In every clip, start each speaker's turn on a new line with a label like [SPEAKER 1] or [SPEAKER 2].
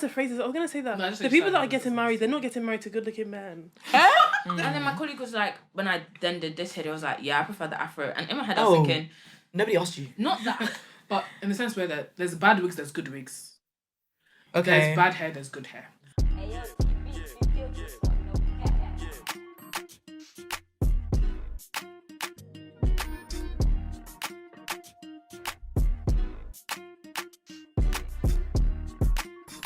[SPEAKER 1] to phrase this. I was gonna say that
[SPEAKER 2] No, I just
[SPEAKER 1] the
[SPEAKER 2] say
[SPEAKER 1] people that are
[SPEAKER 2] standards.
[SPEAKER 1] getting married, they're not getting married to good-looking men.
[SPEAKER 3] And then my colleague was like, when I then did this head, I was like, yeah, I prefer the afro. And in my head, I was thinking,
[SPEAKER 4] nobody asked you.
[SPEAKER 3] not that.
[SPEAKER 2] But in the sense where there's bad wigs, there's good wigs.
[SPEAKER 4] Okay.
[SPEAKER 2] There's bad hair, there's good hair.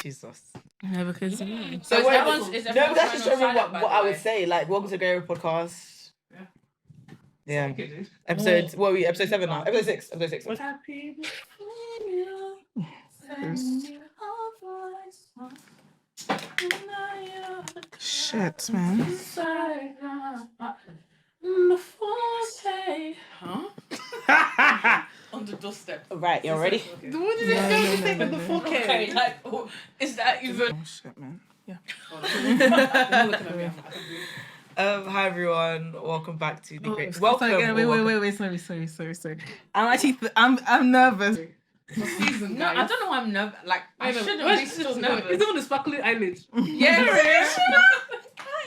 [SPEAKER 4] Jesus.
[SPEAKER 1] No, because
[SPEAKER 3] So
[SPEAKER 4] That's just showing me what I would say. Like, welcome to the Grey Area Podcast. Yeah.
[SPEAKER 2] Okay, dude.
[SPEAKER 4] Episode. What are we? Episode 7 now. Episode 6. Episode 6.
[SPEAKER 2] Happy
[SPEAKER 1] shit, man.
[SPEAKER 3] Huh? On the doorstep.
[SPEAKER 4] Right, you ready?
[SPEAKER 2] Okay.
[SPEAKER 1] What did you think of the 4K?
[SPEAKER 3] Okay, like, is that even?
[SPEAKER 1] Oh shit, man. Yeah.
[SPEAKER 2] You're not looking at me. I can breathe.
[SPEAKER 4] Hi everyone. Welcome back to the Great.
[SPEAKER 1] Welcome.
[SPEAKER 4] Welcome.
[SPEAKER 1] Wait. Sorry. I'm actually. I'm nervous.
[SPEAKER 2] Season,
[SPEAKER 3] No, I
[SPEAKER 2] guys.
[SPEAKER 3] don't know why I'm nervous. Like, I shouldn't
[SPEAKER 2] Where's
[SPEAKER 3] be
[SPEAKER 2] this
[SPEAKER 3] still
[SPEAKER 2] going?
[SPEAKER 3] nervous.
[SPEAKER 2] It's on the sparkly eyelid.
[SPEAKER 3] Yeah, guys,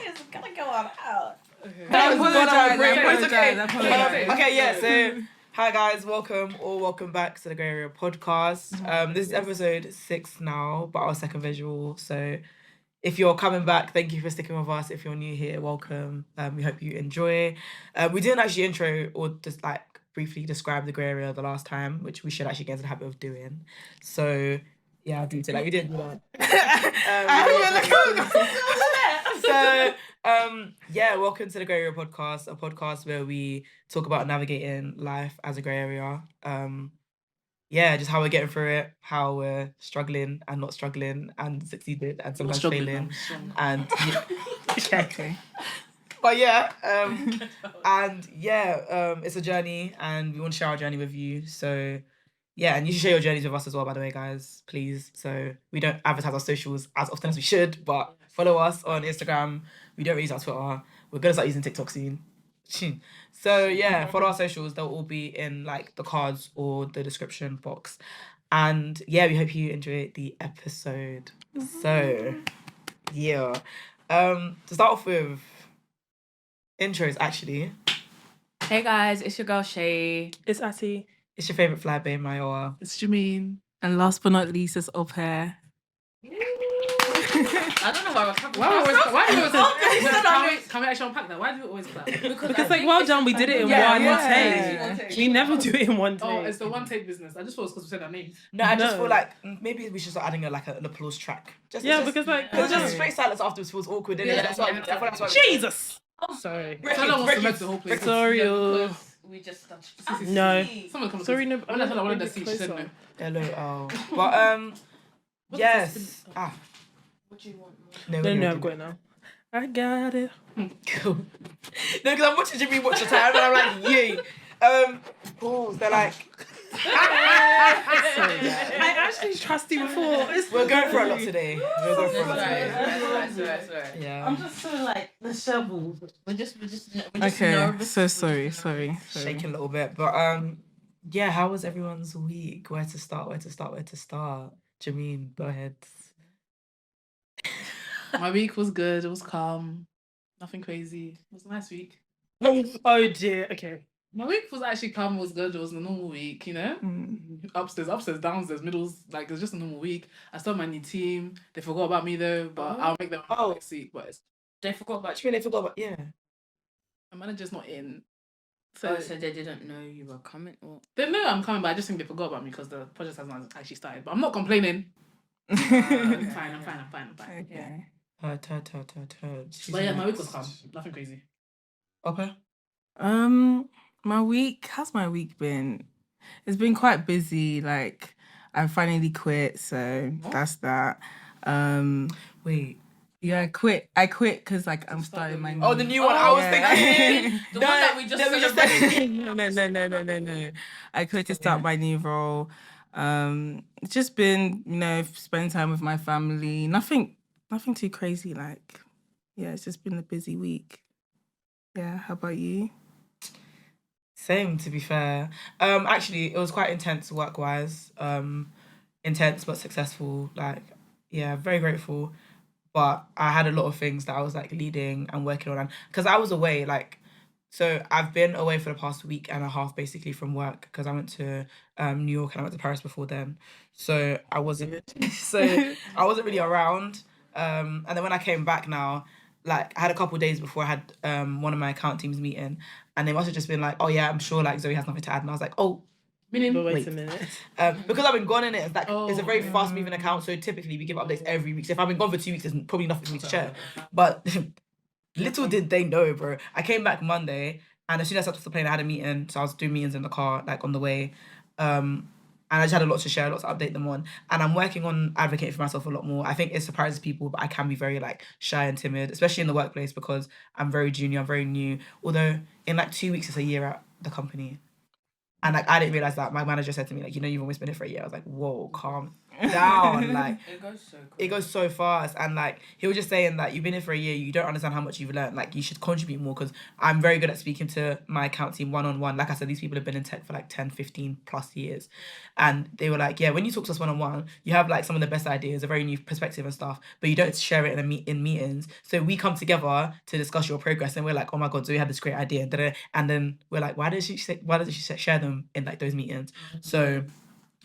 [SPEAKER 3] it's gonna go on out.
[SPEAKER 2] Okay.
[SPEAKER 4] Okay, yeah, so hi guys, welcome back to the Grey Area Podcast. This is episode 6 now, but our second visual. So if you're coming back, thank you for sticking with us. If you're new here, welcome. We hope you enjoy. We didn't actually intro or just like briefly describe the Grey Area the last time, which we should actually get into the habit of doing. So yeah, I'll do it. Like we didn't do that. Yeah, welcome to the Grey Area Podcast, a podcast where we talk about navigating life as a grey area. Yeah, just how we're getting through it, how we're struggling and not struggling and succeeded and sometimes failing. And
[SPEAKER 1] Okay.
[SPEAKER 4] but yeah, it's a journey and we want to share our journey with you. So yeah, and you should share your journeys with us as well, by the way, guys, please. So we don't advertise our socials as often as we should, but follow us on Instagram. We don't really use our Twitter. We're gonna start using TikTok soon. So yeah, follow our socials. They'll all be in like the cards or the description box. And yeah, we hope you enjoy the episode. So yeah, to start off with intros, actually.
[SPEAKER 3] Hey guys, it's your girl Shay.
[SPEAKER 1] It's Atty.
[SPEAKER 4] It's your favorite fly babe, Mayoa.
[SPEAKER 1] It's Jameen. And last but not least, it's Au Pair.
[SPEAKER 3] I don't know why we're clapping.
[SPEAKER 2] Why do we always
[SPEAKER 3] always
[SPEAKER 2] Can we actually unpack that? Why do we always clap?
[SPEAKER 1] Because like, well done, we did it in one take. We never do it in one take.
[SPEAKER 2] Oh, it's the one take business. I just thought it was because we said our names.
[SPEAKER 4] No, I just
[SPEAKER 1] No.
[SPEAKER 4] feel like maybe we should start adding an applause track.
[SPEAKER 1] Because like,
[SPEAKER 4] Because just straight silence afterwards feels awkward, innit?
[SPEAKER 3] Yeah,
[SPEAKER 4] That's why
[SPEAKER 3] yeah.
[SPEAKER 4] I feel that's why
[SPEAKER 1] Jesus. Sorry.
[SPEAKER 2] Someone wants to mess the whole place.
[SPEAKER 1] Sorry.
[SPEAKER 3] Because we just touched.
[SPEAKER 1] No.
[SPEAKER 2] Someone comes.
[SPEAKER 1] Sorry, no.
[SPEAKER 2] When I told her I wanted to see, she said no.
[SPEAKER 4] Hello, oh. But yes.
[SPEAKER 3] What do you want?
[SPEAKER 1] No, I've got it now. I got it.
[SPEAKER 4] Cool. No, because I'm watching Jimmy watch the time and I'm like, yay. Pause. They're like,
[SPEAKER 1] I actually trust you before.
[SPEAKER 4] we're going for a lot today. We're going for a lot
[SPEAKER 3] That's
[SPEAKER 4] today.
[SPEAKER 3] right.
[SPEAKER 4] Yeah.
[SPEAKER 3] I'm just so like the shovel. We're just
[SPEAKER 1] Okay,
[SPEAKER 3] nervous.
[SPEAKER 1] so sorry.
[SPEAKER 4] Shaking a little bit. But yeah, how was everyone's week? Where to start? Jameen, go ahead.
[SPEAKER 2] My week was good. It was calm. Nothing crazy. It was a nice week.
[SPEAKER 1] Oh dear. Okay.
[SPEAKER 2] My week was actually calm. It was good. It was a normal week, you know? Upstairs, downstairs, middles. Like, it's just a normal week. I started my new team. They forgot about me, though, but I'll make them next week. But
[SPEAKER 3] They forgot about
[SPEAKER 4] What do you mean they forgot about, yeah.
[SPEAKER 2] my manager's not in.
[SPEAKER 3] So they didn't know you were coming? Or...
[SPEAKER 2] They know I'm coming, but I just think they forgot about me because the project hasn't actually started. But I'm not complaining. I'm fine.
[SPEAKER 1] Okay.
[SPEAKER 2] Yeah.
[SPEAKER 4] Heard.
[SPEAKER 2] But yeah, my week was calm. Nothing crazy.
[SPEAKER 4] Okay.
[SPEAKER 1] My week. How's my week been? It's been quite busy. Like I finally quit, so that's that.
[SPEAKER 4] Wait.
[SPEAKER 1] Yeah, I quit because like I'm starting my.
[SPEAKER 4] Oh, the new one. I was thinking.
[SPEAKER 3] The one that we just celebrated.
[SPEAKER 1] No. I quit to start my new role. It's just been, spending time with my family. Nothing too crazy. Like, yeah, it's just been a busy week. Yeah, how about you?
[SPEAKER 4] Same, to be fair. Actually, it was quite intense work-wise. Intense but successful. Like, yeah, very grateful. But I had a lot of things that I was like leading and working on, because I was away like. So I've been away for the past week and a half basically from work because I went to New York and I went to Paris before then. So I wasn't really around. And then when I came back now, like I had a couple of days before I had one of my account teams meeting, and they must have just been like, "Oh yeah, I'm sure like Zoe has nothing to add," and I was like, "Oh."
[SPEAKER 5] But
[SPEAKER 4] Wait
[SPEAKER 5] a minute.
[SPEAKER 4] Because I've been gone in it, it's a very fast moving account. So typically we give updates every week. So if I've been gone for 2 weeks, there's probably nothing for me to share. But little did they know, bro. I came back Monday, and as soon as I got off the plane, I had a meeting. So I was doing meetings in the car, like on the way. And I just had a lot to share, a lot to update them on. And I'm working on advocating for myself a lot more. I think it surprises people, but I can be very like shy and timid, especially in the workplace because I'm very junior, I'm very new. Although in like 2 weeks, it's a year at the company. And like I didn't realize that. My manager said to me, like, you've always been here for a year. I was like, whoa, calm down. Like it goes so fast. And like he was just saying that you've been here for a year, you don't understand how much you've learned. Like you should contribute more, because I'm very good at speaking to my account team one-on-one. Like I said, these people have been in tech for like 10, 15 plus years. And they were like, yeah, when you talk to us one-on-one, you have like some of the best ideas, a very new perspective and stuff, but you don't share it in meetings. So we come together to discuss your progress, and we're like, oh my God, Zoe had this great idea. And then we're like, why doesn't she share them in like those meetings? So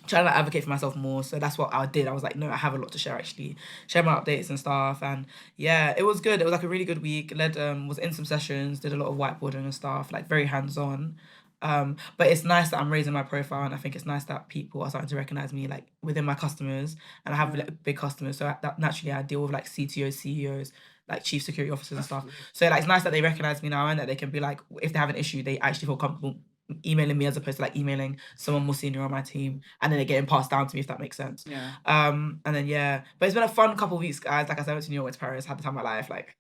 [SPEAKER 4] trying to like, advocate for myself more. So that's what I did. I was like, no, I have a lot to share actually. Share my updates and stuff. And yeah, it was good. It was like a really good week. Was in some sessions, did a lot of whiteboarding and stuff, like very hands-on. But it's nice that I'm raising my profile, and I think it's nice that people are starting to recognize me like within my customers, and I have like big customers. So that naturally I deal with like CTOs, CEOs, like chief security officers and stuff. So like it's nice that they recognize me now, and that they can be like, if they have an issue, they actually feel comfortable emailing me as opposed to like emailing someone more senior on my team, and then they're getting passed down to me, if that makes sense.
[SPEAKER 2] Yeah.
[SPEAKER 4] And then yeah, but it's been a fun couple of weeks, guys. Like I said, I went to New York, went to Paris, had the time of my life. Like,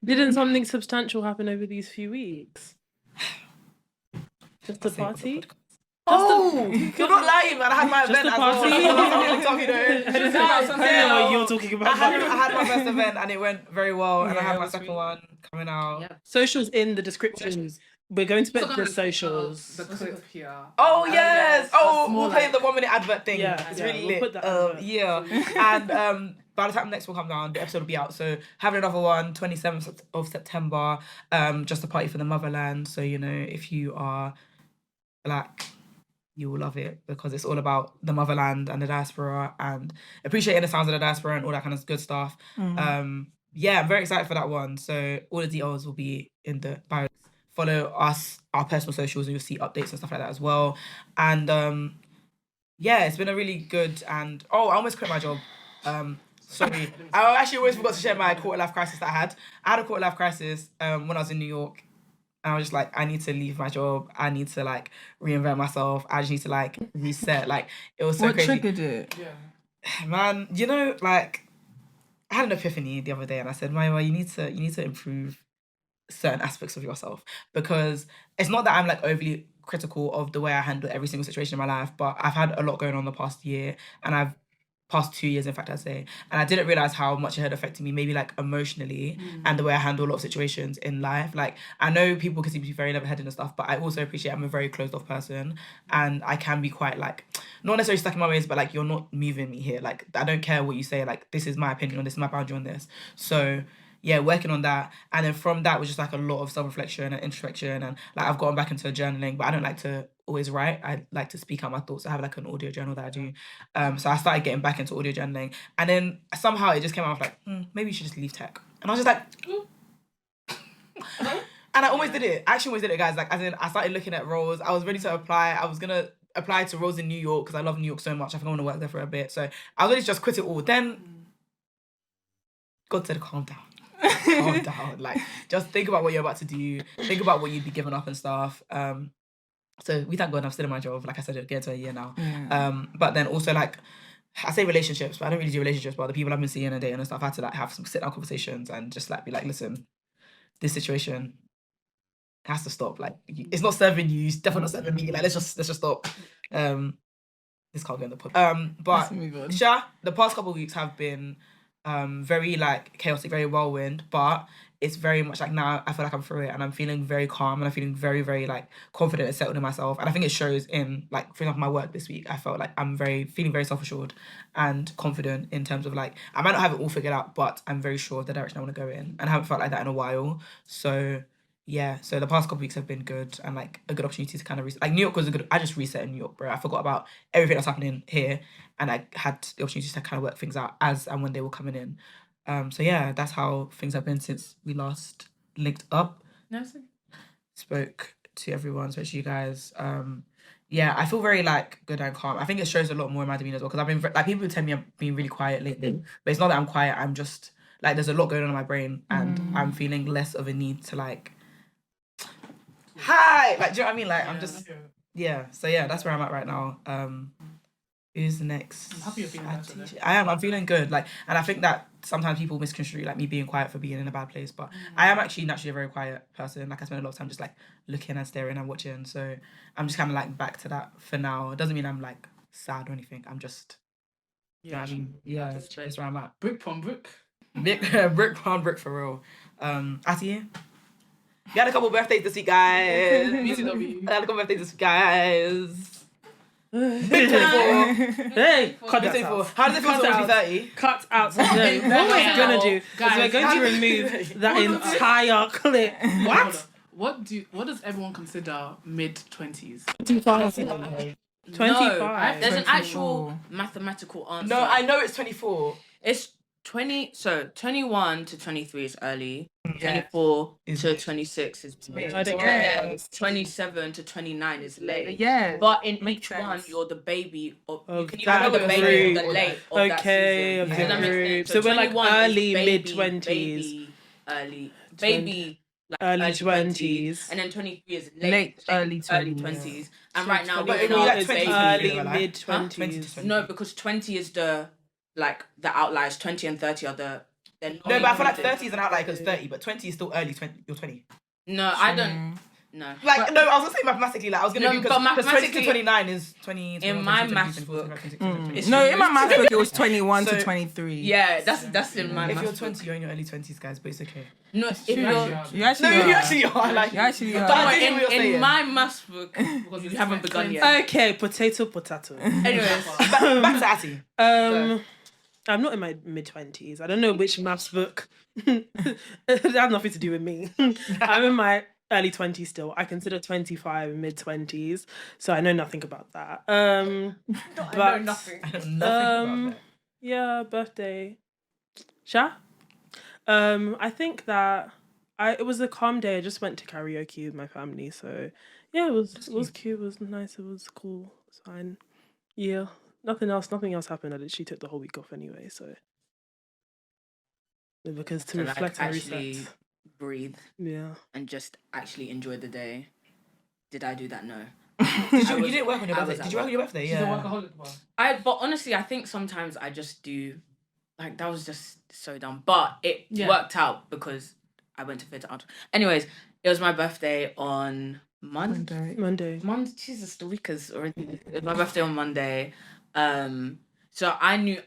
[SPEAKER 5] Didn't something substantial happen over these few weeks? Just a party?
[SPEAKER 4] Oh, you're not lying, man. I had my event
[SPEAKER 5] a
[SPEAKER 4] as
[SPEAKER 5] party.
[SPEAKER 4] well.
[SPEAKER 5] I don't know what you're talking about.
[SPEAKER 4] I had my first event and it went very well, and I have my second one coming out.
[SPEAKER 3] Yep.
[SPEAKER 5] Socials in the descriptions. We're going to put the socials.
[SPEAKER 2] The clip here.
[SPEAKER 4] Oh yes!
[SPEAKER 2] That's
[SPEAKER 4] We'll play the 1 minute advert thing.
[SPEAKER 5] Yeah,
[SPEAKER 4] It's
[SPEAKER 5] yeah,
[SPEAKER 4] really
[SPEAKER 5] we'll
[SPEAKER 4] lit.
[SPEAKER 5] put that advert.
[SPEAKER 4] Yeah, and by the time next will come down, the episode will be out. So having another one, 27th of September, just a party for the motherland. So if you are Black, you will love it, because it's all about the motherland and the diaspora and appreciating the sounds of the diaspora and all that kind of good stuff. Yeah, I'm very excited for that one. So all the details will be in the bio. Follow us, our personal socials, and you'll see updates and stuff like that as well. And yeah, it's been a really good, and I almost quit my job. Sorry. I actually always forgot to share my quarter life crisis that I had. I had a quarter life crisis when I was in New York. And I was just like, I need to leave my job. I need to like reinvent myself. I just need to like reset. Like it was so crazy.
[SPEAKER 1] What triggered it?
[SPEAKER 2] Yeah.
[SPEAKER 4] Man, like I had an epiphany the other day, and I said, Maya, you need to improve certain aspects of yourself, because it's not that I'm like overly critical of the way I handle every single situation in my life, but I've had a lot going on the past year, and past 2 years, in fact, I'd say. And I didn't realize how much it had affected me, maybe like emotionally, and the way I handle a lot of situations in life. Like, I know people can seem to be very level-headed and stuff, but I also appreciate I'm a very closed-off person, and I can be quite like, not necessarily stuck in my ways, but like, you're not moving me here. Like, I don't care what you say. Like, this is my opinion on this, is my boundary on this. So yeah, working on that. And then from that was just like a lot of self-reflection and introspection, and like I've gotten back into journaling, but I don't like to always write. I like to speak out my thoughts. I have like an audio journal that I do. So I started getting back into audio journaling, and then somehow it just came out like, maybe you should just leave tech. And I was just like, and I almost did it. I actually almost did it, guys. Like, as in, I started looking at roles. I was ready to apply. I was gonna apply to roles in New York because I love New York so much. I think I want to work there for a bit. So I was ready to just quit it all. Then God said, calm down. Calm down. Like, just think about what you're about to do. Think about what you'd be giving up and stuff. So we thank God I'm still in my job. Like I said, it'll get to a year now. But then also, like, I say relationships, but I don't really do relationships, but the people I've been seeing and dating and stuff, I had to like have some sit down conversations and just like be like, listen, this situation has to stop. Like, it's not serving you, it's definitely not serving me. Like, let's just stop. This can't go in the pod. But
[SPEAKER 1] Let's move on.
[SPEAKER 4] Sha, the past couple of weeks have been very like chaotic, very whirlwind, but it's very much like now I feel like I'm through it and I'm feeling very calm and I'm feeling very, very like confident and settled in myself. And I think it shows in like, for example, my work this week. I felt like I'm feeling very self-assured and confident in terms of like, I might not have it all figured out, but I'm very sure of the direction I want to go in. And I haven't felt like that in a while. So yeah, so the past couple weeks have been good and like a good opportunity to kind of reset. Like New York was I just reset in New York, bro. I forgot about everything that's happening here and I had the opportunity to kind of work things out as and when they were coming in. So yeah, that's how things have been since we last linked up. Spoke to everyone, especially you guys. Yeah, I feel very like good and calm. I think it shows a lot more in my demeanor as well because I've been like people tell me I'm being really quiet lately, but it's not that I'm quiet. I'm just like there's a lot going on in my brain and I'm feeling less of a need to like hi, like do you know what I mean? Like I'm just So yeah, that's where I'm at right now. Who's next?
[SPEAKER 2] I'm happy you're feeling better.
[SPEAKER 4] I'm feeling good. Like, and I think that sometimes people misconstrue like me being quiet for being in a bad place, but I am actually naturally a very quiet person. Like I spend a lot of time just like looking and staring and watching. So I'm just kind of like back to that for now. It doesn't mean I'm like sad or anything. I'm just, you know what I mean? Yeah, that's where I'm at.
[SPEAKER 2] Brick upon brick.
[SPEAKER 4] Brick upon brick for real. Atty, we had a couple birthdays this week, guys.
[SPEAKER 2] BTW.
[SPEAKER 4] I had a couple birthdays this week, guys.
[SPEAKER 5] Hey, cut that out.
[SPEAKER 4] How does it feel to be 30?
[SPEAKER 5] Cut out. No, what we're gonna do is we're going to remove that entire clip. What?
[SPEAKER 2] What does everyone consider mid-20s?
[SPEAKER 5] 25.
[SPEAKER 3] No, there's an
[SPEAKER 1] 24.
[SPEAKER 3] actual mathematical answer.
[SPEAKER 4] No, I know it's 24.
[SPEAKER 3] It's 21 to 23 is early. 24 to 26 is mid.
[SPEAKER 5] I don't care.
[SPEAKER 3] 27 to 29 is late.
[SPEAKER 1] Yeah.
[SPEAKER 3] But in
[SPEAKER 1] Makes
[SPEAKER 3] each one,
[SPEAKER 1] sense.
[SPEAKER 3] you're the baby. Or you
[SPEAKER 5] Of
[SPEAKER 3] can
[SPEAKER 5] that
[SPEAKER 3] either be the baby or the
[SPEAKER 5] group.
[SPEAKER 3] late of that
[SPEAKER 5] Okay,
[SPEAKER 3] season.
[SPEAKER 5] of
[SPEAKER 3] Does
[SPEAKER 5] the
[SPEAKER 3] that make sense?
[SPEAKER 5] group. So we're like
[SPEAKER 3] 21 is
[SPEAKER 5] early,
[SPEAKER 3] baby,
[SPEAKER 5] mid-20s.
[SPEAKER 3] baby, early, baby, like
[SPEAKER 5] Early
[SPEAKER 3] 20s.
[SPEAKER 5] 20s.
[SPEAKER 3] And then 23 is
[SPEAKER 1] Late, early 20s.
[SPEAKER 3] 20s. And right now,
[SPEAKER 4] But
[SPEAKER 3] we're
[SPEAKER 4] it'd
[SPEAKER 3] in
[SPEAKER 4] be
[SPEAKER 3] our
[SPEAKER 4] like 20,
[SPEAKER 3] baby.
[SPEAKER 5] Early,
[SPEAKER 4] like,
[SPEAKER 5] mid-20s.
[SPEAKER 3] No, because 20 is the outliers. 20 and 30 are the.
[SPEAKER 4] No, but I feel like 30 is an outlier because 30, but 20 is still early. You're 20.
[SPEAKER 3] No, I don't. No.
[SPEAKER 4] Like, no, I was going to say mathematically, like, I was going to
[SPEAKER 3] No,
[SPEAKER 4] do
[SPEAKER 3] but
[SPEAKER 4] because 20 to
[SPEAKER 3] mathematically-
[SPEAKER 4] 29 is 20.
[SPEAKER 3] In my maths book, it's
[SPEAKER 1] No, in my math book it was 21
[SPEAKER 4] So-
[SPEAKER 1] to 23.
[SPEAKER 3] Yeah, that's in my
[SPEAKER 4] If
[SPEAKER 3] maths
[SPEAKER 4] you're
[SPEAKER 3] book.
[SPEAKER 4] 20, you're in your early 20s, guys, but it's okay.
[SPEAKER 3] No, if
[SPEAKER 1] You
[SPEAKER 3] you're.
[SPEAKER 1] actually
[SPEAKER 4] No,
[SPEAKER 1] are.
[SPEAKER 4] you actually are. Like,
[SPEAKER 1] You actually
[SPEAKER 4] But
[SPEAKER 1] are.
[SPEAKER 3] But
[SPEAKER 4] I think what you're
[SPEAKER 3] in
[SPEAKER 4] saying.
[SPEAKER 3] my maths book, because you haven't begun yet.
[SPEAKER 5] Okay, potato.
[SPEAKER 3] Anyways,
[SPEAKER 4] back to Atty.
[SPEAKER 5] I'm not in my mid-20s. I don't know which maths book. It has nothing to do with me. I'm in my early 20s still. I consider 25 mid-20s, so I know nothing about that. But
[SPEAKER 4] I know nothing about that.
[SPEAKER 5] yeah, birthday. Sha? I think that it was a calm day. I just went to karaoke with my family, so yeah, it was cute, it was nice, it was cool, it was fine. Yeah. Nothing else happened. I literally took the whole week off anyway, so because to
[SPEAKER 3] to
[SPEAKER 5] reflect and
[SPEAKER 3] actually
[SPEAKER 5] reset.
[SPEAKER 3] breathe
[SPEAKER 5] Yeah.
[SPEAKER 3] and just actually enjoy the day. Did I do that? No.
[SPEAKER 4] You didn't work on your
[SPEAKER 3] I
[SPEAKER 4] birthday.
[SPEAKER 3] was at
[SPEAKER 4] Did you work on your birthday?
[SPEAKER 2] She's a
[SPEAKER 4] Yeah.
[SPEAKER 2] workaholic, bro.
[SPEAKER 3] But honestly, I think sometimes I just do, like, that was just so dumb. But it
[SPEAKER 2] Yeah.
[SPEAKER 3] worked out because I went to fit out. Anyways, it was my birthday on Monday. Jesus, the week is already. It was my birthday on Monday. So I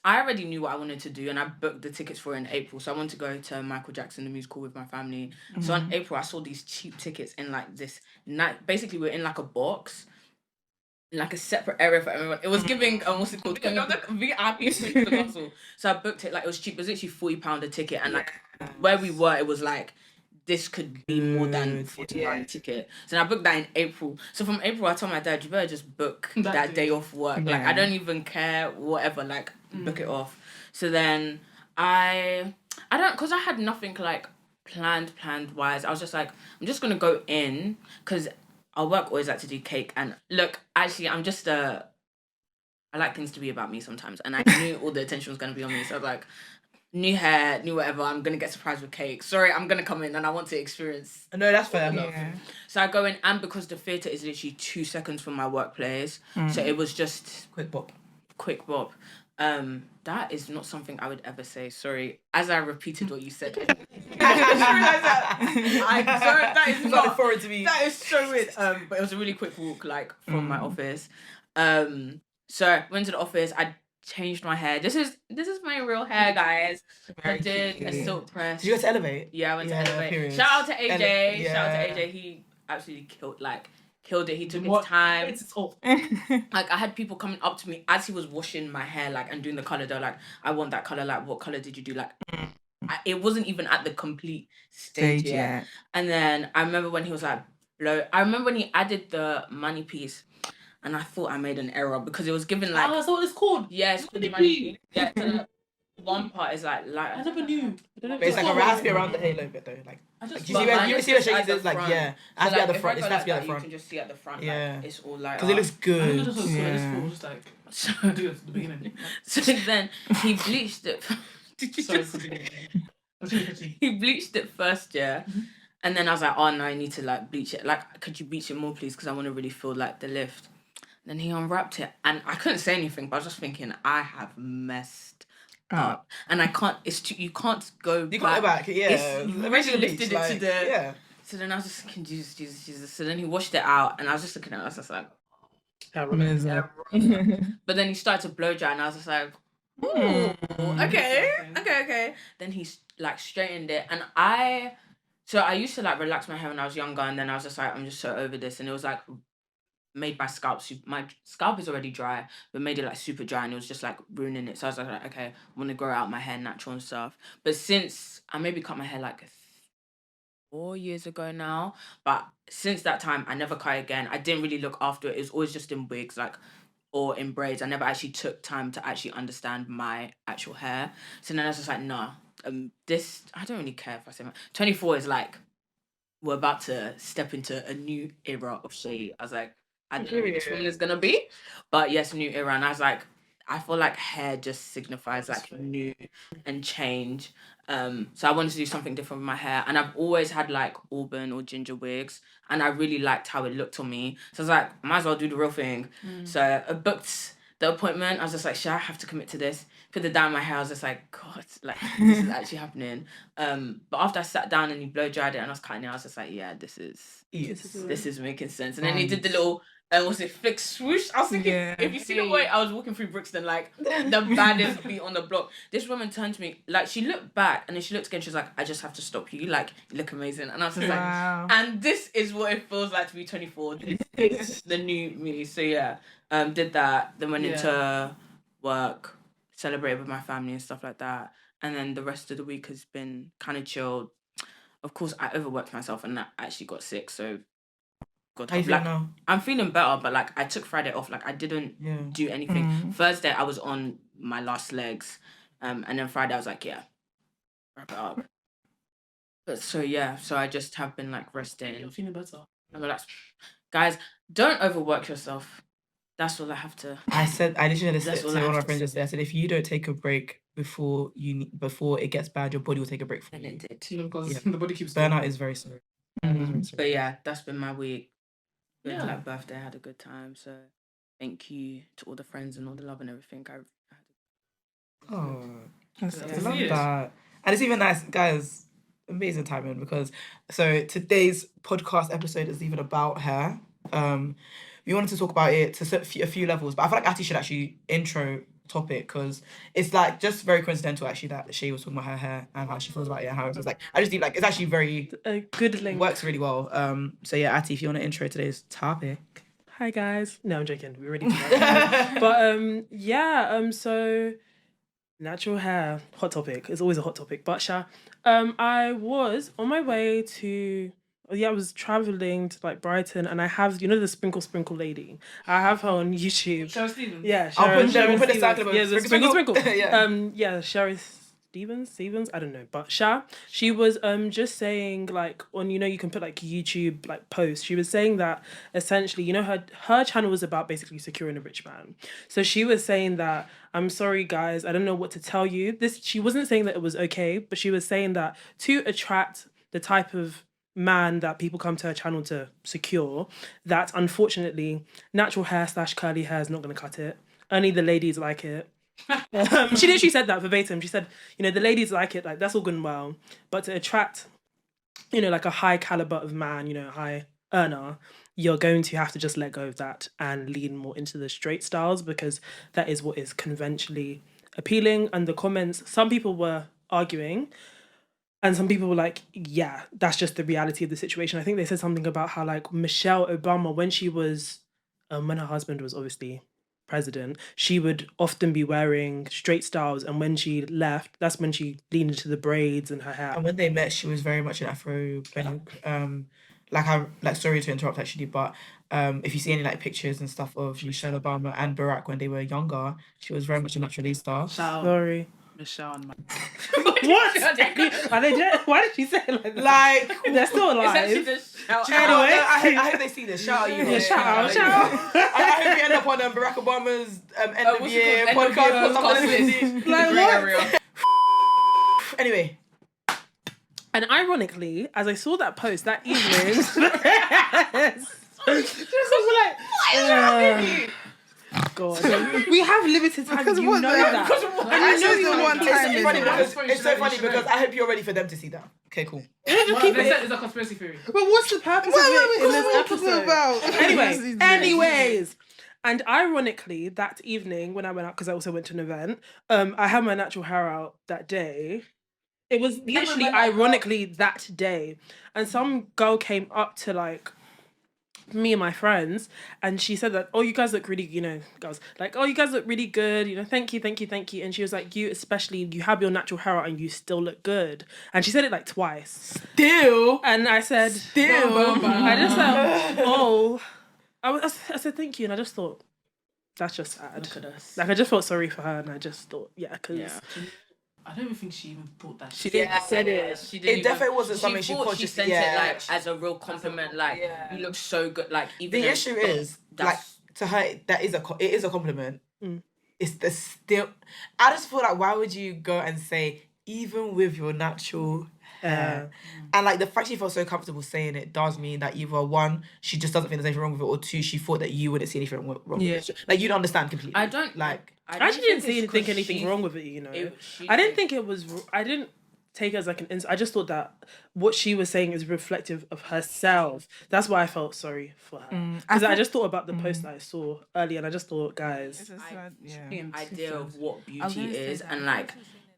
[SPEAKER 3] already knew what I wanted to do, and I booked the tickets for it in April. So I wanted to go to Michael Jackson the musical with my family. So in April, I saw these cheap tickets in like this night. Basically, we're in like a box, like a separate area for everyone. It was giving what's it called? VIP suite to the castle. So I booked it like it was cheap. It was literally £40 a ticket, and like where we were, it was like this could be more than £40 a ticket. So then I booked that in April. So from April, I told my dad, you better just book that day off work. Like, I don't even care, whatever, like, book it off. So then I don't, because I had nothing, like, planned wise. I was just like, I'm just going to go in, because our work always like to do cake. And look, actually, I'm just I like things to be about me sometimes. And I knew all the attention was going to be on me. So I was like, new hair, new whatever, I'm going to get surprised with cake. Sorry, I'm going to come in and I want to experience.
[SPEAKER 4] No, that's fair.
[SPEAKER 1] Yeah.
[SPEAKER 3] So I go in, and because the theatre is literally 2 seconds from my workplace, so it was just
[SPEAKER 4] Quick bop.
[SPEAKER 3] That is not something I would ever say. Sorry, as I repeated what you said. That is not
[SPEAKER 4] forward to me.
[SPEAKER 3] That is so weird. But it was a really quick walk, like from my office. So I went to the office. I changed my hair. This is my real hair, guys. I did a silk press.
[SPEAKER 4] Did you go to Elevate?
[SPEAKER 3] Yeah, I went to Elevate.
[SPEAKER 4] Period.
[SPEAKER 3] Shout out to AJ. Shout out to AJ. He absolutely killed it. He took his time. Like, I had people coming up to me as he was washing my hair, like, and doing the color. They're like, I want that color. Like, what color did you do? Like, it wasn't even at the complete stage yet. And then I remember when he was like, I remember when he added the money piece, and I thought I made an error because it was given like.
[SPEAKER 2] Oh, that's what it's called.
[SPEAKER 3] Yeah, it's called the money. Yeah, so one part is like light.
[SPEAKER 2] I never knew.
[SPEAKER 4] But it's like a raspy around the halo bit though. Like, you see where she uses like it has to be at the front. It has to be at the front.
[SPEAKER 3] You can just see at the front.
[SPEAKER 4] Yeah,
[SPEAKER 3] like, it's all like
[SPEAKER 4] because it looks good.
[SPEAKER 2] Just like
[SPEAKER 3] so,
[SPEAKER 2] do it at the beginning.
[SPEAKER 3] So then he bleached it. He bleached it first, yeah. And then I was like, oh no, I need to like bleach it. Like, could you bleach it more, please? Because I want to really feel like the lift. Then he unwrapped it, and I couldn't say anything, but I was just thinking, I have messed up, and I can't. You can't go.
[SPEAKER 4] You can't go back. Yeah,
[SPEAKER 3] you really lifted it to the. Yeah. So then I was just thinking, Jesus. So then he washed it out, and I was just looking at it. I was just like, but then he started to blow dry, and I was just like, ooh, okay. Then he like straightened it, and I used to like relax my hair when I was younger, and then I was just like, I'm just so over this, and it was like made my scalp. My scalp is already dry, but made it like super dry, and it was just like ruining it. So I was like, okay, I want to grow out my hair natural and stuff. But since I maybe cut my hair like 4 years ago now, but since that time I never cut again. I didn't really look after it. It was always just in wigs, like, or in braids. I never actually took time to actually understand my actual hair. So then I was just like, nah, this, I don't really care if I say 24 is like, we're about to step into a new era of shade. I was like, I don't know who this woman is gonna be, but yes, new era. And I was like, I feel like hair just signifies like new and change. So I wanted to do something different with my hair, and I've always had like auburn or ginger wigs, and I really liked how it looked on me. So I was like, might as well do the real thing. So I booked the appointment. I was just like, shit, I have to commit to this. Put it down my hair. I was just like, God, like this is actually happening. But after I sat down and he blow dried it and I was cutting it, I was just like, yeah, this is making sense. And then he did the little was it flick swoosh? I was thinking, if you see the way I was walking through Brixton, like the baddest beat on the block. This woman turned to me, like she looked back and then she looked again. She was like, I just have to stop you. Like, you look amazing. And I was just like, and this is what it feels like to be 24. This is the new me. So yeah, did that. Then went into work, celebrated with my family and stuff like that. And then the rest of the week has been kind of chilled. Of course, I overworked myself and I actually got sick. So God,
[SPEAKER 4] how you feel now?
[SPEAKER 3] I'm feeling better, but like I took Friday off. Like I didn't do anything. Thursday I was on my last legs, and then Friday I was like, yeah, wrap it up. But so I just have been like resting.
[SPEAKER 2] You're feeling better.
[SPEAKER 3] I'm relaxed. Guys, don't overwork yourself. That's all I have to.
[SPEAKER 4] I literally had to say to one of my friends yesterday. I said, if you don't take a break before it gets bad, your body will take a break for you.
[SPEAKER 3] And it did.
[SPEAKER 2] Because the body keeps
[SPEAKER 4] burnout is very sorry.
[SPEAKER 3] But yeah, that's been my week. Went to that birthday, I had a good time. So thank you to all the friends and all the love and everything. I
[SPEAKER 4] love that. And it's even nice, guys. Amazing timing, because so today's podcast episode is even about hair. We wanted to talk about it to a few levels, but I feel like Ati should actually intro topic, because it's like just very coincidental actually that Shay was talking about her hair and how she feels about it and how it's like, I just think like it's actually very
[SPEAKER 5] a good link.
[SPEAKER 4] Works really well. So yeah, Ati, if you want to intro today's topic.
[SPEAKER 5] Hi guys. No, I'm joking. We're ready to go. But so natural hair, hot topic. It's always a hot topic. But I was on my way to I was traveling to like Brighton, and I have the sprinkle lady. I have her on YouTube.
[SPEAKER 2] Sharon Stevens.
[SPEAKER 5] Yeah,
[SPEAKER 4] I'll put the
[SPEAKER 5] sprinkle. Sharon Stevens. I don't know, but she was just saying like on you can put like YouTube like posts. She was saying that essentially her channel was about basically securing a rich man. So she was saying that, I'm sorry guys, I don't know what to tell you. She wasn't saying that it was okay, but she was saying that to attract the type of man that people come to her channel to secure, that unfortunately natural hair / curly hair is not going to cut it. Only the ladies like it. She literally said that verbatim. She said, the ladies like it, like that's all good and well, but to attract, like a high caliber of man, a high earner, you're going to have to just let go of that and lean more into the straight styles, because that is what is conventionally appealing. And the comments, some people were arguing, and some people were like, yeah, that's just the reality of the situation. I think they said something about how like Michelle Obama, when she was, when her husband was obviously president, she would often be wearing straight styles, and when she left, that's when she leaned into the braids and her hair.
[SPEAKER 4] And when they met, she was very much an Afro. Sorry to interrupt actually, but if you see any like pictures and stuff of Michelle Obama and Barack when they were younger, she was very much a naturalista.
[SPEAKER 5] Sorry.
[SPEAKER 2] Michelle and my...
[SPEAKER 5] What? Are they dead? Why did she say it like that?
[SPEAKER 4] Like,
[SPEAKER 5] they're still alive.
[SPEAKER 4] Anyway, I hope they see this. Shout out you.
[SPEAKER 5] Yeah, shout out.
[SPEAKER 4] I hope we end up on Barack Obama's end of year podcast.
[SPEAKER 5] Like what?
[SPEAKER 4] Anyway.
[SPEAKER 5] And ironically, as I saw that post that evening, God, we have limited time.
[SPEAKER 1] Because
[SPEAKER 5] you know that.
[SPEAKER 4] It's so funny because I hope you're ready for them to see that. Okay, cool.
[SPEAKER 2] It's a conspiracy theory.
[SPEAKER 5] But what's the purpose of it in this episode? Anyways. And ironically, that evening when I went out, because I also went to an event, I had my natural hair out that day. It was literally ironically that day. And some girl came up to like me and my friends, and she said that, oh, you guys look really, girls, like, oh, you guys look really good, thank you. And she was like, you especially, you have your natural hair out and you still look good. And she said it like twice.
[SPEAKER 4] Still.
[SPEAKER 5] And I said, I just said, oh, I said thank you, and I just thought, that's just sad.
[SPEAKER 3] Look at us.
[SPEAKER 5] Like, I just felt sorry for her, and I just thought, because
[SPEAKER 2] I don't even think she even thought that.
[SPEAKER 3] She said it. She didn't.
[SPEAKER 4] It definitely wasn't something she consciously.
[SPEAKER 3] She sent it like as a real compliment. Like you look so good. Like even
[SPEAKER 4] the issue is like to her that it is a compliment. It's the still. I just feel like why would you go and say even with your natural hair, and like the fact she felt so comfortable saying it does mean that either one, she just doesn't think there's anything wrong with it, or two, she thought that you wouldn't see anything wrong with it. Like you'd understand completely.
[SPEAKER 3] I don't
[SPEAKER 4] like.
[SPEAKER 5] I actually didn't think anything wrong with it, I didn't think it was... I didn't take it as like an insult. I just thought that what she was saying is reflective of herself. That's why I felt sorry for her. Because I just thought about the post that I saw earlier, and I just thought, guys...
[SPEAKER 3] idea of what beauty is, and like,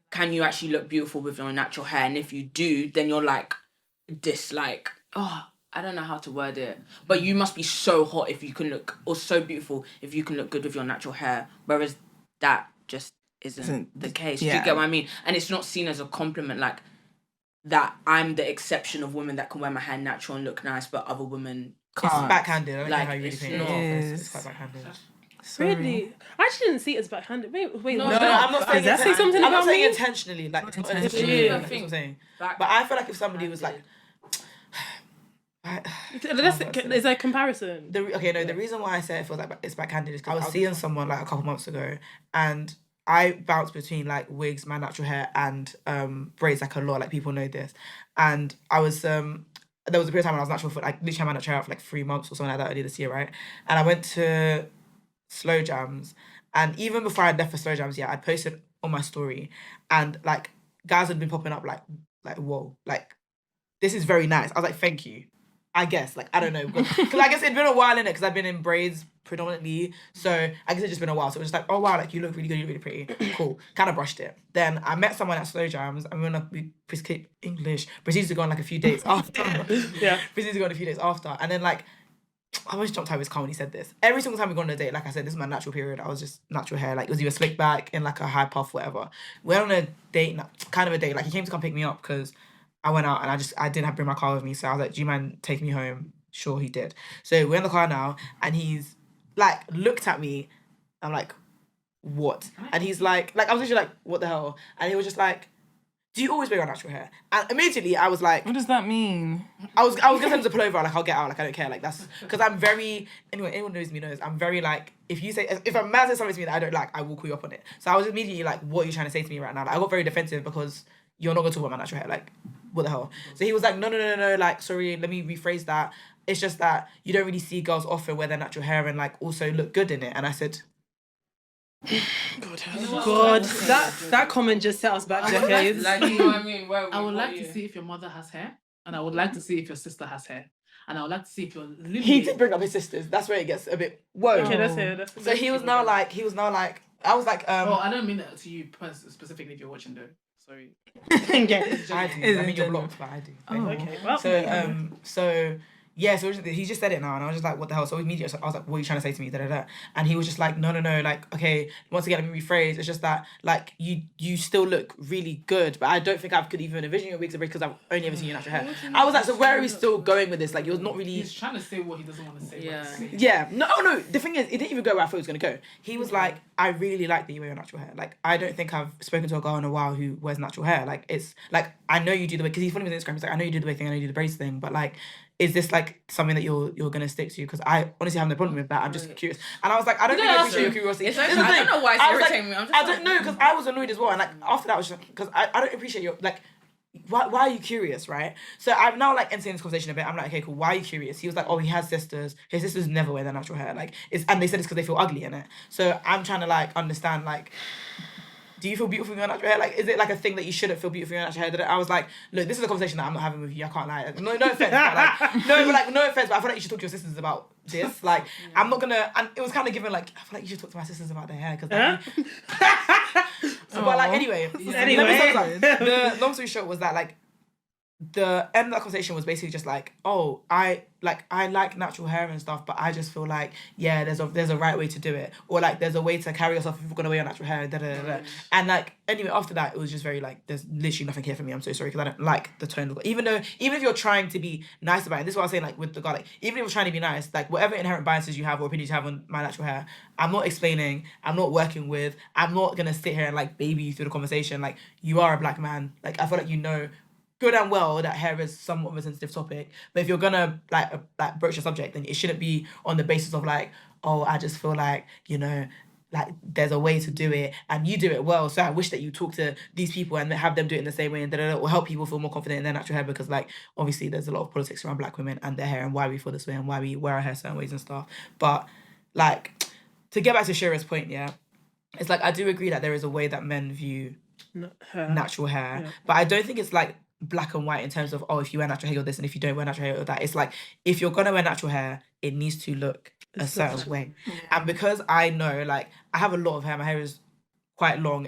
[SPEAKER 3] can you actually look beautiful with your natural hair? And if you do, then you're like, I don't know how to word it, but you must be so hot if you can look, or so beautiful if you can look good with your natural hair. Whereas that just isn't the case. Do you get what I mean? And it's not seen as a compliment, like that I'm the exception of women that can wear my hair natural and look nice, but other women can't.
[SPEAKER 4] It's backhanded. I don't know
[SPEAKER 3] Like,
[SPEAKER 4] how you really think
[SPEAKER 3] it's not.
[SPEAKER 4] It's quite backhanded.
[SPEAKER 5] Really? I actually didn't see it as backhanded. Wait.
[SPEAKER 3] No,
[SPEAKER 5] what?
[SPEAKER 4] I'm not saying
[SPEAKER 5] Does that say something
[SPEAKER 4] I'm not
[SPEAKER 5] about
[SPEAKER 4] saying
[SPEAKER 5] me?
[SPEAKER 4] intentionally. Like, it's not
[SPEAKER 3] intentionally.
[SPEAKER 4] intentionally. That's what I'm saying. But I feel like if somebody was like...
[SPEAKER 5] Is there a comparison?
[SPEAKER 4] The reason why I say it feels like it's backhanded is because I was seeing someone like a couple months ago, and I bounced between like wigs, my natural hair, and braids like a lot. Like people know this, and I was there was a period of time when I was natural for like literally had my natural hair out for like 3 months or something like that earlier this year, right? And I went to Slow Jams, and even before I left for Slow Jams, I'd posted on my story, and like guys had been popping up like whoa, like this is very nice. I was like, thank you. I guess, like, I don't know. Because I guess it'd been a while in it, because I've been in braids predominantly. So I guess it's just been a while. So it was just like, oh, wow, like, you look really good, you're really pretty. Cool. Kind of brushed it. Then I met someone at Slow Jams, and we English. Proceeded to go on like a few dates after. Proceeded to go on a few dates after. And then, like, I always jumped out of his car when he said this. Every single time we go on a date, like I said, this is my natural period. I was just natural hair. Like, it was either slicked back in like a high puff, whatever. We went on a date, kind of a date. Like, he came to come pick me up because I went out and I didn't have to bring my car with me. So I was like, do you mind taking me home? Sure, he did. So we're in the car now, and he's like looked at me. I'm like, what? And he's like I was literally like, what the hell? And he was just like, do you always wear your natural hair? And immediately I was like,
[SPEAKER 1] what does that mean?
[SPEAKER 4] I was gonna send him to pull over, like I'll get out, like I don't care, like that's because I'm very anyone knows me knows I'm very like if a man says something to me that I don't like, I will call you up on it. So I was immediately like, what are you trying to say to me right now? Like, I got very defensive because you're not gonna talk about my natural hair, like what the hell? So he was like, no, like sorry, let me rephrase that. It's just that you don't really see girls often wear their natural hair and like also look good in it. And I said,
[SPEAKER 5] God, that comment just set us back decades.
[SPEAKER 2] Like, you know what I mean? I would like to see if your mother has hair, and I would like to see if your sister has hair. and I would like to see if you're living.
[SPEAKER 4] He did bring up his sisters. That's where it gets a bit whoa.
[SPEAKER 5] Okay, that's it.
[SPEAKER 4] So he was now like I was like
[SPEAKER 2] Oh, I don't mean that to you specifically if you're watching though. Sorry.
[SPEAKER 4] I do. I mean you're blocked, but I do.
[SPEAKER 5] Oh, okay. Well,
[SPEAKER 4] So he just said it now, and I was just like, what the hell? So immediately I was like, what are you trying to say to me? Da, da, da. And he was just like, no, like, okay, once again, let me rephrase. It's just that, like, you still look really good, but I don't think I could even envision your wigs because I've only ever seen your natural hair. I was like, so where are we still going with this? Like, you're not really...
[SPEAKER 2] He's trying to say what he doesn't want to say.
[SPEAKER 4] Yeah. No. The thing is, it didn't even go where I thought it was going to go. He was like, I really like that you wear your natural hair. Like, I don't think I've spoken to a girl in a while who wears natural hair. Like, it's, like, I know you do the way... Because he's following me on Instagram. He's like, I know you do the wig thing, I know you do the braids thing, but, like, is this like something that you're gonna stick to? Because I honestly have no problem with that. I'm just curious, and I was like, I don't really appreciate your curiosity.
[SPEAKER 3] I don't know why it's irritating me.
[SPEAKER 4] I don't know because I was annoyed as well, and like after that, I was just because I don't appreciate your like. Why are you curious, right? So I'm now like entertaining this conversation a bit. I'm like, okay, cool. Why are you curious? He was like, oh, he has sisters. His sisters never wear their natural hair. Like, and they said it's because they feel ugly in it. So I'm trying to like understand like. Do you feel beautiful in your natural hair? Like, is it like a thing that you shouldn't feel beautiful in your natural hair? I was like, look, this is a conversation that I'm not having with you. I can't lie. No offense. No offense, but I feel like you should talk to your sisters about this. Like, I'm not gonna. And it was kind of given like, I feel like you should talk to my sisters about their hair because. But like, anyway. The long story short was that like, the end of that conversation was basically just like, oh, I like natural hair and stuff, but I just feel like, yeah, there's a right way to do it, or like there's a way to carry yourself if you're gonna wear your natural hair, and like anyway after that it was just very like there's literally nothing here for me. I'm so sorry because I don't like the tone of it. Even if you're trying to be nice about it, this is what I was saying like with the garlic, even if you're trying to be nice, like whatever inherent biases you have or opinions you have on my natural hair, I'm not explaining, I'm not working with, I'm not gonna sit here and like baby you through the conversation. Like, you are a black man, like I feel like you know good and well that hair is somewhat of a sensitive topic, but if you're gonna like broach a subject, then it shouldn't be on the basis of like, oh, I just feel like, you know, like there's a way to do it and you do it well, so I wish that you talk to these people and have them do it in the same way, and that it will help people feel more confident in their natural hair, because like obviously there's a lot of politics around black women and their hair and why we feel this way and why we wear our hair certain ways and stuff. But like, to get back to Shira's point, yeah, it's like I do agree that there is a way that men view natural hair, but I don't think it's like black and white in terms of, oh, if you wear natural hair you're this, and if you don't wear natural hair you're that. It's like, if you're gonna wear natural hair, it needs to look a certain way. And because I know, like, I have a lot of hair, my hair is quite long,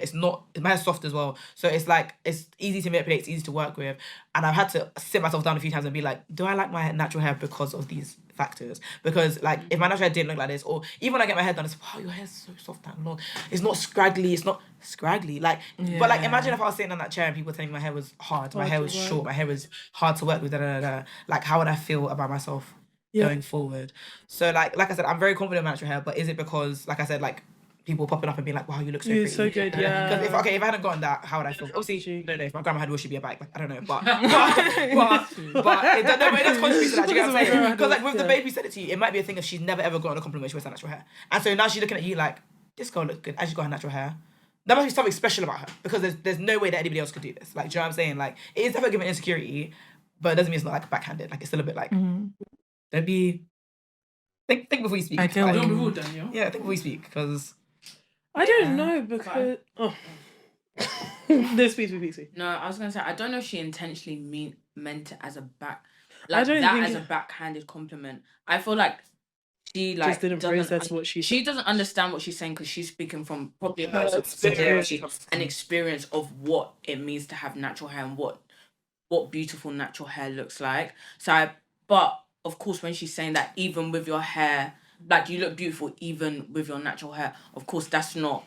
[SPEAKER 4] my hair's soft as well, so it's like it's easy to manipulate, it's easy to work with, and I've had to sit myself down a few times and be like, do I like my natural hair because of these factors? Because like if my natural hair didn't look like this, or even when I get my hair done, it's wow, your hair's so soft and long, it's not scraggly, like but like imagine if I was sitting on that chair and people telling me my hair was hard, my hair was short, my hair was hard to work with, like how would I feel about myself going forward? So like I said, I'm very confident in my natural hair, but is it because, like I said, like people popping up and being like, wow, you look so pretty.
[SPEAKER 5] So good, yeah.
[SPEAKER 4] Because if I hadn't gotten that, how would I feel? Obviously, I don't know, if my grandma had wished she'd be a bike, like, I don't know, but it does contribute to that, do you get what I'm saying? Because like with the baby said it to you, it might be a thing if she's never ever gotten a compliment she wears her natural hair. And so now she's looking at you like, this girl looks good, and she's got her natural hair. There must be something special about her, because there's no way that anybody else could do this. Like, do you know what I'm saying? Like, it is definitely giving insecurity, but it doesn't mean it's not like backhanded. Like, it's still a bit like, don't be... Think before you speak.
[SPEAKER 1] I feel
[SPEAKER 2] like, don't be rude, Daniel.
[SPEAKER 4] Yeah, think before you speak, because...
[SPEAKER 5] I don't know, because... Oh. No, speak.
[SPEAKER 3] No, I was going to say, I don't know if she intentionally meant it as a backhanded compliment. I feel like she like
[SPEAKER 5] just didn't process what
[SPEAKER 3] she doesn't understand what she's saying, because she's speaking from probably her experience of what it means to have natural hair and what beautiful natural hair looks like. But of course, when she's saying that even with your hair, like, you look beautiful even with your natural hair, of course that's not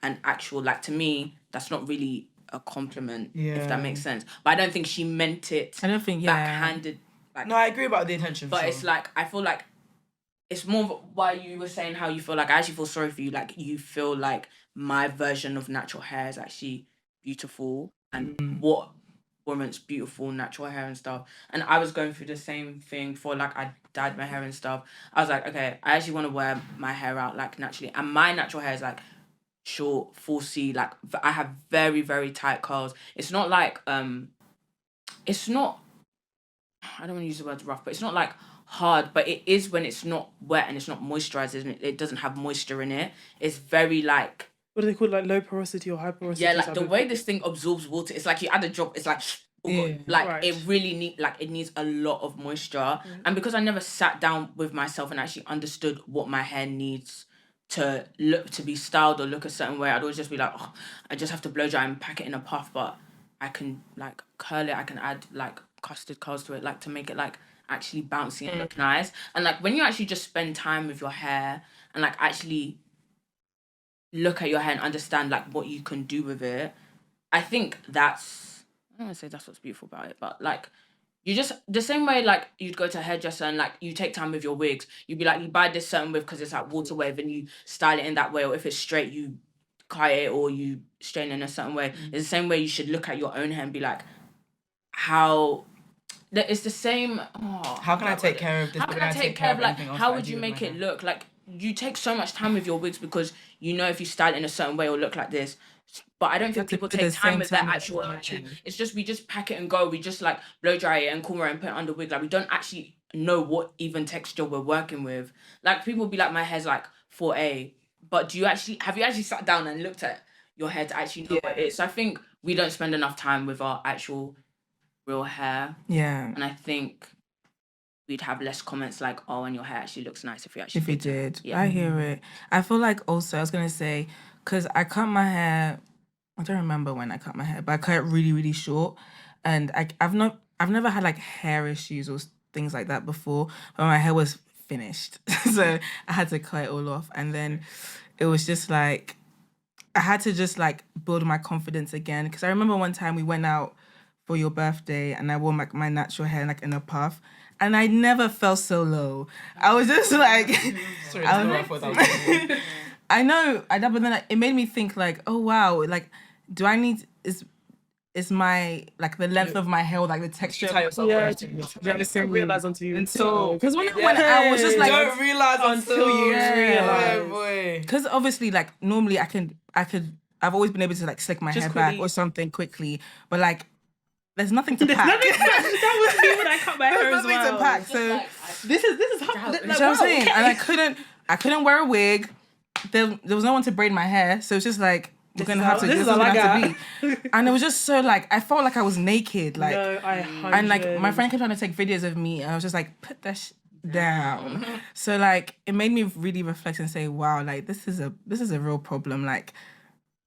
[SPEAKER 3] an actual, like, to me that's not really a compliment, if that makes sense. But I don't think she meant it.
[SPEAKER 1] I don't think
[SPEAKER 3] backhanded. Like,
[SPEAKER 4] no, I agree about the intention.
[SPEAKER 3] But it's like, I feel like it's more of why you were saying how you feel like, I actually feel sorry for you. Like, you feel like my version of natural hair is actually beautiful, and what warrants beautiful natural hair and stuff. And I was going through the same thing for, like, I dyed my hair and stuff. I was like, okay, I actually want to wear my hair out, like, naturally. And my natural hair is like short, 4C, like, I have very, very tight curls. It's not like it's not, I don't want to use the word rough, but it's not like hard, but it is when it's not wet and it's not moisturized, isn't it? It doesn't have moisture in it. It's very like,
[SPEAKER 5] what do they call it? Like low porosity or high porosity?
[SPEAKER 3] Yeah, like the way this thing absorbs water, it's like you add a drop, it's like it really it needs a lot of moisture. And because I never sat down with myself and actually understood what my hair needs to look, to be styled or look a certain way, I'd always just be like, oh, I just have to blow dry and pack it in a puff. But I can like curl it, I can add like custard curls to it, like to make it like actually bouncy and look nice. And like when you actually just spend time with your hair and like actually look at your hair and understand like what you can do with it, I think that's, I don't want to say that's what's beautiful about it, but like you just, the same way like you'd go to a hairdresser and like you take time with your wigs, you'd be like, you buy this certain wig because it's like water wave and you style it in that way, or if it's straight you cut it or you straighten in a certain way. It's the same way you should look at your own hair and be like, how it's the same.
[SPEAKER 4] How can I take care of this?
[SPEAKER 3] How can I take care of like? How would you make it look like? You take so much time with your wigs because you know if you style it in a certain way it'll look like this. But I don't think people take time with that actual. It's just we just pack it and go. We just like blow dry it and comb it and put it under wig. Like we don't actually know what even texture we're working with. Like people be like, my hair's like 4A, but have you actually sat down and looked at your hair to actually know what it is? So I think we don't spend enough time with our actual real hair.
[SPEAKER 1] Yeah.
[SPEAKER 3] And I think we'd have less comments like, oh, and your hair actually looks nice if you
[SPEAKER 1] did.
[SPEAKER 3] Yeah.
[SPEAKER 1] I hear it. I feel like also I was gonna say, because I cut my hair, I don't remember when I cut my hair, but I cut it really, really short. And I've never had like hair issues or things like that before, but my hair was finished. So I had to cut it all off. And then it was just like, I had to just like build my confidence again. Because I remember one time we went out for your birthday and I wore my natural hair like in a puff. And I never felt so low. I was just like...
[SPEAKER 4] Sorry, I
[SPEAKER 1] know, but then it made me think like, oh wow, like, do I need... Is my, like, the length of my hair, like, the texture...
[SPEAKER 5] Yeah, I realize until you...
[SPEAKER 1] Because when I was just like...
[SPEAKER 4] Don't realize until you realize.
[SPEAKER 1] Boy. Because obviously, like, normally I've always been able to, like, slick my hair back or something quickly. But, like, there's nothing to pack.
[SPEAKER 5] That was me when I cut my hair as well.
[SPEAKER 1] There's nothing to pack. So
[SPEAKER 5] like, this is how.
[SPEAKER 1] You know what I'm saying? Okay. And I couldn't wear a wig. There was no one to braid my hair, so it's just like we're gonna have to. This is gonna have to be. And it was just so like I felt like I was naked. Like,
[SPEAKER 5] no,
[SPEAKER 1] and like my friend kept trying to take videos of me, and I was just like, put that down. So like it made me really reflect and say, wow, like this is a real problem. Like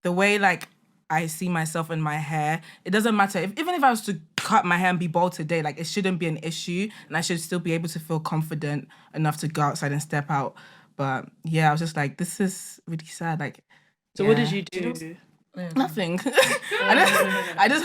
[SPEAKER 1] the way like I see myself in my hair, it doesn't matter. Even if I was to cut my hair and be bald today, like it shouldn't be an issue and I should still be able to feel confident enough to go outside and step out. But yeah, I was just like, this is really sad. Like,
[SPEAKER 5] so what did you do?
[SPEAKER 1] Nothing. I just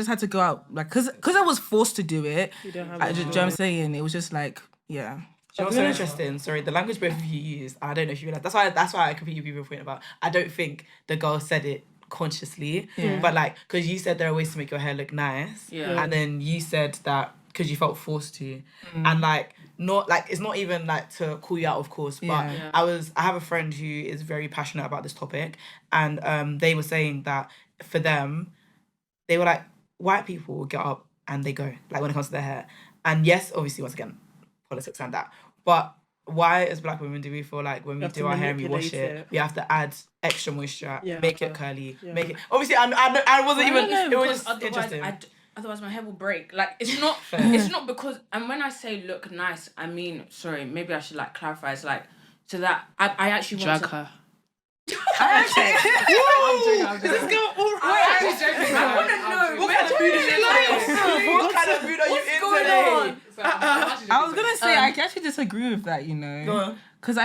[SPEAKER 1] had to go out, like, cause I was forced to do it. You know what I'm saying? It was just like, yeah.
[SPEAKER 4] What's so interesting? Sorry, the language both of you used, I don't know if you realize. That's why I completely agree with your point about. I don't think the girl said it consciously, but like, because you said there are ways to make your hair look nice, and then you said that because you felt forced to, and like not like it's not even like to call you out, of course, but I have a friend who is very passionate about this topic, and they were saying that for them, they were like, white people get up and they go, like when it comes to their hair, and yes, obviously once again, politics and that. But why, as black women, do we feel like when we do our hair and we wash it, we have to add extra moisture, make it curly, make it... Obviously, I wasn't even... It was just interesting.
[SPEAKER 3] Otherwise, my hair will break. Like, it's not... It's not because... And when I say look nice, I mean... Sorry, maybe I should, like, clarify. It's like... So that... I actually want
[SPEAKER 2] to...
[SPEAKER 3] her.
[SPEAKER 2] I'm joking.
[SPEAKER 5] This girl
[SPEAKER 3] I'm joking. I want to know what kind of food is like.
[SPEAKER 4] What kind of food are you in today?
[SPEAKER 1] I was gonna say I actually disagree with that, you know, because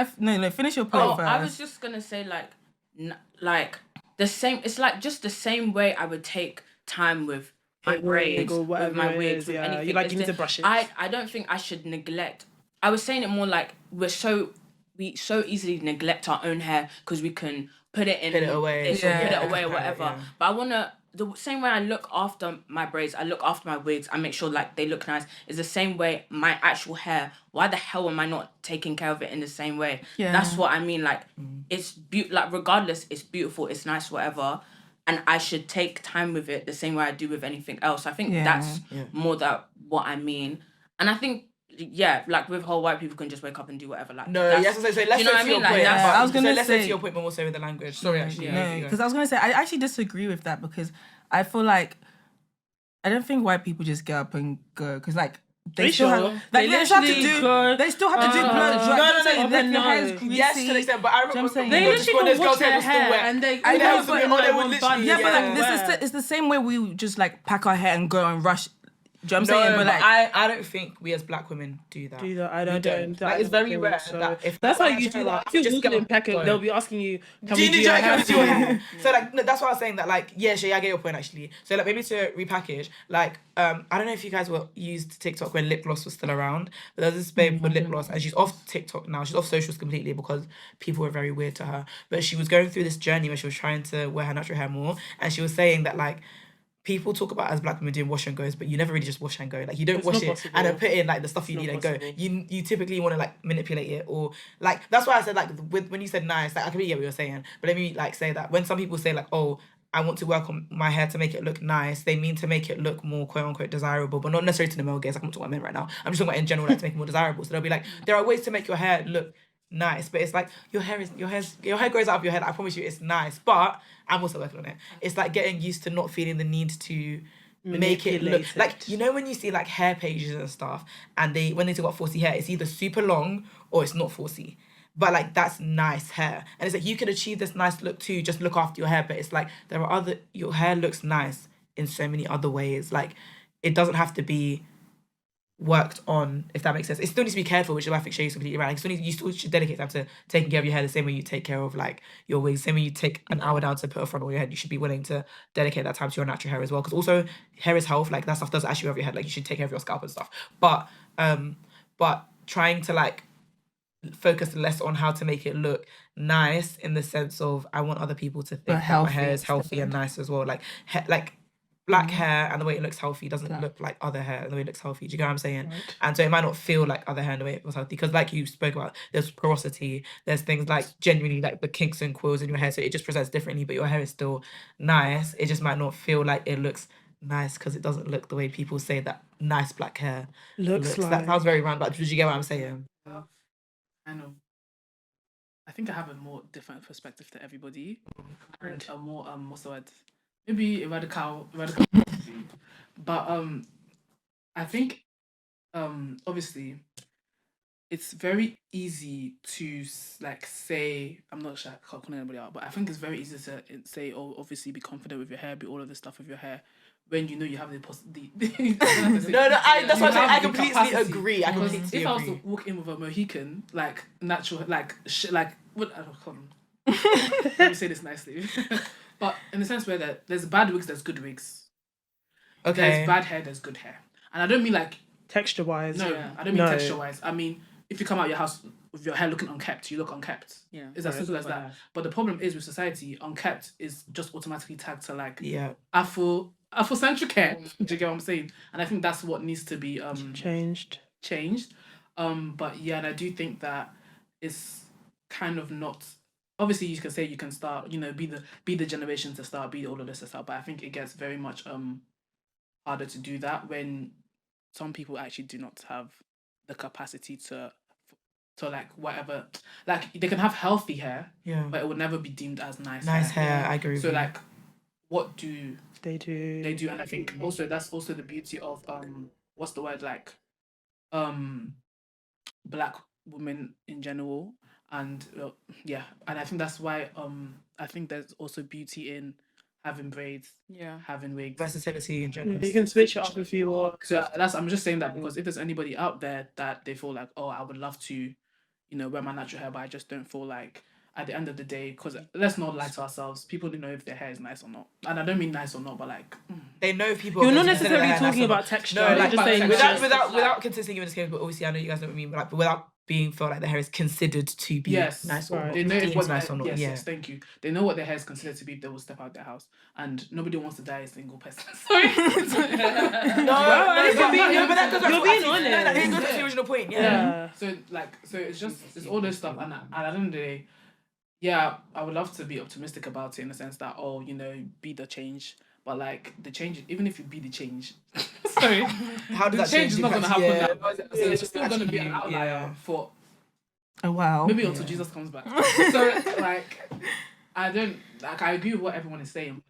[SPEAKER 1] finish your point first.
[SPEAKER 3] I was just gonna say like the same. It's like just the same way I would take time with my braids, with my wigs, with anything.
[SPEAKER 5] You need to brush it.
[SPEAKER 3] I don't think I should neglect. I was saying it more like we so easily neglect our own hair because we can put it away, put it away or whatever. Yeah. But I wanna. The same way I look after my braids, I look after my wigs, I make sure like they look nice, is the same way my actual hair. Why the hell am I not taking care of it in the same way? Yeah. That's what I mean. Like it's like regardless, it's beautiful, it's nice, whatever. And I should take time with it the same way I do with anything else. I think that's more that what I mean. And I think yeah, like with whole white people can just wake up and do whatever. Like
[SPEAKER 4] no, yes, so let's
[SPEAKER 3] do you know what I
[SPEAKER 4] say to your
[SPEAKER 3] mean? Like,
[SPEAKER 4] point.
[SPEAKER 3] that's-
[SPEAKER 1] I was gonna
[SPEAKER 4] let's
[SPEAKER 1] say
[SPEAKER 4] to your point, but also with the language. Sorry, actually.
[SPEAKER 1] No, because I was gonna say I actually disagree with that because I feel like I don't think white people just get up and go because like they still have like they still have to do they still have to do blow dry.
[SPEAKER 4] No,
[SPEAKER 1] your hair is greasy.
[SPEAKER 4] yes, to an extent, but I remember
[SPEAKER 5] They literally wash their hair and they
[SPEAKER 4] I know,
[SPEAKER 5] put in
[SPEAKER 4] but
[SPEAKER 5] like
[SPEAKER 4] they would
[SPEAKER 5] one
[SPEAKER 4] literally-
[SPEAKER 5] bun.
[SPEAKER 1] Yeah, but like it's the same way we just like pack our hair and go and rush. Do you know what I'm saying?
[SPEAKER 4] But
[SPEAKER 1] like
[SPEAKER 4] I don't think we as black women do that.
[SPEAKER 5] I don't.
[SPEAKER 4] Like, it's very rare. That if
[SPEAKER 5] That's how you do that. If you're just getting Peckham, they'll be asking you, "Can we do your hair?"
[SPEAKER 4] So like no, that's what I was saying. That like yeah, Shay, I get your point actually. So like maybe to repackage, like I don't know if you guys used TikTok when lip gloss was still around, but there's this babe with lip gloss and she's off TikTok now. She's off socials completely because people were very weird to her. But she was going through this journey where she was trying to wear her natural hair more, and she was saying that like. People talk about as black women doing wash and goes, but you never really just wash and go. Like you don't wash it and then put in like the stuff you need and go. You typically want to like manipulate it or like that's why I said like when you said nice, like I completely get what you're saying. But let me like say that when some people say like, oh, I want to work on my hair to make it look nice, they mean to make it look more quote unquote desirable, but not necessarily to the male gaze. Like I'm not talking about men right now. I'm just talking about in general, like to make it more desirable. So they'll be like, there are ways to make your hair look nice, but it's like your hair grows out of your head. I promise you, it's nice, but I'm also working on it. It's like getting used to not feeling the need to make it look like when you see like hair pages and stuff, and when they talk about 4C hair, it's either super long or it's not 4C. But like that's nice hair, and it's like you can achieve this nice look too. Just look after your hair, but it's like your hair looks nice in so many other ways. Like it doesn't have to be worked on, if that makes sense. It still needs to be cared for, which is why I think Shay's completely right. Like, you still should dedicate time to taking care of your hair the same way you take care of like your wigs, same way you take an hour down to put a front on your head. You should be willing to dedicate that time to your natural hair as well, because also hair is health. Like that stuff does actually have your head. Like you should take care of your scalp and stuff. But trying to like focus less on how to make it look nice in the sense of I want other people to think that my hair is healthy and nice as well. Like black hair and the way it looks healthy doesn't look like other hair and the way it looks healthy. Do you get what I'm saying? Right. And so it might not feel like other hair and the way it was healthy, because like you spoke about, there's porosity, there's things like genuinely like the kinks and quills in your hair, so it just presents differently, but your hair is still nice. It just might not feel like it looks nice because it doesn't look the way people say that nice black hair looks. Like. That sounds very roundabout. Did you get what I'm saying?
[SPEAKER 2] I know. I think I have a more different perspective to everybody, and a more what's the word? Maybe radical. But I think obviously it's very easy to like say, I'm not sure I can't call anybody out, but I think it's very easy to say, oh, obviously be confident with your hair, be all of this stuff with your hair, when you know you have the that's
[SPEAKER 4] what I'm saying. I completely agree.
[SPEAKER 2] If I was to walk in with a Mohican, like natural, like what I don't call them. Let me say this nicely. But in the sense where there's bad wigs, there's good wigs. Okay. There's bad hair, there's good hair. And I don't mean like
[SPEAKER 5] texture wise.
[SPEAKER 2] No, yeah. I don't mean texture wise. I mean if you come out your house with your hair looking unkept, you look unkept. Yeah. It's as simple as that. Hair. But the problem is with society, unkept is just automatically tagged to like Afrocentric hair. Do you get what I'm saying? And I think that's what needs to be changed. But yeah, and I do think that it's kind of not. Obviously, you can say you can start, be the generation to start, be all of this to start. But I think it gets very much harder to do that when some people actually do not have the capacity to like whatever, like they can have healthy hair, but it would never be deemed as nice hair. I agree. So like, what do they do? They do, and I think also that's also the beauty of what's the word, like black women in general. And and I think that's why I think there's also beauty in having braids, having wigs,
[SPEAKER 4] versatility in general.
[SPEAKER 5] You can switch it up if you want.
[SPEAKER 2] So I'm just saying that because if there's anybody out there that they feel like, oh, I would love to, wear my natural hair, but I just don't feel like at the end of the day, because let's not lie to ourselves, people don't know if their hair is nice or not, and I don't mean nice or not, but like
[SPEAKER 4] they know people.
[SPEAKER 5] You're not necessarily talking about texture.
[SPEAKER 4] No, like just saying without consistently giving this case, but obviously I know you guys know what I mean, but without being felt like the hair is considered to be nice or not.
[SPEAKER 2] They know what
[SPEAKER 4] nice or not.
[SPEAKER 2] Yes, thank you. They know what their hair is considered to be if they will step out their house, and nobody wants to die a single person. Sorry.
[SPEAKER 4] But that goes
[SPEAKER 5] you're being honest.
[SPEAKER 4] It goes to the original point. Yeah.
[SPEAKER 2] So it's all this stuff, and at the end of the day, I would love to be optimistic about it in the sense that be the change. But like the change, even if you be the change, So
[SPEAKER 4] How does
[SPEAKER 2] the
[SPEAKER 4] that
[SPEAKER 2] change is not going to happen
[SPEAKER 4] Yeah.
[SPEAKER 2] now. So it's still going to be an outlier for
[SPEAKER 1] Oh wow.
[SPEAKER 2] maybe until Jesus comes back. So like, I agree with what everyone is saying.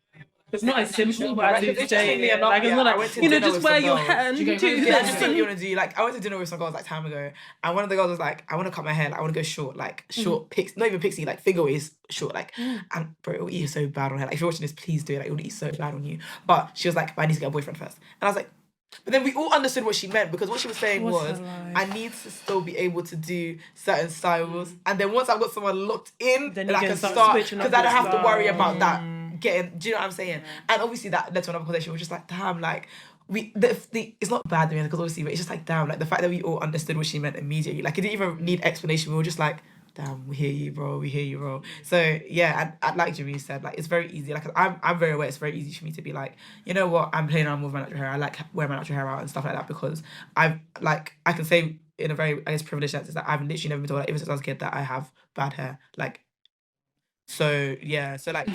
[SPEAKER 5] It's not as simple
[SPEAKER 4] Like,
[SPEAKER 5] as you
[SPEAKER 4] interestingly
[SPEAKER 5] say.
[SPEAKER 4] enough,
[SPEAKER 5] Like it's
[SPEAKER 4] yeah,
[SPEAKER 5] not
[SPEAKER 4] I went
[SPEAKER 5] like
[SPEAKER 4] to dinner
[SPEAKER 5] just
[SPEAKER 4] with
[SPEAKER 5] wear
[SPEAKER 4] some
[SPEAKER 5] your
[SPEAKER 4] girls.
[SPEAKER 5] hand
[SPEAKER 2] Do you get
[SPEAKER 5] to
[SPEAKER 2] me?
[SPEAKER 4] Yeah,
[SPEAKER 5] this.
[SPEAKER 4] just what you want to do. Like, I went to dinner with some girls like time ago, and one of the girls was like, "I want to cut my hair. Like, I want to go short, like short not even pixie, like figure waist short, like." And bro, it will eat so bad on her. Like, if you're watching this, please do it. Like, it will eat so bad on you. But she was like, "But I need to get a boyfriend first." And I was like, but then we all understood what she meant, because what she was saying
[SPEAKER 5] What's
[SPEAKER 4] was,
[SPEAKER 5] her life?
[SPEAKER 4] I need to still be able to do certain styles, and then once I've got someone locked in,
[SPEAKER 5] Then
[SPEAKER 4] then
[SPEAKER 5] you
[SPEAKER 4] I
[SPEAKER 5] can
[SPEAKER 4] can
[SPEAKER 5] start
[SPEAKER 4] start,
[SPEAKER 5] switching
[SPEAKER 4] because
[SPEAKER 5] up
[SPEAKER 4] I don't
[SPEAKER 5] your
[SPEAKER 4] have to worry
[SPEAKER 5] style.
[SPEAKER 4] about that getting. Do you know what I'm saying? And obviously that led to another conversation. We're just like, damn, like it's not bad because obviously, but it's just like, damn, like the fact that we all understood what she meant immediately, like it didn't even need explanation. We were just like, damn, we hear you, bro. So yeah, and like Jimmy said, like it's very easy. Like I'm very aware it's very easy for me to be like, you know what, I'm playing around with my natural hair. I like wearing my natural hair out and stuff like that, because I can say in a very, I guess, privileged sense, is that I've literally never been told, like, even since I was a kid, that I have bad hair. Like, so yeah, so like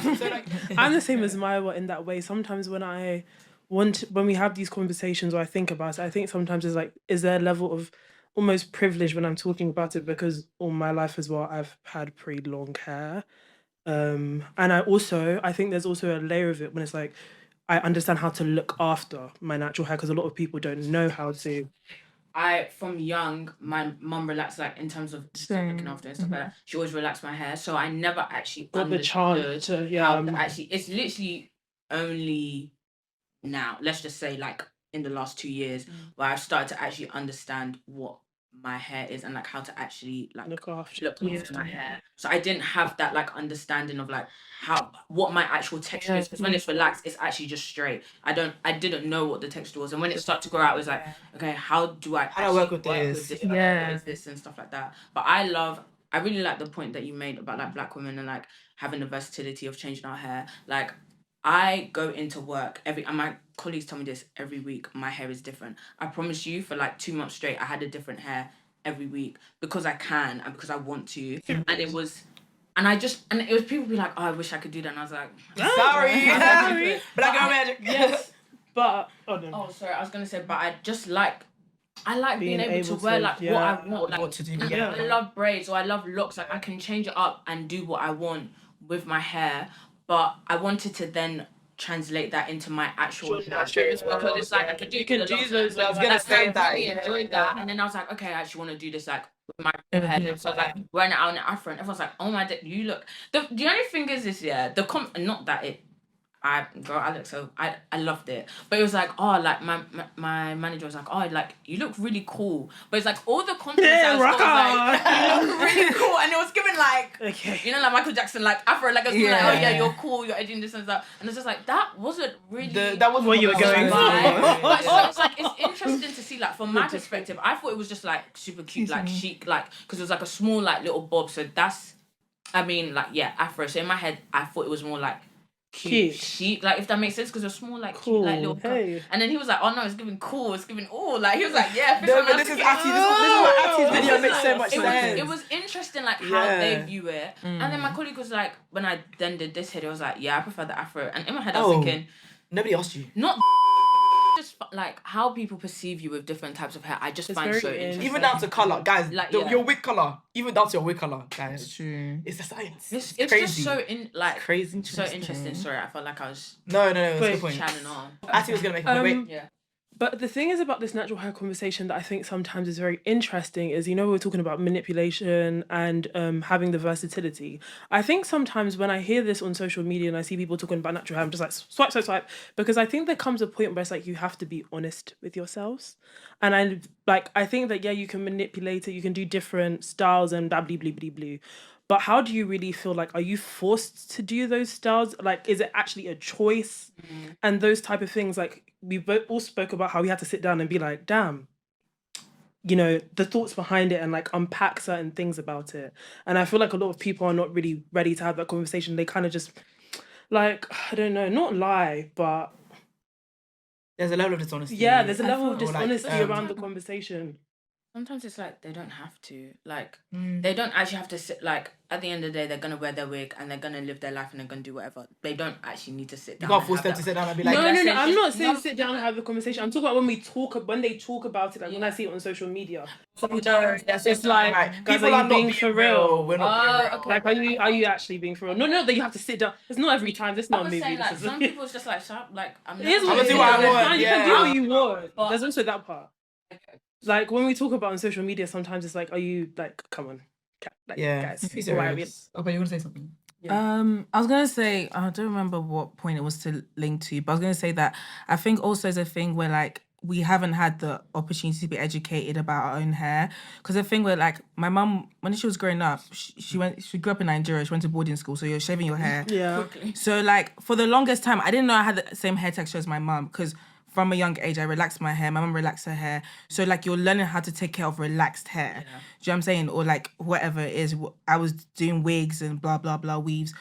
[SPEAKER 5] I'm the same as Maya in that way. Sometimes when we have these conversations or I think about it, I think sometimes it's like, is there a level of almost privilege when I'm talking about it, because all my life as well, I've had pretty long hair. And I think there's also a layer of it when it's like, I understand how to look after my natural hair, because a lot of people don't know how to.
[SPEAKER 3] From young, my mum relaxed, like in terms of looking after and stuff like that. She always relaxed my hair, so I never actually
[SPEAKER 5] Got the chance to,
[SPEAKER 3] how to actually. It's literally only now, let's just say, like in the last 2 years, where I've started to actually understand what my hair is and like how to actually like
[SPEAKER 5] look after
[SPEAKER 3] my hair. So I didn't have that like understanding of like what my actual texture is, because when it's relaxed, it's actually just straight. I didn't know what the texture was, and when it started to grow out, it was like, okay, how do I
[SPEAKER 4] work with this?
[SPEAKER 3] Like, what is this and stuff like that. But I really like the point that you made about like Black women and like having the versatility of changing our hair. Like, I go into work and my colleagues tell me this every week, my hair is different. I promise you, for like 2 months straight, I had a different hair every week, because I can and because I want to. And it was people be like, oh, I wish I could do that. And I was like,
[SPEAKER 4] sorry. Black girl magic.
[SPEAKER 5] Yes. But
[SPEAKER 3] sorry, I was gonna say, but I like being able to wear like
[SPEAKER 5] yeah,
[SPEAKER 3] what I want, like
[SPEAKER 4] what to do.
[SPEAKER 3] Yeah. I love braids or I love locks. Like I can change it up and do what I want with my hair, but I wanted to then translate that into my actual hair, because it's like I can do those.
[SPEAKER 4] I was gonna say that.
[SPEAKER 3] I enjoyed that, and then I was like, okay, I actually want to do this like with my hair. So I was like wearing it out in an afro, and everyone's like, oh my, you look. The only thing is this, yeah, not that it. I look so I loved it, but it was like, oh, like my manager was like, oh, like you look really cool, but it's like all the confidence I was like, you look really cool, and it was given like,
[SPEAKER 5] okay,
[SPEAKER 3] you know, like Michael Jackson, like Afro, like it was like, oh yeah, you're cool, you're edging this and that, and it's just like that wasn't really
[SPEAKER 4] that wasn't what you were going for.
[SPEAKER 3] But so it's like it's interesting to see, like from my perspective, I thought it was just like super cute, like chic, like because it was like a small like little bob, so that's, I mean, like yeah, Afro. So in my head, I thought it was more like cute chic, like if that makes sense, because it was small, like cool, cute, like little. Hey. And then he was like, "Oh no, it's giving cool, it's giving all." Like he was like, "Yeah."
[SPEAKER 4] No, but this is what Aki's video makes so much sense.
[SPEAKER 3] It was interesting, like how they view it. And then my colleague was like, when I then did this head, he was like, "Yeah, I prefer the Afro." And in my head, I was thinking,
[SPEAKER 4] nobody asked you.
[SPEAKER 3] Not just like how people perceive you with different types of hair. I just find so interesting.
[SPEAKER 4] Even down to color, guys.
[SPEAKER 3] Like,
[SPEAKER 4] your wig color, even down to your wig color, guys.
[SPEAKER 1] It's true.
[SPEAKER 4] It's the science.
[SPEAKER 3] It's
[SPEAKER 4] crazy.
[SPEAKER 3] just so
[SPEAKER 4] crazy,
[SPEAKER 3] so interesting. Sorry, I felt like I was
[SPEAKER 4] no. It's a good point.
[SPEAKER 3] channeling on.
[SPEAKER 4] Aki was gonna make a point.
[SPEAKER 3] Yeah.
[SPEAKER 5] But the thing is about this natural hair conversation that I think sometimes is very interesting is, you know, we're talking about manipulation and having the versatility. I think sometimes when I hear this on social media and I see people talking about natural hair, I'm just like, swipe, because I think there comes a point where it's like you have to be honest with yourselves. And I think that, yeah, you can manipulate it, you can do different styles and blah, blah, blah, blah, blah. But how do you really feel? Like, are you forced to do those styles? Like, is it actually a choice? And those type of things, like, we all spoke about how we had to sit down and be like, damn, you know, the thoughts behind it and like unpack certain things about it. And I feel like a lot of people are not really ready to have that conversation. They kind of just like, I don't know, not lie, but
[SPEAKER 4] there's a level of dishonesty.
[SPEAKER 5] Yeah, there's a level of dishonesty around the conversation.
[SPEAKER 3] Sometimes it's like they don't have to. Like they don't actually have to sit. Like at the end of the day, they're gonna wear their wig and they're gonna live their life and they're gonna do whatever. They don't actually need to sit down.
[SPEAKER 4] You can't force them to sit down and be like,
[SPEAKER 5] no. I'm not saying sit down and have a conversation. I'm talking about when they talk about it. Like when I see it on social media, it's like guys,
[SPEAKER 4] people
[SPEAKER 5] are you being
[SPEAKER 4] not
[SPEAKER 5] for real?
[SPEAKER 4] We're not being real.
[SPEAKER 5] Like, are you actually being for real? No, that you have to sit down. It's not every time. This is not a movie.
[SPEAKER 3] Saying, like, some people it's just like, I'm
[SPEAKER 5] gonna
[SPEAKER 4] do what I want.
[SPEAKER 5] You can do what you want.
[SPEAKER 3] But
[SPEAKER 5] there's also that part. Like when we talk about on social media, sometimes it's like, are you like, come on, like, guys.
[SPEAKER 4] Oh, but you want to say something?
[SPEAKER 1] I was gonna say I don't remember what point it was to link to, but I was gonna say that I think also is a thing where like we haven't had the opportunity to be educated about our own hair. Because the thing where like my mum, when she was growing up, she grew up in Nigeria. She went to boarding school, so you're shaving your hair.
[SPEAKER 5] Yeah.
[SPEAKER 1] So like for the longest time, I didn't know I had the same hair texture as my mum because from a young age, I relaxed my hair. My mum relaxed her hair. So, like, you're learning how to take care of relaxed hair. Yeah. Do you know what I'm saying? Or, like, whatever it is. I was doing wigs and blah, blah, blah, weaves.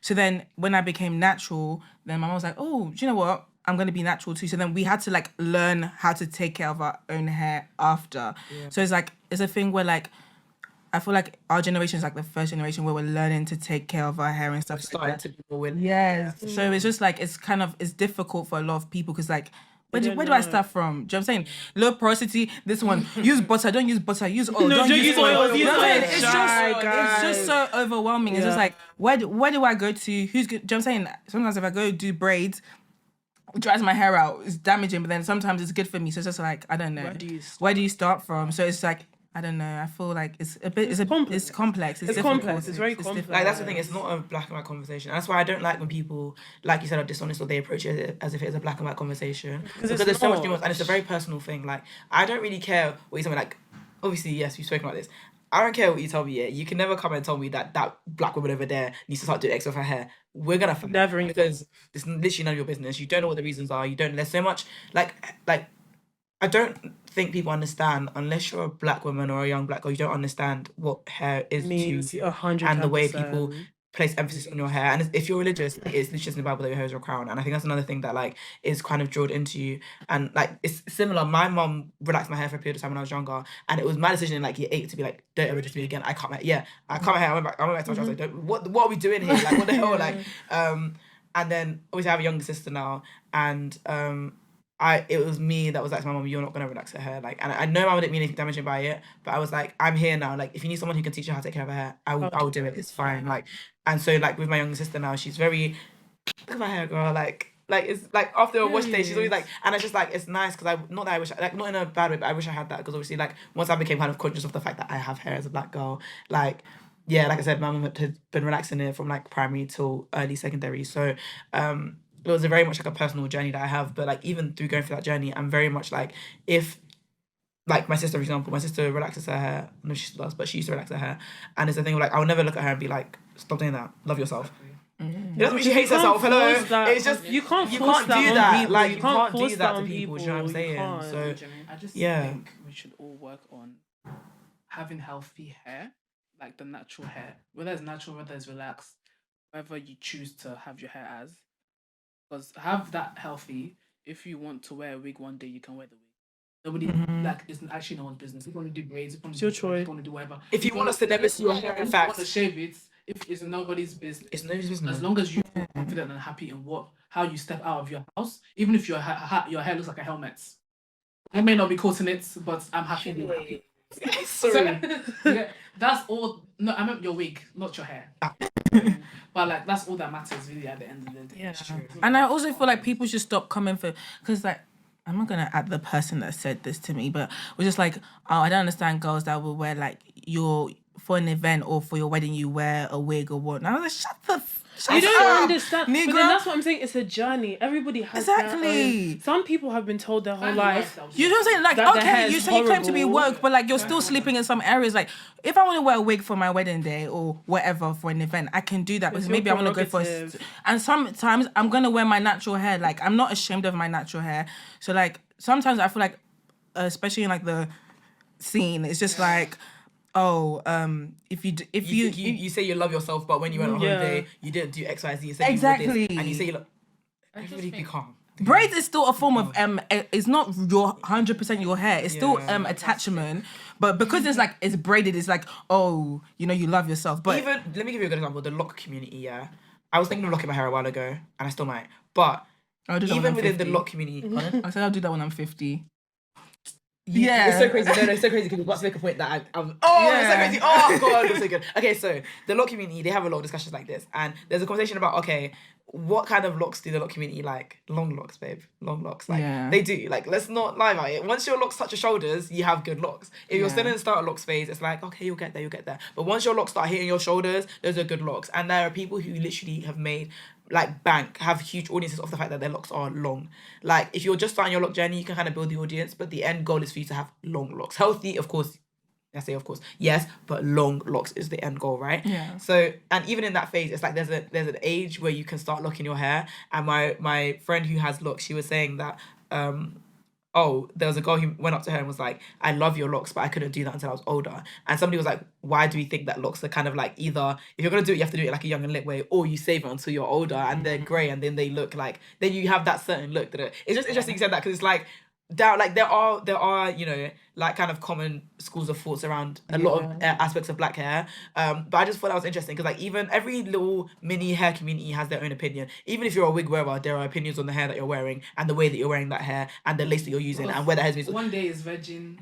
[SPEAKER 1] So then when I became natural, then my mum was like, oh, do you know what? I'm going to be natural too. So then we had to, like, learn how to take care of our own hair after. Yeah. So it's, like, it's a thing where, like, I feel like our generation is like the first generation where we're learning to take care of our hair and stuff.
[SPEAKER 4] Starting to be more willing.
[SPEAKER 1] Yes. Yeah. So it's just, like, it's difficult for a lot of people because, like, where do I start from? Do you know what I'm saying? Low porosity, this one. Use butter, don't use butter. Use oil, don't use oil. It's just so overwhelming. Yeah. It's just like, where do I go to? Who's good? Do you know what I'm saying? Sometimes if I go do braids, it dries my hair out. It's damaging, but then sometimes it's good for me. So it's just like, I don't know. Where do you start from? So it's like, I don't know. I feel like it's complex. It's complex. It's complex.
[SPEAKER 5] It's very complex.
[SPEAKER 4] Like that's the thing. It's not a black and white conversation. And that's why I don't like when people, like you said, are dishonest or they approach it as if it is a black and white conversation. Because there's so much nuance and it's a very personal thing. Like I don't really care what you tell me. Like obviously, yes, we've spoken about this. I don't care what you tell me. Yeah, you can never come and tell me that black woman over there needs to start doing X with her hair. We're gonna fight
[SPEAKER 5] never
[SPEAKER 4] because it's literally none of your business. You don't know what the reasons are. You don't. There's so much like. I don't think people understand unless you're a black woman or a young black girl. You don't understand what hair is to you
[SPEAKER 5] 100%.
[SPEAKER 4] And the way people place emphasis on your hair. And if you're religious, it's literally in the Bible that your hair is your crown. And I think that's another thing that like is kind of drilled into you. And like it's similar. My mom relaxed my hair for a period of time when I was younger, and it was my decision in like year 8 to be like, don't ever just me again. I cut my hair. I cut my hair. I went back to my house. I was like, what are we doing here? Like what the hell? Like and then obviously I have a younger sister now, and it was me that was like to my mom, you're not gonna relax her hair. Like, and I know I didn't mean anything damaging by it, but I was like, I'm here now. Like, if you need someone who can teach you how to take care of her hair, I will do it. It's fine. Like, and so like with my younger sister now, she's very, look at my hair, girl. Like it's like after a wash day, she's always like, and it's just like it's nice because not in a bad way, but I wish I had that because obviously like once I became kind of conscious of the fact that I have hair as a black girl, like. Yeah, like I said, my mum had been relaxing it from like primary till early secondary. So it was a very much like a personal journey that I have. But like even through going through that journey, I'm very much like if like my sister, for example, my sister relaxes her hair. No, she still does, but she used to relax her hair. And it's the thing of like I'll never look at her and be like, stop doing that. Love yourself. It doesn't mean she hates herself. Hello. It's just
[SPEAKER 5] you can't
[SPEAKER 4] do
[SPEAKER 5] that.
[SPEAKER 4] People. Like you can't do that to people. Do you know what I'm saying? So
[SPEAKER 2] I just think we should all work on having healthy hair. Like the natural hair, whether it's natural, whether it's relaxed, whatever you choose to have your hair as, because have that healthy. If you want to wear a wig one day, you can wear the wig. Nobody like it's actually no one's business. If you want to do braids, if you want to do choice, if you want to do whatever.
[SPEAKER 4] If you want us to never see your hair, in fact,
[SPEAKER 2] want to shave it. If it's nobody's business,
[SPEAKER 4] it's nobody's business.
[SPEAKER 2] As long as you're confident and happy in how you step out of your house, even if your hair looks like a helmet, I may not be caught in it, but I'm happy.
[SPEAKER 4] Sorry.
[SPEAKER 2] Yeah, that's all. No, I meant your wig, not your hair. But like that's all that matters really at the end of the day.
[SPEAKER 1] Yeah. And I also feel like people should stop coming for because like I'm not gonna add the person that said this to me, but we're just like, oh, I don't understand girls that will wear like for an event or for your wedding you wear a wig or what. And I was like, shut the.
[SPEAKER 5] You don't understand. Negro. But then that's what I'm saying. It's a journey. Everybody has
[SPEAKER 1] exactly.
[SPEAKER 5] Some people have been told their whole life.
[SPEAKER 1] You know what I'm saying? Like, okay, you say you claim to be woke, but like you're still sleeping in some areas. Like, if I want to wear a wig for my wedding day or whatever for an event, I can do that because maybe I want to go for. And sometimes I'm gonna wear my natural hair. Like, I'm not ashamed of my natural hair. So like sometimes I feel like, especially in like the scene, it's just like. Oh, if you
[SPEAKER 4] say you love yourself, but when you went on holiday, you didn't do X, Y, Z. You said
[SPEAKER 1] exactly,
[SPEAKER 4] you did this, and you say you love. Everybody be calm.
[SPEAKER 1] Braids is still a form of it's not your 100% your hair. It's still attachment, but because it's braided, it's like, oh, you know, you love yourself. But
[SPEAKER 4] even let me give you a good example. The lock community, yeah. I was thinking of locking my hair a while ago, and I still might. But even within the lock community,
[SPEAKER 1] I said I'll do that when I'm 50.
[SPEAKER 4] It's so crazy. No, it's so crazy because we've got to make a point that it's so crazy. Oh god, it's so good. Okay, so the lock community, they have a lot of discussions like this, and there's a conversation about, okay, what kind of locks do the lock community like? Long locks, babe. Long locks. Like they do. Like, let's not lie about it. Once your locks touch your shoulders, you have good locks. If you're still in the start locks phase, it's like, okay, you'll get there. But once your locks start hitting your shoulders, those are good locks. And there are people who literally have made have huge audiences off the fact that their locks are long. Like, if you're just starting your lock journey, you can kind of build the audience, but the end goal is for you to have long locks. Healthy, of course. I say of course, yes, but long locks is the end goal, right?
[SPEAKER 1] Yeah.
[SPEAKER 4] So, and even in that phase, it's like there's an age where you can start locking your hair. And my friend who has locks, she was saying that there was a girl who went up to her and was like, I love your locks, but I couldn't do that until I was older. And somebody was like, why do we think that locks are kind of like, either if you're gonna do it, you have to do it like a young and lit way, or you save it until you're older and they're grey and then they look like, then you have that certain look that it's just interesting you said that, because it's like there are, you know, like kind of common schools of thoughts around a lot of aspects of black hair. But I just thought that was interesting because, like, even every little mini hair community has their own opinion. Even if you're a wig wearer, there are opinions on the hair that you're wearing and the way that you're wearing that hair and the lace that you're using and where the hair is.
[SPEAKER 2] One day is virgin.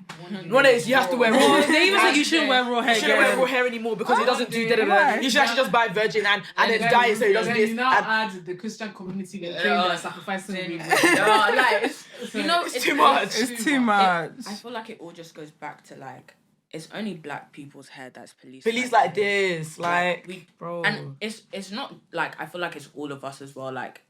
[SPEAKER 4] One day is you have to wear raw.
[SPEAKER 5] They even say you shouldn't wear raw hair.
[SPEAKER 4] You shouldn't wear raw hair anymore because it doesn't do da. You should actually just buy virgin and then dye it so it doesn't do this.
[SPEAKER 2] You now add the Christian community that claim they're sacrificing.
[SPEAKER 4] It's too much.
[SPEAKER 1] It's too much.
[SPEAKER 3] I feel like it all just goes back to, like, it's only black people's hair that's policed.
[SPEAKER 4] Police like this,
[SPEAKER 3] bro. And it's not like, I feel like it's all of us as well, like,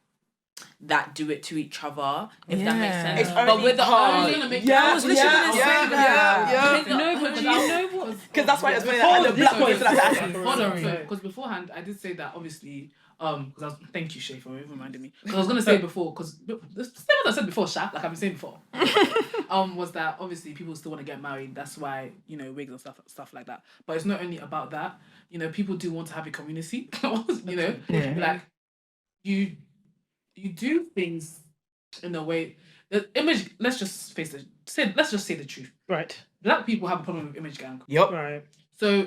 [SPEAKER 3] that do it to each other, if that makes sense.
[SPEAKER 4] It's but with the
[SPEAKER 1] I was literally gonna say that.
[SPEAKER 5] No, but do you know what?
[SPEAKER 4] Because that's why it's funny that the black boys like that.
[SPEAKER 2] Hold on, because beforehand I did say that, obviously. Thank you, Shay, for reminding me. Because I was gonna say before, because the same as I said before, Sha, like I've been saying before, was that obviously people still want to get married. That's why, you know, wigs and stuff like that. But it's not only about that. You know, people do want to have a community. You know, like you do things in a way. The image. Let's just face it. Let's just say the truth.
[SPEAKER 5] Right.
[SPEAKER 2] Black people have a problem with image gang.
[SPEAKER 4] Yep.
[SPEAKER 5] Right.
[SPEAKER 2] So,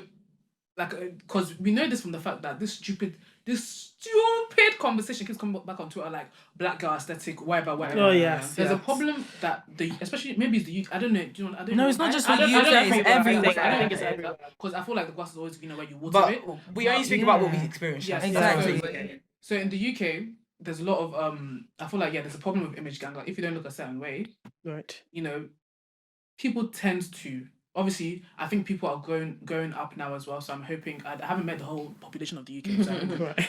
[SPEAKER 2] like, because we know this from the fact that this stupid conversation keeps coming back on Twitter, like black girl aesthetic, whatever.
[SPEAKER 5] Oh yes.
[SPEAKER 2] There's a problem that especially maybe it's the UK. I don't know. I don't know.
[SPEAKER 1] No, it's not just the UK. It's
[SPEAKER 5] everywhere.
[SPEAKER 2] I think it's everywhere. Because I feel like the grass is always greener where you water
[SPEAKER 4] But
[SPEAKER 2] it.
[SPEAKER 4] we only speak about what we experienced.
[SPEAKER 2] Yes,
[SPEAKER 1] exactly.
[SPEAKER 2] So in the UK, there's a lot of I feel like there's a problem with image gang. Like, if you don't look a certain way,
[SPEAKER 5] right,
[SPEAKER 2] you know, people tend to. Obviously, I think people are going up now as well. So I'm hoping, I haven't met the whole population of the UK, so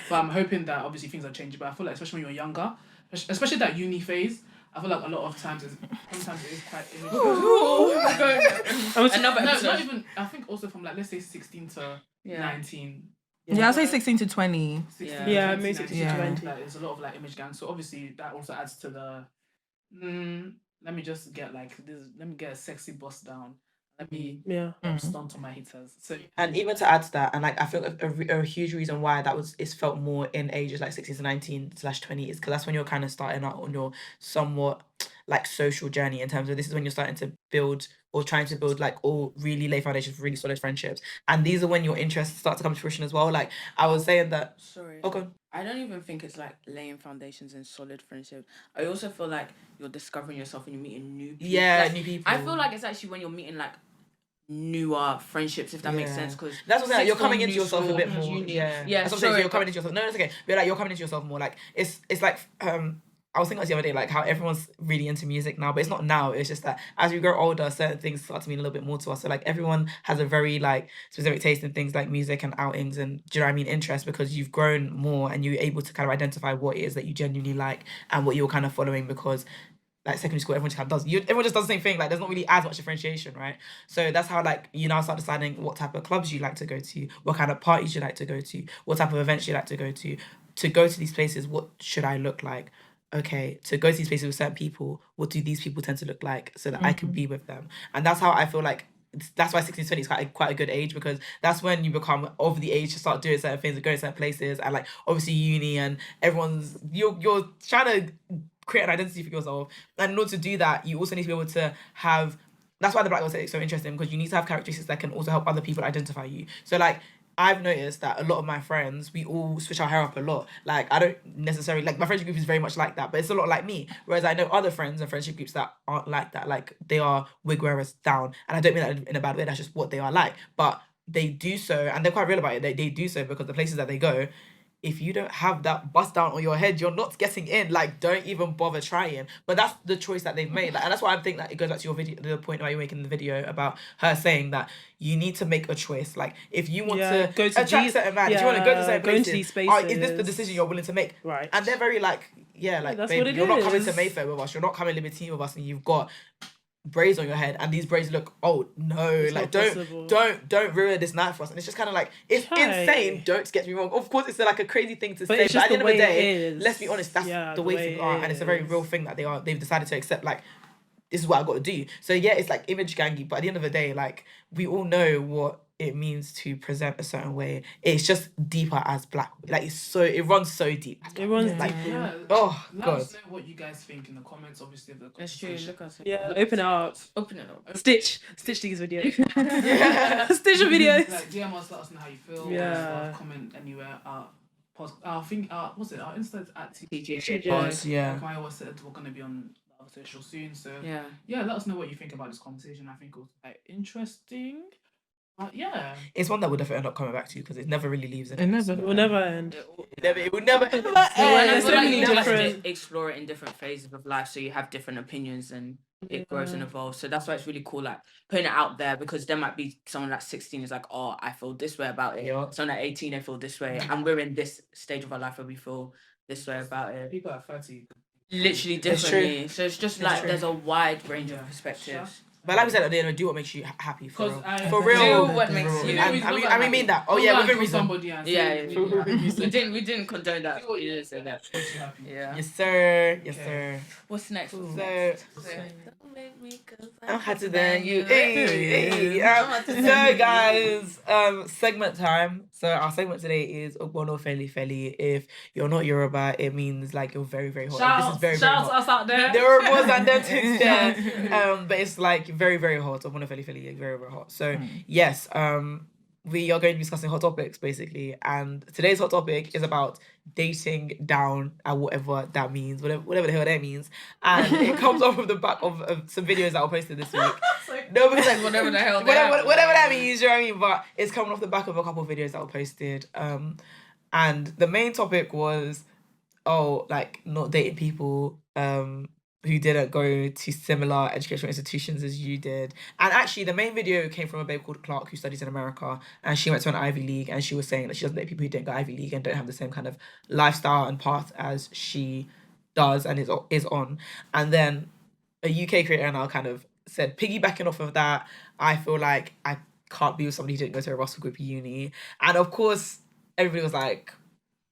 [SPEAKER 2] but I'm hoping that obviously things are changing. But I feel like, especially when you're younger, especially that uni phase, I feel like a lot of times sometimes it is quite. Not even. I think also from, like, let's say 16 to 19.
[SPEAKER 1] Yeah, I'll say 16 to 20.
[SPEAKER 2] 16
[SPEAKER 5] maybe 16 to 20.
[SPEAKER 2] Like, there's a lot of, like, image gangs. So obviously that also adds to the. Let me just get like this. Let me get a sexy boss down. Let me stunt on my haters. So,
[SPEAKER 4] and even to add to that, and like I feel like a huge reason why is felt more in ages like 16 to 19/20 is because that's when you're kind of starting out on your somewhat like social journey, in terms of this is when you're starting to build or trying to build like all really lay foundations for really solid friendships, and these are when your interests start to come to fruition as well. Like I was saying that.
[SPEAKER 3] Sorry.
[SPEAKER 4] Okay.
[SPEAKER 3] I don't even think it's like laying foundations in solid friendship. I also feel like you're discovering yourself when you're meeting new people.
[SPEAKER 4] Yeah,
[SPEAKER 3] like,
[SPEAKER 4] new people.
[SPEAKER 3] I feel like it's actually when you're meeting like newer friendships, if that makes sense. Because
[SPEAKER 4] that's what I'm saying. You're coming into yourself a bit more. Yeah. That's what I'm saying. You're coming into yourself. No, it's okay. But like you're coming into yourself more. Like it's like I was thinking about the other day, like how everyone's really into music now, but it's not now. It's just that as we grow older, certain things start to mean a little bit more to us. So like everyone has a very like specific taste in things like music and outings and, do you know what I mean, interest, because you've grown more and you're able to kind of identify what it is that you genuinely like and what you're kind of following, because like secondary school, everyone just kind of does. Everyone just does the same thing. Like there's not really as much differentiation, right? So that's how like you now start deciding what type of clubs you like to go to, what kind of parties you like to go to, what type of events you like to go to. To go to these places, what should I look like? Okay, to go to these places with certain people, what do these people tend to look like so that I can be with them? And that's how I feel like, that's why 16 to 20 is quite a good age, because that's when you become over the age to start doing certain things and going to certain places, and like obviously uni and everyone's, you're trying to create an identity for yourself. And in order to do that, you also need to be able to have. That's why the black girl set is so interesting, because you need to have characteristics that can also help other people identify you. So like, I've noticed that a lot of my friends, we all switch our hair up a lot. Like, I don't necessarily, like, my friendship group is very much like that, but it's a lot like me. Whereas I know other friends and friendship groups that aren't like that. Like, they are wig wearers down. And I don't mean that in a bad way, that's just what they are like. But they do so, and they're quite real about it. They do so because the places that they go, if you don't have that bust down on your head, you're not getting in. Like, don't even bother trying. But that's the choice that they've made. Like, and that's why I think that it goes back to your video, the point that you're making in the video about her saying that you need to make a choice. Like, if you want to
[SPEAKER 5] go to
[SPEAKER 4] attract
[SPEAKER 5] these,
[SPEAKER 4] certain man, if you want to go to certain places,
[SPEAKER 5] these
[SPEAKER 4] is this the decision you're willing to make?
[SPEAKER 5] Right.
[SPEAKER 4] And they're very like,
[SPEAKER 5] that's
[SPEAKER 4] babe,
[SPEAKER 5] what it
[SPEAKER 4] you're not coming to
[SPEAKER 5] is.
[SPEAKER 4] Mayfair with us. You're not coming Libertine with us, and you've got braids on your head, and these braids look old. No,
[SPEAKER 5] It's
[SPEAKER 4] like
[SPEAKER 5] not
[SPEAKER 4] don't ruin this night for us. And it's just kind of like, it's insane. Don't get me wrong. Of course, it's like a crazy thing to say,
[SPEAKER 5] it's
[SPEAKER 4] but
[SPEAKER 5] just
[SPEAKER 4] at the end of
[SPEAKER 5] the
[SPEAKER 4] the
[SPEAKER 5] way
[SPEAKER 4] day,
[SPEAKER 5] it is.
[SPEAKER 4] let's be honest, that's the way things are, and it's a very real thing that they've decided to accept. Like, this is what I got to do. So yeah, it's like image gangy, but at the end of the day, like, we all know what it means to present a certain way. It's just deeper as black. Like, it runs so deep.
[SPEAKER 5] It runs
[SPEAKER 4] like,
[SPEAKER 5] deep.
[SPEAKER 4] oh
[SPEAKER 2] Let
[SPEAKER 4] god.
[SPEAKER 2] us know what you guys think in the comments, obviously, of the
[SPEAKER 3] That's true.
[SPEAKER 2] conversation.
[SPEAKER 3] Look at it.
[SPEAKER 5] Yeah, open it up.
[SPEAKER 3] Open it up.
[SPEAKER 5] Stitch these videos.
[SPEAKER 4] Yeah.
[SPEAKER 5] Stitch your videos.
[SPEAKER 2] Like, DM us, let us know how you feel.
[SPEAKER 5] Yeah.
[SPEAKER 2] Comment anywhere. I think what's it? Our Insta's at
[SPEAKER 5] TJ.
[SPEAKER 4] Yeah.
[SPEAKER 2] Like I always said, we're gonna be on our social soon. So
[SPEAKER 3] Yeah.
[SPEAKER 2] let us know what you think about this conversation. I think it was like interesting. Yeah.
[SPEAKER 4] It's one that we'll definitely end up coming back to, because it never really leaves.
[SPEAKER 1] It never.
[SPEAKER 5] It will never end.
[SPEAKER 4] It will never end.
[SPEAKER 3] But I
[SPEAKER 5] There's
[SPEAKER 3] feel
[SPEAKER 5] so
[SPEAKER 3] like
[SPEAKER 5] many
[SPEAKER 3] you have
[SPEAKER 5] different-
[SPEAKER 3] to explore it in different phases of life, so you have different opinions and it grows and evolves. So that's why it's really cool, like putting it out there, because there might be someone that's 16 is like, oh, I feel this way about it.
[SPEAKER 4] Yeah.
[SPEAKER 3] Someone at 18, they feel this way, and we're in this stage of our life where we feel this way about it.
[SPEAKER 2] People at 30.
[SPEAKER 3] Literally
[SPEAKER 4] It's
[SPEAKER 3] differently. So it's just like
[SPEAKER 4] true.
[SPEAKER 3] there's a wide range of perspectives.
[SPEAKER 4] But like we said, at the end, do what makes you happy. For real.
[SPEAKER 2] For
[SPEAKER 3] real. Do what makes
[SPEAKER 4] For real.
[SPEAKER 3] you
[SPEAKER 4] And we mean that. Oh yeah, within reason.
[SPEAKER 2] Somebody and
[SPEAKER 3] Yeah,
[SPEAKER 2] say,
[SPEAKER 3] we didn't condone that.
[SPEAKER 2] Do what
[SPEAKER 3] You didn't say that.
[SPEAKER 2] makes you happy.
[SPEAKER 3] Yeah.
[SPEAKER 4] Yes sir. Yes
[SPEAKER 2] Okay.
[SPEAKER 4] sir.
[SPEAKER 3] What's next?
[SPEAKER 4] So
[SPEAKER 3] Don't make me 'cause
[SPEAKER 4] I'm hotter than you. Hey. So guys, segment time. So our segment today is Ogbono Feli Feli. If you're not Yoruba, it means like you're very, very hot. This is very, very
[SPEAKER 2] Shout
[SPEAKER 4] hot.
[SPEAKER 2] us out there.
[SPEAKER 4] There are more than them things there. But it's like very, very hot. Ogbono Feli Feli, like very, very hot. So yes, we are going to be discussing hot topics basically, and today's hot topic is about dating down and whatever that means, whatever the hell that means, and it comes off of the back of some videos that were posted this week. No, because like
[SPEAKER 3] Whatever the hell.
[SPEAKER 4] whatever that means, you know what I mean? But it's coming off the back of a couple of videos that were posted. And the main topic was, like not dating people who didn't go to similar educational institutions as you did. And actually, the main video came from a babe called Clark who studies in America, and she went to an Ivy League, and she was saying that she doesn't date people who didn't go Ivy League and don't have the same kind of lifestyle and path as she does and is on. And then a UK creator now kind of said, piggybacking off of that, I feel like I can't be with somebody who didn't go to a Russell Group uni. And of course, everybody was like,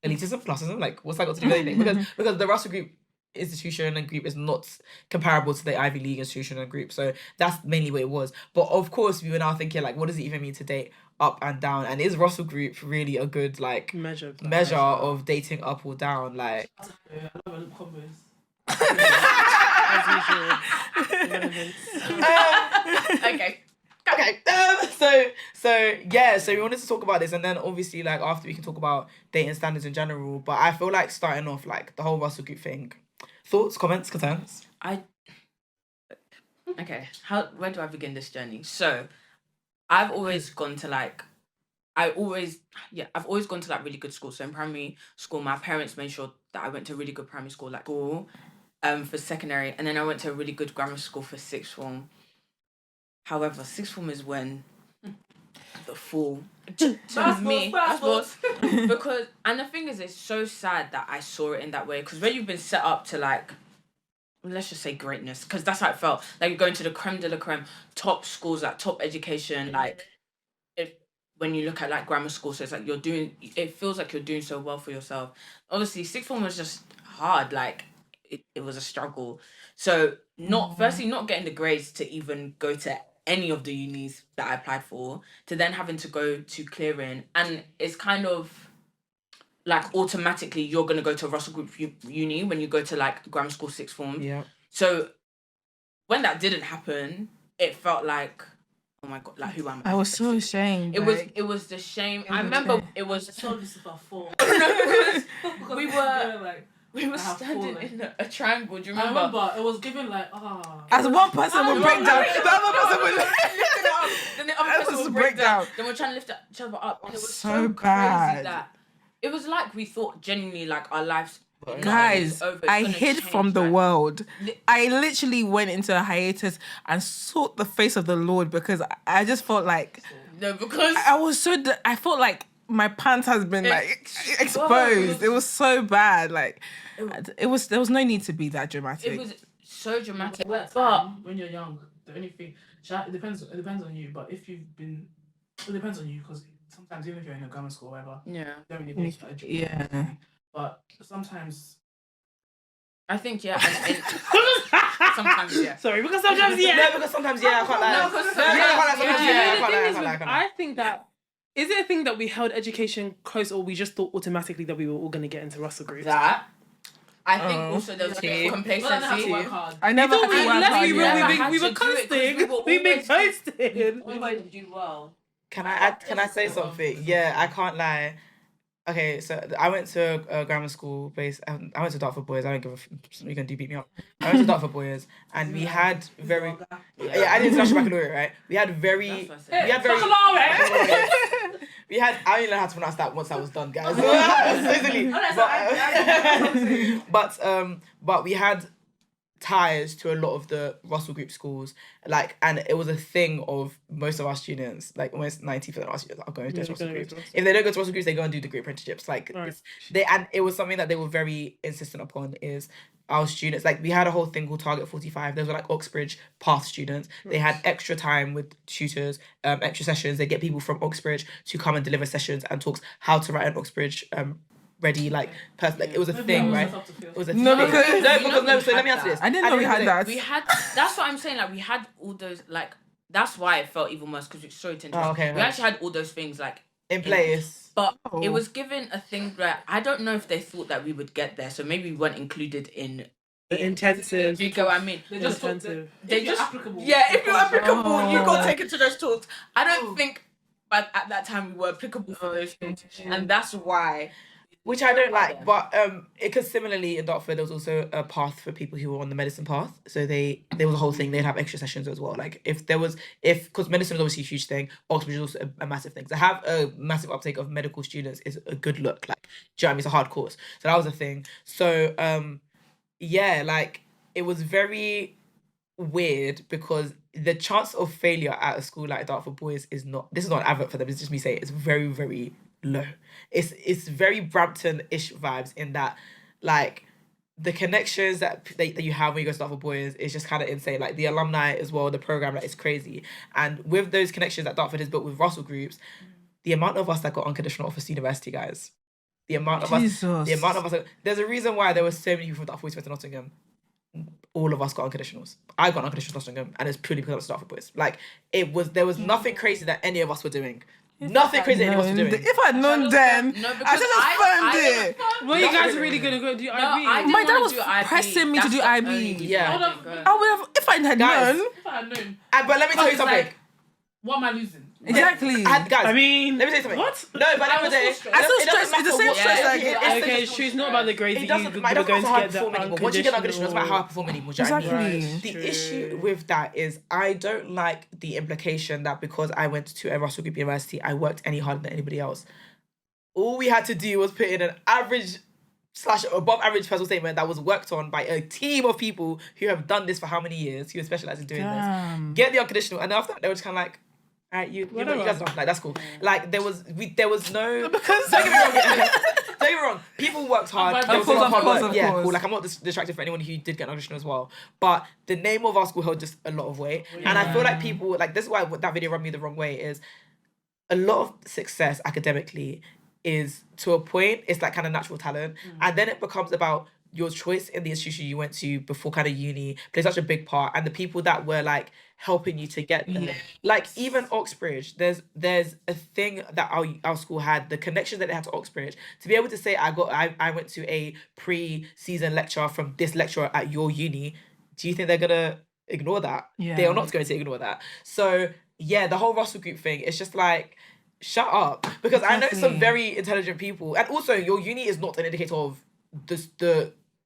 [SPEAKER 4] elitism, classism, like what's that got to do with anything? Because the Russell Group institution and group is not comparable to the Ivy League institution and group. So that's mainly what it was. But of course, we were now thinking, like, what does it even mean to date up and down? And is Russell Group really a good, like,
[SPEAKER 5] measure
[SPEAKER 4] of dating up or down? Like,
[SPEAKER 2] I love comments.
[SPEAKER 5] as usual. Relevance.
[SPEAKER 3] Okay.
[SPEAKER 4] So we wanted to talk about this, and then obviously, like, after we can talk about dating standards in general. But I feel like starting off, like, the whole Russell Group thing. Thoughts, comments, concerns?
[SPEAKER 3] Okay. Where do I begin this journey? So, I've always gone to like really good schools. So in primary school, my parents made sure that I went to a really good primary school, like school, for secondary, and then I went to a really good grammar school for sixth form. However, sixth form is when the fall. Because, and the thing is, it's so sad that I saw it in that way, because when you've been set up to, like, let's just say greatness, because that's how it felt. Like, you're going to the creme de la creme, top schools, like top education, like, when you look at like grammar school, so it's like it feels like you're doing so well for yourself. Obviously, sixth form was just hard, like it was a struggle. So firstly not getting the grades to even go to any of the unis that I applied for, to then having to go to clearing, and it's kind of, like automatically you're gonna go to a Russell Group uni when you go to like grammar school sixth form.
[SPEAKER 4] Yeah.
[SPEAKER 3] So when that didn't happen, it felt like, oh my god, like who am I?
[SPEAKER 1] I was so ashamed.
[SPEAKER 3] It was the shame. I remember it was.
[SPEAKER 2] I told this about 4.
[SPEAKER 3] We were standing in a triangle. Do you
[SPEAKER 2] I
[SPEAKER 3] remember?
[SPEAKER 2] remember it was given like
[SPEAKER 1] As one person would break down, the other person would
[SPEAKER 3] lift it up. Then the other person would break down. Then we're trying to lift each other up. And it was so
[SPEAKER 1] bad.
[SPEAKER 3] crazy that it was like we thought genuinely like our lives.
[SPEAKER 1] Guys, I hid from the world. I literally went into a hiatus and sought the face of the Lord because I just felt like
[SPEAKER 3] because
[SPEAKER 1] I was so. I felt like my pants has been like exposed. It was so bad. Like it was. There was no need to be that dramatic.
[SPEAKER 3] It was so dramatic.
[SPEAKER 2] But when you're young, the only thing it depends. It depends on you. But if you've been, it depends on you because sometimes even if you're in a grammar school or whatever,
[SPEAKER 3] yeah,
[SPEAKER 2] you don't really need that
[SPEAKER 1] yeah.
[SPEAKER 2] But sometimes,
[SPEAKER 3] I think and sometimes
[SPEAKER 5] Sorry, because sometimes
[SPEAKER 4] No, because sometimes I can't lie.
[SPEAKER 3] No, because sometimes
[SPEAKER 4] I can't lie.
[SPEAKER 5] I think that is it a thing that we held education close, or we just thought automatically that we were all going to get into Russell groups?
[SPEAKER 3] That. I think also there was a complacency.
[SPEAKER 1] I never had to work hard.
[SPEAKER 5] We were coasting. We've been coasting.
[SPEAKER 3] We always do well.
[SPEAKER 4] Can I say something? Yeah, I can't lie. Okay, so I went to a grammar school I went to Dartford Boys. I don't give a you're gonna beat me up. I went to Dartford Boys, and we had very I did international baccalaureate, right? We had very I only learned how to pronounce that once I was done, guys. But we had ties to a lot of the Russell Group schools, and it was a thing of most of our students, like almost 90% of our students are going to Russell Groups. If they don't go to Russell Groups, they go and do degree apprenticeships. And it was something that they were very insistent upon is our students, we had a whole thing called Target 45. Those were Oxbridge Path students. They had extra time with tutors, extra sessions. They get people from Oxbridge to come and deliver sessions and talks how to write an Oxbridge ready person. It was a thing, right? It was a thing. So let me answer this.
[SPEAKER 1] I didn't know we had that.
[SPEAKER 3] We had. That's what I'm saying. We had all those That's why it felt even worse because sorry to interrupt. We actually had all those things
[SPEAKER 4] in place.
[SPEAKER 3] But it was given a thing where I don't know if they thought that we would get there, so maybe we weren't included in
[SPEAKER 5] the intensive.
[SPEAKER 3] Do you get what I mean?
[SPEAKER 2] They just
[SPEAKER 3] if you're
[SPEAKER 2] applicable.
[SPEAKER 3] Yeah, if you're applicable, you got taken to those talks. I don't think, but at that time we were applicable for those things, and that's why.
[SPEAKER 4] Which I don't like, but because similarly in Dartford there was also a path for people who were on the medicine path. So there was a whole thing. They'd have extra sessions as well. Because medicine is obviously a huge thing, Oxford is also a massive thing. To have a massive uptake of medical students is a good look. Do you know what I mean? It's a hard course. So that was a thing. So it was very weird because the chance of failure at a school like Dartford Boys is not. This is not an advert for them. It's just me saying it's very, very low. It's very Brampton-ish vibes in that the connections that you have when you go to Dartford Boys is just kind of insane. The alumni as well, the program is crazy. And with those connections that Dartford has built with Russell Groups, the amount of us that got unconditional offers to university, guys. The amount of us. There's a reason why there were so many people from Dartford Boys went to Nottingham. All of us got unconditionals. I got unconditional Nottingham, and it's purely because I was Dartford Boys. There was nothing crazy that any of us were doing. Nothing crazy anyone was doing.
[SPEAKER 1] If I'd known then, I should have filmed it.
[SPEAKER 5] Were you guys really going to go do IB?
[SPEAKER 1] My dad was pressing me to do IB.
[SPEAKER 4] Yeah.
[SPEAKER 1] I would have, if I had known.
[SPEAKER 2] If I had known.
[SPEAKER 4] But let me tell you something.
[SPEAKER 2] What am I losing?
[SPEAKER 1] Exactly.
[SPEAKER 4] Guys,
[SPEAKER 5] I mean,
[SPEAKER 4] let me tell you something.
[SPEAKER 5] What?
[SPEAKER 4] No, but at the end of the day,
[SPEAKER 1] I still stressed. It's the same stress.
[SPEAKER 5] Okay, it's not about the grades
[SPEAKER 4] it
[SPEAKER 5] that
[SPEAKER 4] doesn't
[SPEAKER 5] you
[SPEAKER 4] matter
[SPEAKER 5] were going to
[SPEAKER 4] how I
[SPEAKER 5] get that
[SPEAKER 4] perform anymore. Once you get unconditional, it's about how I perform anymore.
[SPEAKER 1] Exactly.
[SPEAKER 4] The issue with that is I don't like the implication that because I went to a Russell Group university, I worked any harder than anybody else. All we had to do was put in an average / above average personal statement that was worked on by a team of people who have done this for how many years, who are specialised in doing this. Get the unconditional, and after that, they were just kind of all right, you guys don't that's cool. There was no because don't get me wrong. People worked hard. There was a lot of hard work. Yeah, cool. I'm not distracted for anyone who did get an audition as well. But the name of our school held just a lot of weight, and I feel like people this is why that video rubbed me the wrong way. Is a lot of success academically is to a point. It's kind of natural talent, and then it becomes about your choice in the institution you went to before kind of uni plays such a big part, and the people that were like helping you to get there. Like even Oxbridge, there's a thing that our school had, the connection that they had to Oxbridge, to be able to say I went to a pre-season lecture from this lecturer at your uni. Do you think they're gonna ignore that? They are not going to ignore that. So yeah, the whole Russell Group thing, it's just like, shut up, because I know some very intelligent people, and also your uni is not an indicator of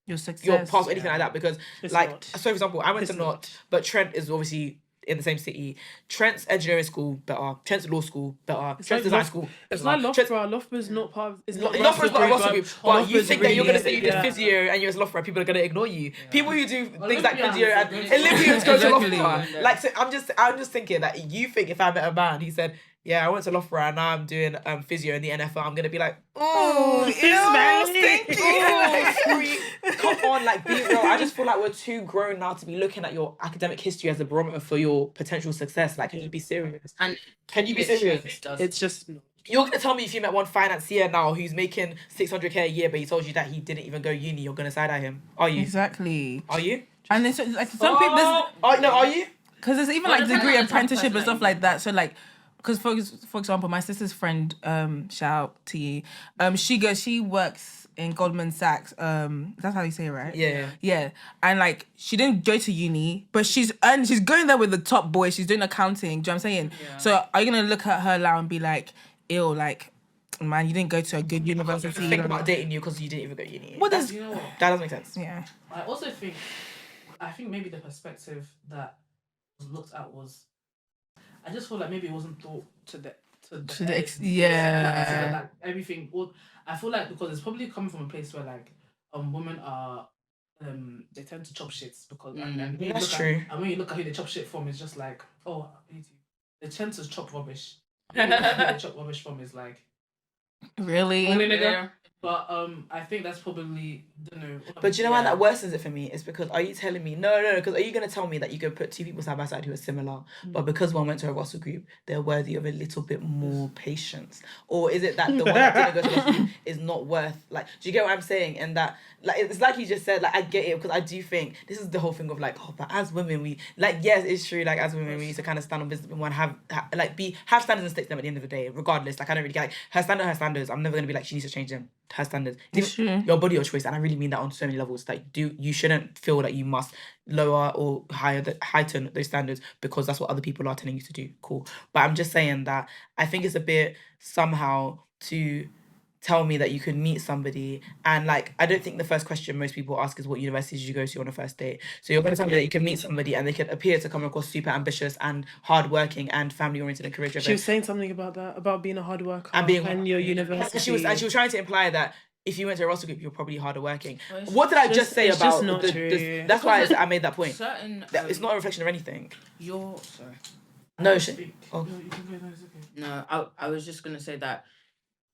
[SPEAKER 1] your success,
[SPEAKER 4] your past or anything like that, because
[SPEAKER 5] It's
[SPEAKER 4] like
[SPEAKER 5] not.
[SPEAKER 4] so for example, I went to Not, but Trent is obviously in the same city. Trent's engineering school better, Trent's law school better, Trent's design school.
[SPEAKER 5] It's like Loughborough. Loughborough's not part of. It's not
[SPEAKER 4] Loughborough's not a Russell Group, but you think that you're gonna say you did
[SPEAKER 5] yeah.
[SPEAKER 4] physio and you're at Loughborough, people are gonna ignore you. People who do things like physio and Olympians go to Loughborough. Like, so I'm just thinking that you think if I met a man, he said, yeah, I went to Loughborough and now I'm doing physio in the NFL, I'm gonna be like, oh, thank you. Come on, like, be real. I just feel like we're too grown now to be looking at your academic history as a barometer for your potential success. Like, can you be serious?
[SPEAKER 3] And
[SPEAKER 4] can you be serious?
[SPEAKER 5] It's just.
[SPEAKER 4] You're gonna tell me if you met one financier now who's making 600k a year, but he told you that he didn't even go uni, you're gonna side eye him? Are you?
[SPEAKER 1] Exactly.
[SPEAKER 4] Are you?
[SPEAKER 1] And it's like some people.
[SPEAKER 4] Are you?
[SPEAKER 1] Because there's even like degree apprenticeship and stuff like that. So like, because for example, my sister's friend, shout out to you, she works in Goldman Sachs. That's how you say it, right? Yeah. And like, she didn't go to uni, but she's going there with the top boys. She's doing accounting. Do you know what I'm saying? Yeah. So are you gonna look at her now and be like, ew, like, man, you didn't go to a good university.
[SPEAKER 4] Think about dating you because you didn't even go to uni.
[SPEAKER 2] You know what?
[SPEAKER 4] That doesn't make sense.
[SPEAKER 1] Yeah.
[SPEAKER 2] I also think maybe the perspective that was looked at was, I just feel like maybe it wasn't thought to the like everything. I feel like because it's probably coming from a place where like women are they tend to chop shits because and
[SPEAKER 4] that's true.
[SPEAKER 2] And when you look at who they chop shit from, it's just like, oh, they tend to chop rubbish. Who they chop rubbish from is like,
[SPEAKER 1] really?
[SPEAKER 2] Yeah. But I think that's probably, I don't know.
[SPEAKER 4] But do you know why that worsens it for me? It's because, are you telling me, no, because are you going to tell me that you could put two people side by side who are similar, but because one went to a Russell Group, they're worthy of a little bit more patience? Or is it that the one that didn't go to Russell Group is not worth, like, do you get what I'm saying? And that, like, it's like you just said, like, I get it, because I do think, this is the whole thing of like, oh, but as women, we, like, yes, it's true, like, as women, we need to kind of stand on business and have standards and stick to them at the end of the day, regardless. Like, I don't really get, like, her standards, I'm never going to be like, she needs to change them. Her standards. Your body, your choice, and I really mean that on so many levels. Like, you shouldn't feel that you must lower or heighten those standards because that's what other people are telling you to do. Cool. But I'm just saying that I think it's a bit somehow to tell me that you could meet somebody and like, I don't think the first question most people ask is what university did you go to on a first date. So you're going to tell me that you can meet somebody and they could appear to come across super ambitious and hardworking and family oriented and career driven.
[SPEAKER 5] She was saying something about that, about being a hard worker
[SPEAKER 4] and being
[SPEAKER 5] your university.
[SPEAKER 4] And she was trying to imply that if you went to a Russell Group, you're probably harder working. What did I just say about?
[SPEAKER 5] Just not true.
[SPEAKER 4] That's why I made that point. It's not a reflection of anything.
[SPEAKER 3] Sorry.
[SPEAKER 4] No,
[SPEAKER 2] you can go. No, it's okay.
[SPEAKER 3] No, I was just gonna say that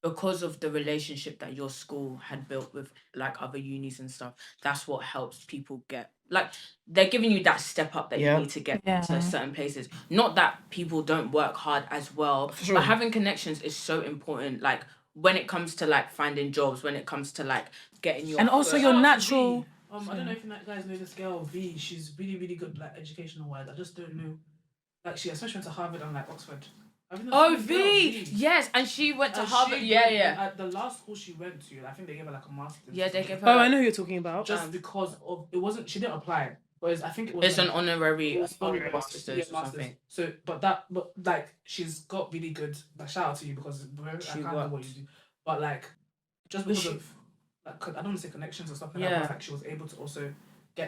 [SPEAKER 3] because of the relationship that your school had built with like other unis and stuff, that's what helps people get, like, they're giving you that step up that you need to get to certain places. Not that people don't work hard as well, but having connections is so important. Like when it comes to like finding jobs, when it comes to like getting your
[SPEAKER 1] and also your natural.
[SPEAKER 2] I don't know if you guys know this girl V. She's really, really good like educational wise. I just don't know. Like she especially went to Harvard and like Oxford.
[SPEAKER 3] Oh, V! Yes, and she went to Harvard.
[SPEAKER 2] At the last school she went to, I think they gave her like a master's.
[SPEAKER 3] Yeah, they gave her.
[SPEAKER 5] Oh, I know who you're talking about.
[SPEAKER 2] Just because of it wasn't. She didn't apply. Whereas I think it was.
[SPEAKER 3] It's an honorary master's or something.
[SPEAKER 2] So, but like she's got really good. Like shout out to you because I can't know what you do. But like, just because of like, I don't want to say connections or stuff like that. But like she was able to also go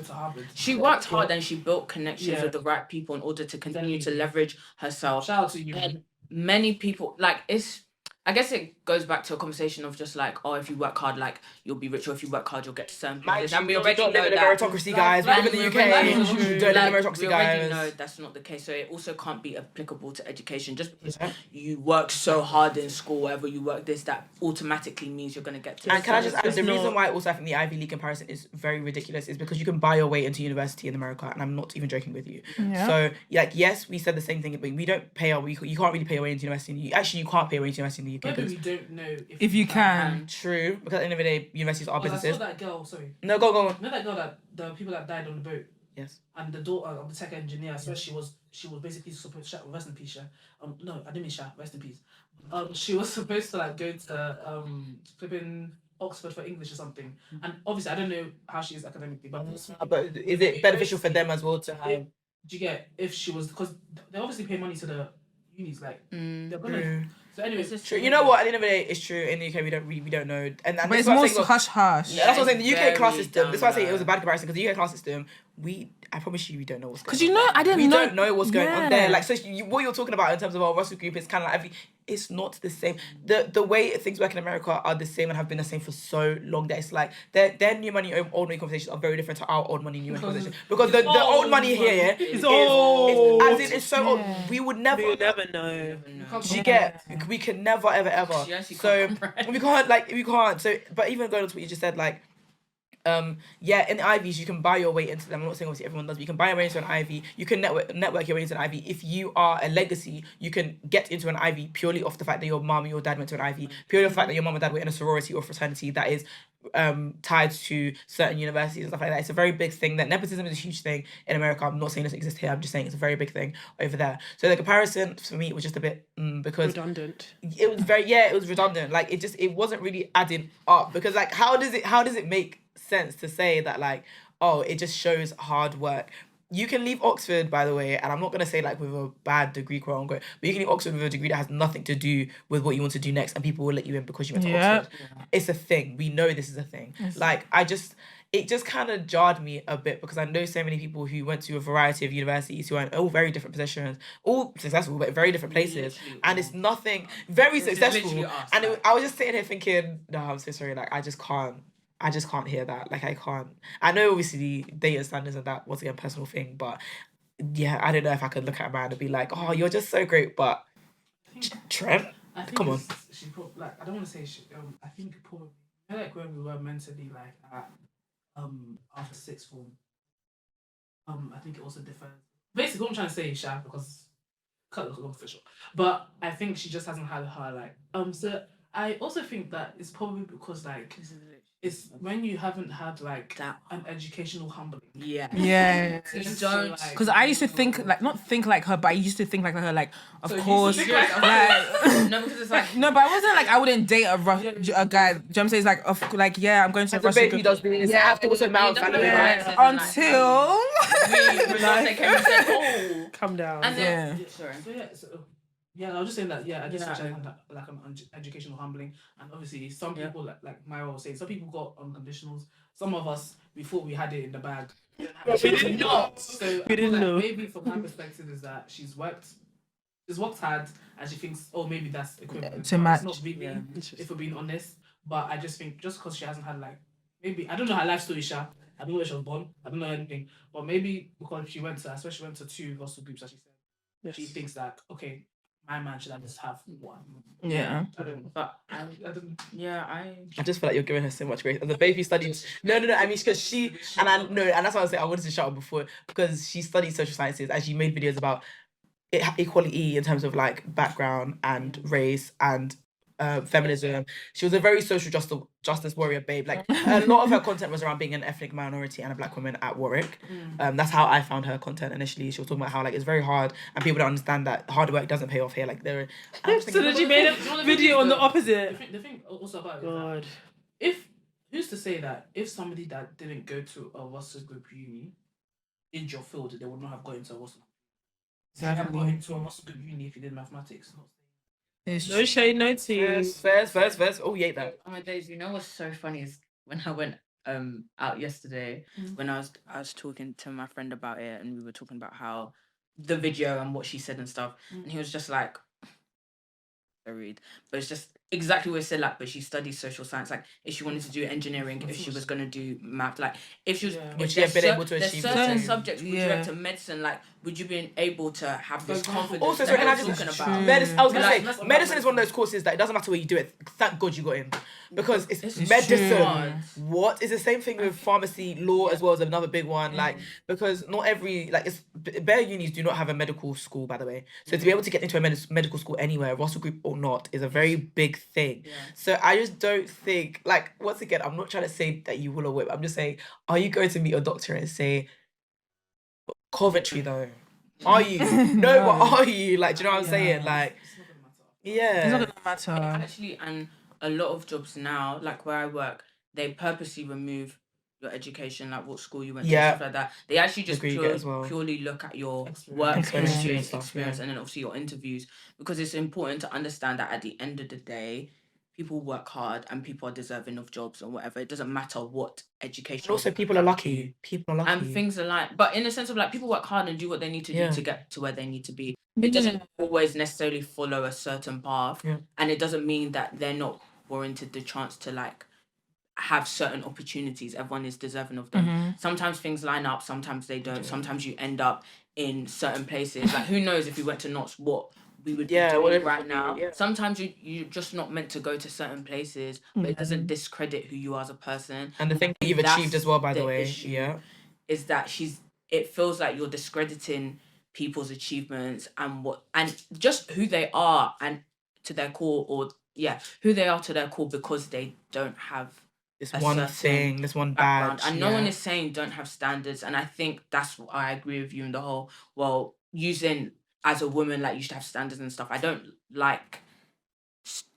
[SPEAKER 2] to Harvard.
[SPEAKER 3] She worked hard and she built connections with the right people in order to continue to leverage herself.
[SPEAKER 2] Shout out to you.
[SPEAKER 3] And many people, like, I guess it goes back to a conversation of just like, oh, if you work hard, like, you'll be rich, or if you work hard, you'll get to certain places. And we already know that.
[SPEAKER 4] Meritocracy, guys. We live in the UK. Don't live in meritocracy, guys. We already know
[SPEAKER 3] that's not the case. So it also can't be applicable to education. Just because you work so hard in school, wherever you work this, that automatically means you're going to get to.
[SPEAKER 4] And can I just add, the reason why also I think the Ivy League comparison is very ridiculous is because you can buy your way into university in America, and I'm not even joking with you. Yeah. So, like, yes, we said the same thing, but we don't pay our, you can't really pay your way into university. You can't pay your way into university in the UK.
[SPEAKER 2] Maybe we don't don't know
[SPEAKER 1] if you can.
[SPEAKER 4] True, because at the end of the day, universities are businesses.
[SPEAKER 2] I saw that girl. Sorry.
[SPEAKER 4] No, go on.
[SPEAKER 2] You know that girl that the people that died on the boat.
[SPEAKER 4] Yes.
[SPEAKER 2] And the daughter of the tech engineer, so she was basically supposed to rest in peace. No, I didn't mean rest in peace. She was supposed to like go to flipping Oxford for English or something. And obviously I don't know how she is academically, but
[SPEAKER 4] is it beneficial for them as well to have?
[SPEAKER 2] Do you get if she was, because they obviously pay money to the unis, like they're gonna. So anyway,
[SPEAKER 4] it's true. You know what? At the end of the day, it's true. In the UK, we don't know, and
[SPEAKER 1] but it's more hush hush.
[SPEAKER 4] Yeah, that's what I'm saying. The UK class system. That's why I say it was a bad comparison, because the UK class system, I promise you, we don't know what's going on.
[SPEAKER 1] Because you know, I didn't know.
[SPEAKER 4] We don't know what's going on there. Like, so what you're talking about in terms of our Russell group is kind of like it's not the same. The way things work in America are the same and have been the same for so long that it's like their new money, old money conversations are very different to our old money, new money conversations. Because the old money here is old. As in, it's so old. We would never
[SPEAKER 5] know.
[SPEAKER 4] You get, we can never ever. So we can't. So, but even going on to what you just said, like. In the Ivies you can buy your way into them. I'm not saying obviously everyone does, but you can buy your way into an Ivy. You can network your way into an Ivy. If you are a legacy, you can get into an Ivy purely off the fact that your mum and your dad went to an Ivy, purely off the fact that your mum and dad were in a sorority or fraternity that is tied to certain universities and stuff like that. It's a very big thing. That nepotism is a huge thing in America. I'm not saying it doesn't exist here. I'm just saying it's a very big thing over there. So the comparison for me was just a bit because
[SPEAKER 5] redundant.
[SPEAKER 4] It was it was redundant. Like it wasn't really adding up, because like how does it make sense to say that like, oh, it just shows hard work? You can leave Oxford, by the way, and I'm not going to say like with a bad degree, quote unquote, but you can leave Oxford with a degree that has nothing to do with what you want to do next, and people will let you in because you went to Oxford. Yeah. It's a thing. We know this is a thing. Yes. Like, it just kind of jarred me a bit, because I know so many people who went to a variety of universities who are in all very different positions, all successful, but very different places, and it's nothing very successful. And I was just sitting here thinking, no, I'm so sorry, like, I just can't hear that. Like, I can't. I know obviously data standards and that, once again, personal thing, but yeah, I don't know if I could look at a man and be like, oh, you're just so great, but Trent, come on.
[SPEAKER 2] She probably, like, I don't want to say she, I think probably, like when we were mentally like at after sixth form, I think it also differs. Basically, what I'm trying to say, Sha, because cut it long official, but I think she just hasn't had her like So I also think that it's probably because like it's when you haven't had like that an educational humbling.
[SPEAKER 1] Yeah.
[SPEAKER 2] You don't.
[SPEAKER 1] Because I used to think like, not think like her, but I used to think like her, like, of course.
[SPEAKER 2] Like,
[SPEAKER 3] no, because it's like
[SPEAKER 1] no, but I wasn't like I wouldn't date a guy. Do you know what I'm saying? It's like, yeah, I'm going to
[SPEAKER 4] Russian. Baby does this. Yeah, after also mouth.
[SPEAKER 1] Until
[SPEAKER 5] calm down.
[SPEAKER 2] And then, sorry. Yeah, I was just saying that. Yeah, I just wish I had like an educational humbling, and obviously some people like Myra was saying, some people got unconditionals. Some of us, we thought we had it in the bag.
[SPEAKER 5] We did not.
[SPEAKER 2] So
[SPEAKER 5] we didn't know.
[SPEAKER 2] Maybe from my perspective is that she's worked hard, and she thinks, oh, maybe that's equivalent
[SPEAKER 1] to match.
[SPEAKER 2] It's not really, if we're being honest. But I just think just because she hasn't had like, maybe I don't know her life story, Sha. I don't know where she was born. I don't know anything. But maybe because she went to 2 Russell groups, as she said, she thinks that okay, my man should just have one.
[SPEAKER 1] Yeah.
[SPEAKER 2] I don't know. But I don't.
[SPEAKER 3] Yeah,
[SPEAKER 4] I just feel like you're giving her so much grace. And the baby studies. No. I mean, because she and that's why I was saying I wanted to shout her before, because she studied social sciences and she made videos about equality in terms of like background and race and feminism. She was a very social justice warrior babe. Like a lot of her content was around being an ethnic minority and a black woman at Warwick. That's how I found her content initially. She was talking about how like it's very hard and people don't understand that hard work doesn't pay off here. Like so
[SPEAKER 5] then she made a video on the opposite.
[SPEAKER 2] The thing also about it is that who's to say that if somebody that didn't go to a Russell Group uni in your field, they would not have got into a Russell. Exactly. Have got into a Russell Group uni if you did mathematics.
[SPEAKER 5] No shade, no tea.
[SPEAKER 4] First. Oh, yeah, that.
[SPEAKER 3] Oh my days! You know what's so funny is when I went out yesterday, when I was talking to my friend about it, and we were talking about how the video and what she said and stuff, and he was just like, I read, but it's just exactly what it said. Like, but she studies social science. Like, if she wanted to do engineering, if she was gonna do math, like, if she was,
[SPEAKER 4] would she have been able to achieve
[SPEAKER 3] certain subjects? Would you have to medicine? Like, would you be able to have this confidence?
[SPEAKER 4] Also, so can I just about medicine? I was gonna say, medicine is one of those courses that it doesn't matter where you do it. Thank God you got in, because it's medicine.
[SPEAKER 3] True.
[SPEAKER 4] What is the same thing with pharmacy, law as well as another big one. Like, because not every bare unis do not have a medical school, by the way. So to be able to get into a medical school anywhere, Russell Group or not, is a very big thing.
[SPEAKER 3] Yeah.
[SPEAKER 4] So I just don't think, like, once again, I'm not trying to say that you will or won't. I'm just saying, are you going to meet your doctor and say, Coventry though? Are you? No, but are you? Like, do you know what I'm saying? Like,
[SPEAKER 2] It's not gonna matter.
[SPEAKER 4] yeah.
[SPEAKER 1] It's not gonna matter.
[SPEAKER 3] Actually, and a lot of jobs now, like where I work, they purposely remove your education, like what school you went to,
[SPEAKER 4] Yeah.
[SPEAKER 3] stuff like that. They actually just
[SPEAKER 4] Degree you get as well.
[SPEAKER 3] purely look at your
[SPEAKER 2] Experience.
[SPEAKER 3] work
[SPEAKER 4] Experience
[SPEAKER 3] history,
[SPEAKER 4] and stuff,
[SPEAKER 3] experience,
[SPEAKER 4] yeah.
[SPEAKER 3] and then obviously your interviews, because it's important to understand that at the end of the day, people work hard and people are deserving of jobs or whatever. It doesn't matter what education.
[SPEAKER 4] And also, people are lucky. People are lucky.
[SPEAKER 3] And things are like, but in the sense of like, people work hard and do what they need to do
[SPEAKER 4] Yeah.
[SPEAKER 3] to get to where they need to be. It doesn't always necessarily follow a certain path,
[SPEAKER 4] Yeah.
[SPEAKER 3] and it doesn't mean that they're not warranted the chance to like have certain opportunities. Everyone is deserving of them. Sometimes things line up, sometimes they don't. Sometimes you end up in certain places. Like, who knows if we went to Knots, what we would be doing
[SPEAKER 4] whatever
[SPEAKER 3] right
[SPEAKER 4] would be,
[SPEAKER 3] now.
[SPEAKER 4] yeah.
[SPEAKER 3] Sometimes you're just not meant to go to certain places, but it doesn't discredit who you are as a person.
[SPEAKER 4] And the thing that you've
[SPEAKER 3] That's
[SPEAKER 4] achieved as well, by the way,
[SPEAKER 3] issue,
[SPEAKER 4] yeah,
[SPEAKER 3] is that it feels like you're discrediting people's achievements and just who they are and to their core, or who they are to their core, because they don't have
[SPEAKER 4] this
[SPEAKER 3] a
[SPEAKER 4] one
[SPEAKER 3] certain
[SPEAKER 4] thing, this one
[SPEAKER 3] background.
[SPEAKER 4] badge.
[SPEAKER 3] And no one is saying don't have standards. And I think that's what I agree with you in the whole, well, using as a woman, like, you should have standards and stuff. I don't like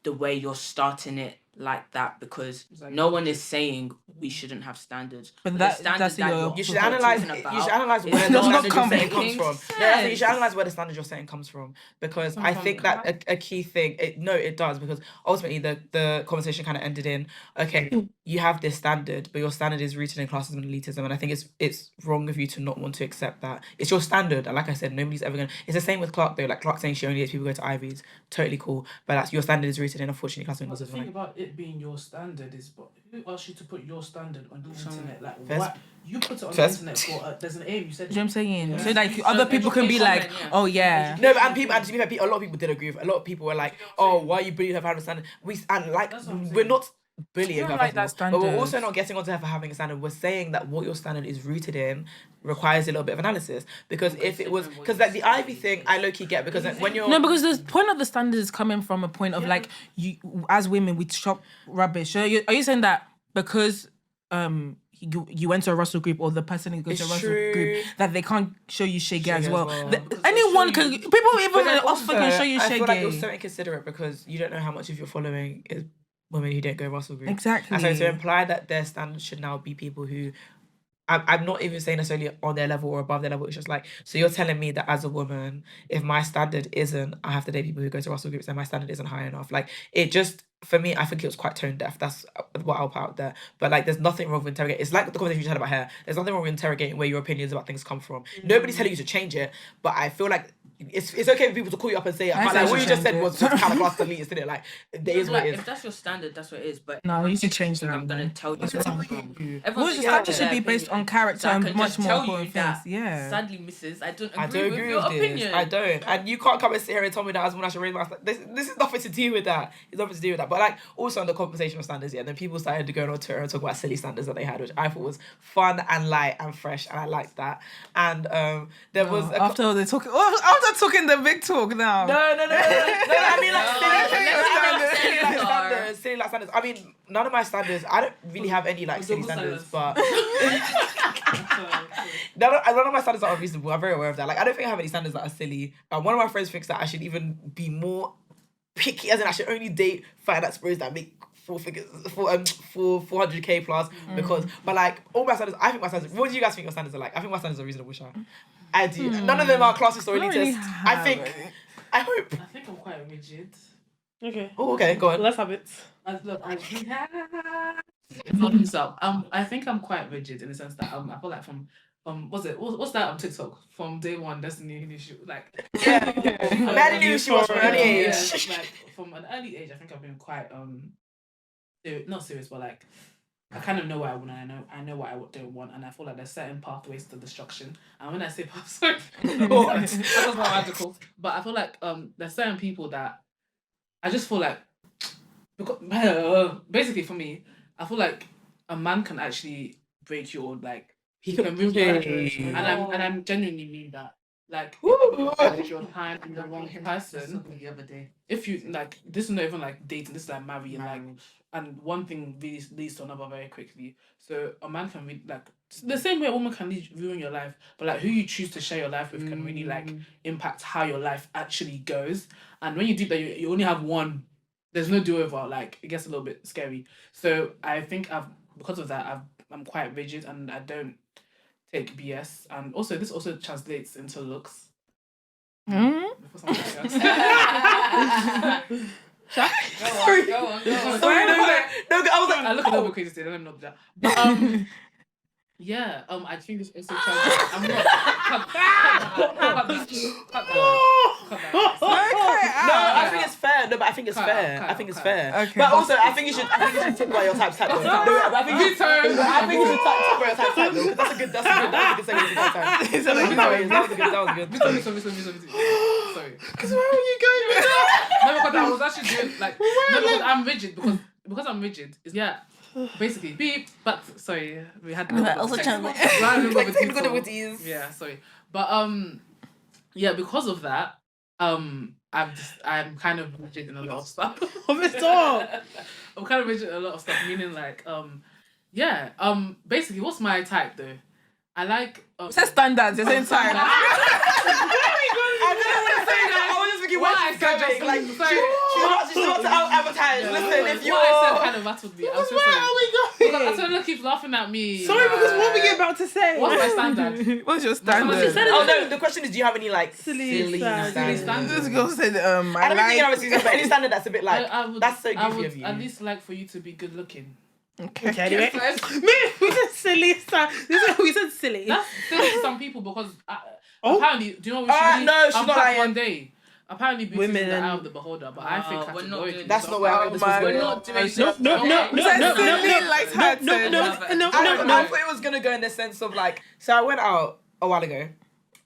[SPEAKER 3] the way you're starting it like that, because
[SPEAKER 2] Like,
[SPEAKER 3] no one is saying we shouldn't have standards.
[SPEAKER 1] But
[SPEAKER 3] the
[SPEAKER 1] that's
[SPEAKER 3] standards that
[SPEAKER 1] your-
[SPEAKER 4] You should
[SPEAKER 3] talking
[SPEAKER 4] analyze.
[SPEAKER 3] about
[SPEAKER 4] You should analyze
[SPEAKER 3] is
[SPEAKER 4] where the
[SPEAKER 1] not
[SPEAKER 4] standard you're
[SPEAKER 1] coming
[SPEAKER 4] setting comes from.
[SPEAKER 3] sense.
[SPEAKER 4] No, I think you should analyze where the standard you're setting comes from, because I
[SPEAKER 2] Sometimes
[SPEAKER 4] think that a key thing. It does, because ultimately the conversation kind of ended in, okay, you have this standard, but your standard is rooted in classism and elitism, and I think it's wrong of you to not want to accept that. It's your standard, and like I said, nobody's ever gonna. It's the same with Clark though. Like, Clark saying she only lets people go to Ivies, totally cool, but that's your standard is rooted in, unfortunately, classism and
[SPEAKER 2] But the
[SPEAKER 4] elitism.
[SPEAKER 2] thing
[SPEAKER 4] Like,
[SPEAKER 2] about it being your standard is, but who asked you to put your standard on the internet? Like,
[SPEAKER 4] First-
[SPEAKER 2] what? You put it on
[SPEAKER 4] first-
[SPEAKER 2] the internet for there's an aim. You said.
[SPEAKER 1] You know what I'm saying?
[SPEAKER 2] Yeah.
[SPEAKER 1] So like
[SPEAKER 3] So
[SPEAKER 1] other people can be like,
[SPEAKER 3] education,
[SPEAKER 1] oh yeah.
[SPEAKER 4] No, but and people, and to be fair, a lot of people did agree with. A lot of people were like, "Oh, why are you bullying her for having a standard?" Like,
[SPEAKER 2] That's what I'm
[SPEAKER 4] we're
[SPEAKER 2] saying.
[SPEAKER 4] not bullying
[SPEAKER 1] It's
[SPEAKER 4] her,
[SPEAKER 1] not like
[SPEAKER 4] first of
[SPEAKER 1] that
[SPEAKER 4] all, but we're also
[SPEAKER 1] standard.
[SPEAKER 4] not getting onto her for having a standard. We're saying that what your standard is rooted in requires a little bit of analysis. Because if it was, because like the Ivy thing, I low key get, because when you're
[SPEAKER 1] No, because the point of the standard is coming from a point of like, you as women we chop rubbish. So are you saying that because you went to a Russell group, or the person who goes to a
[SPEAKER 4] It's
[SPEAKER 1] Russell
[SPEAKER 4] true.
[SPEAKER 1] group, that they can't show you shaggy as
[SPEAKER 4] Shaggy as
[SPEAKER 1] well?
[SPEAKER 4] well.
[SPEAKER 1] The- anyone can. People even
[SPEAKER 4] But then
[SPEAKER 1] in Oxford
[SPEAKER 4] also,
[SPEAKER 1] can show you
[SPEAKER 4] I feel like you're so
[SPEAKER 1] shaggy.
[SPEAKER 4] inconsiderate, because you don't know how much of your following is women who don't go Russell group.
[SPEAKER 1] Exactly.
[SPEAKER 4] And so to imply that their standards should now be people who, I'm not even saying necessarily on their level or above their level. It's just like, so you're telling me that as a woman, if my standard isn't, I have to date people who go to Russell groups, and my standard isn't high enough. Like, it just, for me, I think it was quite tone deaf. That's what I'll put out there. But like, there's nothing wrong with interrogating. It's like the conversation you had about hair. There's nothing wrong with interrogating where your opinions about things come from. Nobody's telling you to change it, but I feel like it's okay for people to call you up and say it.
[SPEAKER 1] I
[SPEAKER 4] But
[SPEAKER 1] say
[SPEAKER 4] like,
[SPEAKER 1] you
[SPEAKER 4] what you
[SPEAKER 1] should
[SPEAKER 4] just said
[SPEAKER 1] change
[SPEAKER 4] was
[SPEAKER 1] it.
[SPEAKER 4] kind of class elite, isn't it? Like, it is what
[SPEAKER 3] Like,
[SPEAKER 4] it is.
[SPEAKER 3] if that's your standard, that's what it is. But
[SPEAKER 1] No, you should change
[SPEAKER 3] I'm
[SPEAKER 1] that.
[SPEAKER 3] gonna tell you
[SPEAKER 1] That's
[SPEAKER 3] that
[SPEAKER 1] what
[SPEAKER 3] it's
[SPEAKER 1] I'm
[SPEAKER 3] wrong.
[SPEAKER 1] Well,
[SPEAKER 3] Everyone's
[SPEAKER 1] your
[SPEAKER 3] entitled to
[SPEAKER 1] standard should
[SPEAKER 3] their
[SPEAKER 1] be based on
[SPEAKER 3] opinion.
[SPEAKER 1] character
[SPEAKER 3] So I
[SPEAKER 1] and
[SPEAKER 3] can
[SPEAKER 1] much
[SPEAKER 3] just
[SPEAKER 1] more
[SPEAKER 3] tell
[SPEAKER 1] important
[SPEAKER 3] you that,
[SPEAKER 1] things. Yeah.
[SPEAKER 3] sadly, Mrs., I don't
[SPEAKER 4] I
[SPEAKER 3] agree
[SPEAKER 4] don't
[SPEAKER 3] with
[SPEAKER 4] agree
[SPEAKER 3] your
[SPEAKER 4] with this.
[SPEAKER 3] opinion.
[SPEAKER 4] I don't. And you can't come and sit here and tell me that as a woman I should raise my this is nothing to do with that. It's nothing to do with that. But like, also on the conversation of standards, yeah, then people started to go on Twitter and talk about silly standards that they had, which I thought was fun and light and fresh, and I liked that. And there was a
[SPEAKER 1] after they talk, after talking the big talk now.
[SPEAKER 4] no, I mean
[SPEAKER 3] No,
[SPEAKER 4] silly like standards. I mean, none of my standards. I don't really have any like silly
[SPEAKER 2] Double
[SPEAKER 4] standards,
[SPEAKER 2] standards.
[SPEAKER 4] but none of my standards are unreasonable. I'm very aware of that. Like, I don't think I have any standards that are silly. One of my friends thinks that I should even be more picky, as in I should only date finance bros that make 400k plus, because but like all my standards, I think my standards. What do you guys think your standards are like? I think my standards are reasonable, Sha. I do. None of them are classist or
[SPEAKER 1] I don't really
[SPEAKER 4] elitist. I
[SPEAKER 1] have
[SPEAKER 4] think.
[SPEAKER 1] it.
[SPEAKER 4] I hope.
[SPEAKER 2] I think I'm quite rigid.
[SPEAKER 5] Okay.
[SPEAKER 4] Oh, okay, go on.
[SPEAKER 5] Let's have it.
[SPEAKER 2] I think I'm quite rigid in the sense that I feel like from what's that on TikTok, from day one, Destiny who knew she like
[SPEAKER 4] Yeah. I knew she was from an early age.
[SPEAKER 2] yeah, like from an early age. I think I've been quite not serious, but like I kind of know what I want, and I know what I don't want, and I feel like there's certain pathways to destruction. And when I say pathways, that was not radical, but I feel like there's certain people that I just feel like, because basically for me, I feel like a man can actually break you, or like
[SPEAKER 4] He
[SPEAKER 2] can ruin your
[SPEAKER 4] Okay.
[SPEAKER 2] and I'm genuinely mean that. like if your time in the wrong person.
[SPEAKER 3] The other day.
[SPEAKER 2] If you like, this is not even like dating. This is like marrying. Like, and one thing really leads to another very quickly. So a man can really like the same way a woman can ruin your life, but like who you choose to share your life with can really like impact how your life actually goes. And when you do that, you only have one. There's no do over. Like it gets a little bit scary. So I think because of that I'm quite rigid and I don't take BS. And also this also translates into looks.
[SPEAKER 3] Go on.
[SPEAKER 4] Sorry, no, I was like,
[SPEAKER 2] I look a little bit crazy today. I don't know that. But yeah, I think this also translates. I'm not. Cut that.
[SPEAKER 4] No, I think it's fair. No, but I think it's fair. I think it's fair.
[SPEAKER 1] Okay.
[SPEAKER 4] But also, I think you should talk about your type. No, but I think you should talk about your type. Though. That's a good segment. That was good.
[SPEAKER 2] Sorry.
[SPEAKER 1] Because where were you going?
[SPEAKER 2] No, because I was actually doing like because I'm rigid because I'm rigid. Basically, beep. But sorry, we had
[SPEAKER 1] also
[SPEAKER 2] technical
[SPEAKER 4] difficulties.
[SPEAKER 2] Yeah, sorry, but yeah, because of that, I'm kind of rigid in a lot of stuff. I'm kind of rigid in a lot of stuff, meaning like basically, what's my type though? I like
[SPEAKER 1] It says standards. It's in time.
[SPEAKER 4] I didn't want to say that. I was just thinking, why she's going? Like, she's not to advertise. Listen, if you're...
[SPEAKER 2] What I said kind of rattled me. I'm so sorry.
[SPEAKER 1] Where are we going?
[SPEAKER 2] I said, keep laughing at me.
[SPEAKER 5] Sorry, because what were you about to say?
[SPEAKER 2] What's my standard?
[SPEAKER 1] What's your standard?
[SPEAKER 4] Oh no, the question is, do you have any like silly
[SPEAKER 2] standards?
[SPEAKER 1] This girl said,
[SPEAKER 4] I don't think you have a silly standard, but any standard that's a bit like, that's so goofy of you.
[SPEAKER 2] At least like for you to be good looking.
[SPEAKER 5] Okay, anyway. We said silly stuff. We said silly.
[SPEAKER 2] That's silly to some people because apparently, do you know what we should
[SPEAKER 4] no, she's not lying.
[SPEAKER 2] One day. Apparently, beauty is the eye of the beholder, but I think categorically that's not where this was going.
[SPEAKER 4] No. I thought it was gonna go in the sense of like. So I went out a while ago,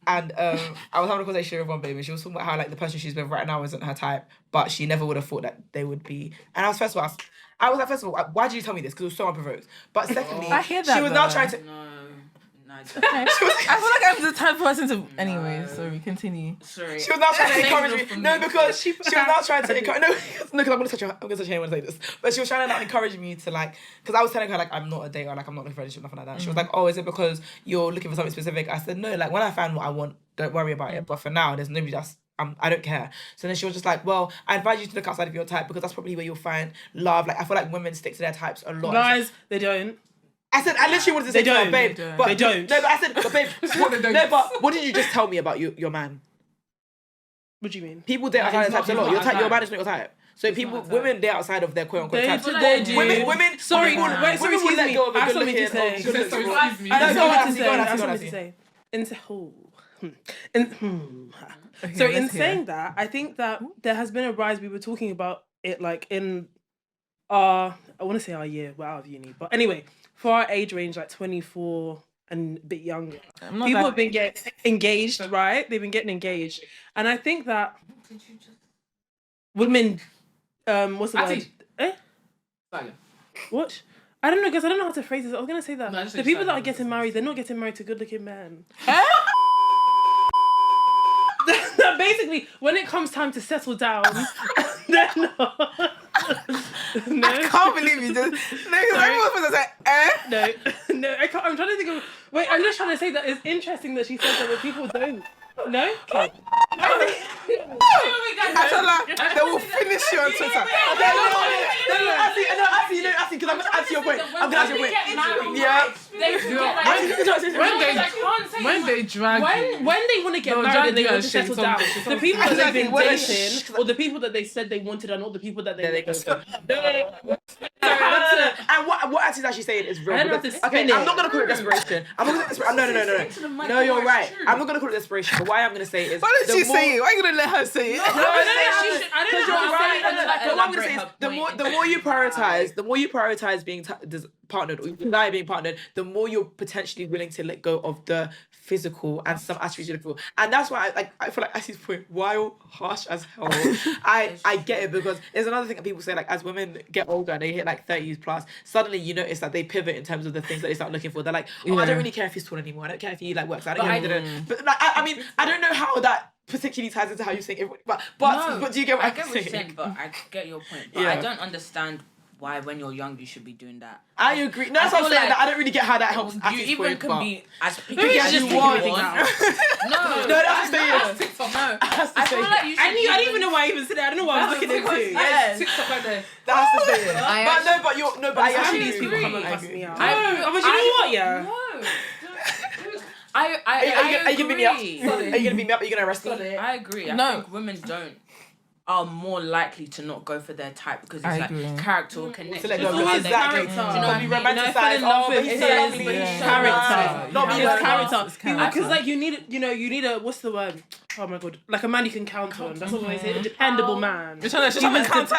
[SPEAKER 4] and I was having a conversation with one baby. She was talking about how like the person she's with right now isn't her type, but she never would have thought that they would be. And I was first of all, why did you tell me this? Because it was so unprovoked. But secondly,
[SPEAKER 1] I hear that
[SPEAKER 4] she was now trying to.
[SPEAKER 3] I
[SPEAKER 1] feel like I'm the type of person to. Anyway, sorry, continue.
[SPEAKER 3] Sorry.
[SPEAKER 4] She was now trying to encourage me. No, because she was now trying to encourage. No, because I'm gonna touch her when I say this. But she was trying to like encourage me to like, because I was telling her like I'm not a date or like I'm not looking for a relationship, nothing like that. She was like, oh, is it because you're looking for something specific? I said no. Like when I find what I want, don't worry about it. But for now, there's nobody that's. I don't care. So then she was just like, well, I advise you to look outside of your type because that's probably where you'll find love. Like I feel like women stick to their types a lot.
[SPEAKER 5] Guys, they don't.
[SPEAKER 4] I said, I literally wanted to say to her, babe. But
[SPEAKER 5] they don't.
[SPEAKER 4] No, but I said, but babe, what did you just tell me about your man?
[SPEAKER 5] What do you mean?
[SPEAKER 4] People date outside their types a lot. Your man is not your type. So women date outside of their quote unquote type.
[SPEAKER 5] They do.
[SPEAKER 4] Women. Sorry,
[SPEAKER 5] excuse me. I have something to say. So in saying that, I think that there has been a rise. We were talking about it like in I want to say our year, we're out of uni, but anyway, for our age range, like 24 and a bit younger, people have been getting engaged, right? They've been getting engaged, and I think that women, what's the word? What? I don't know, guys. I don't know how to phrase this. I was gonna say that the people that are getting married, they're not getting married to good-looking men. Basically, when it comes time to settle down, they're not. No.
[SPEAKER 1] I can't believe you just. No, everyone's supposed to say,
[SPEAKER 5] No, I can't. I'm trying to think of. Wait, I'm just trying to say that it's interesting that she says that, but people don't. No? Okay.
[SPEAKER 1] I feel like they will finish you on Twitter.
[SPEAKER 4] Actually, because I'm going to answer your point. Yeah.
[SPEAKER 2] When they drag you.
[SPEAKER 5] When they want to get married and they want to settle down, the people that they've been dating, or the people that they said they wanted are not the people that they want.
[SPEAKER 4] And what Auntie is actually saying is real. Okay, I'm not going to call it desperation. I'm not going to desperation. No, you're right. I'm not going to call it desperation. But what I'm going to say is...
[SPEAKER 1] Why did she say it? Why are you going to let her say it?
[SPEAKER 4] The more you prioritize being partnered or you desire being partnered, the more you're potentially willing to let go of the physical and some attributes you look for. And that's why I feel like Assie's point, while harsh as hell, I get it, because there's another thing that people say, like, as women get older and they hit like 30s plus, suddenly you notice that they pivot in terms of the things that they start looking for. They're like, I don't really care if he's tall anymore. I don't care if he like works. I don't care. But like, I mean, I don't know how that particularly ties into how you think everybody, but do you get what I'm saying?
[SPEAKER 3] But I get your point. But I don't understand why when you're young you should be doing that.
[SPEAKER 4] I agree. No, that's what I'm saying. I don't really get how that helps.
[SPEAKER 3] You even can be as picky
[SPEAKER 4] as you want.
[SPEAKER 3] No,
[SPEAKER 4] that's the thing.
[SPEAKER 3] No, I feel like you should.
[SPEAKER 5] I didn't even know why I even said that. I don't know what I was looking into.
[SPEAKER 2] Yes, TikTok right there.
[SPEAKER 4] That's the thing. But I
[SPEAKER 5] Actually,
[SPEAKER 4] actually
[SPEAKER 5] these people
[SPEAKER 4] agree.
[SPEAKER 5] come and cuss me out.
[SPEAKER 3] But
[SPEAKER 5] you know what? Yeah.
[SPEAKER 3] No.
[SPEAKER 4] Are you gonna beat me up? Are you gonna beat me up? Are you gonna arrest me?
[SPEAKER 3] I agree. I think women are more likely to not go for their type because it's like character or connection.
[SPEAKER 4] So exactly.
[SPEAKER 5] You know,
[SPEAKER 4] be romanticized.
[SPEAKER 5] Character.
[SPEAKER 4] Not be
[SPEAKER 5] character. Because like you need a what's the word? Oh my god! Like a man you can count on. That's what I say. A dependable man.
[SPEAKER 4] You're trying to counter.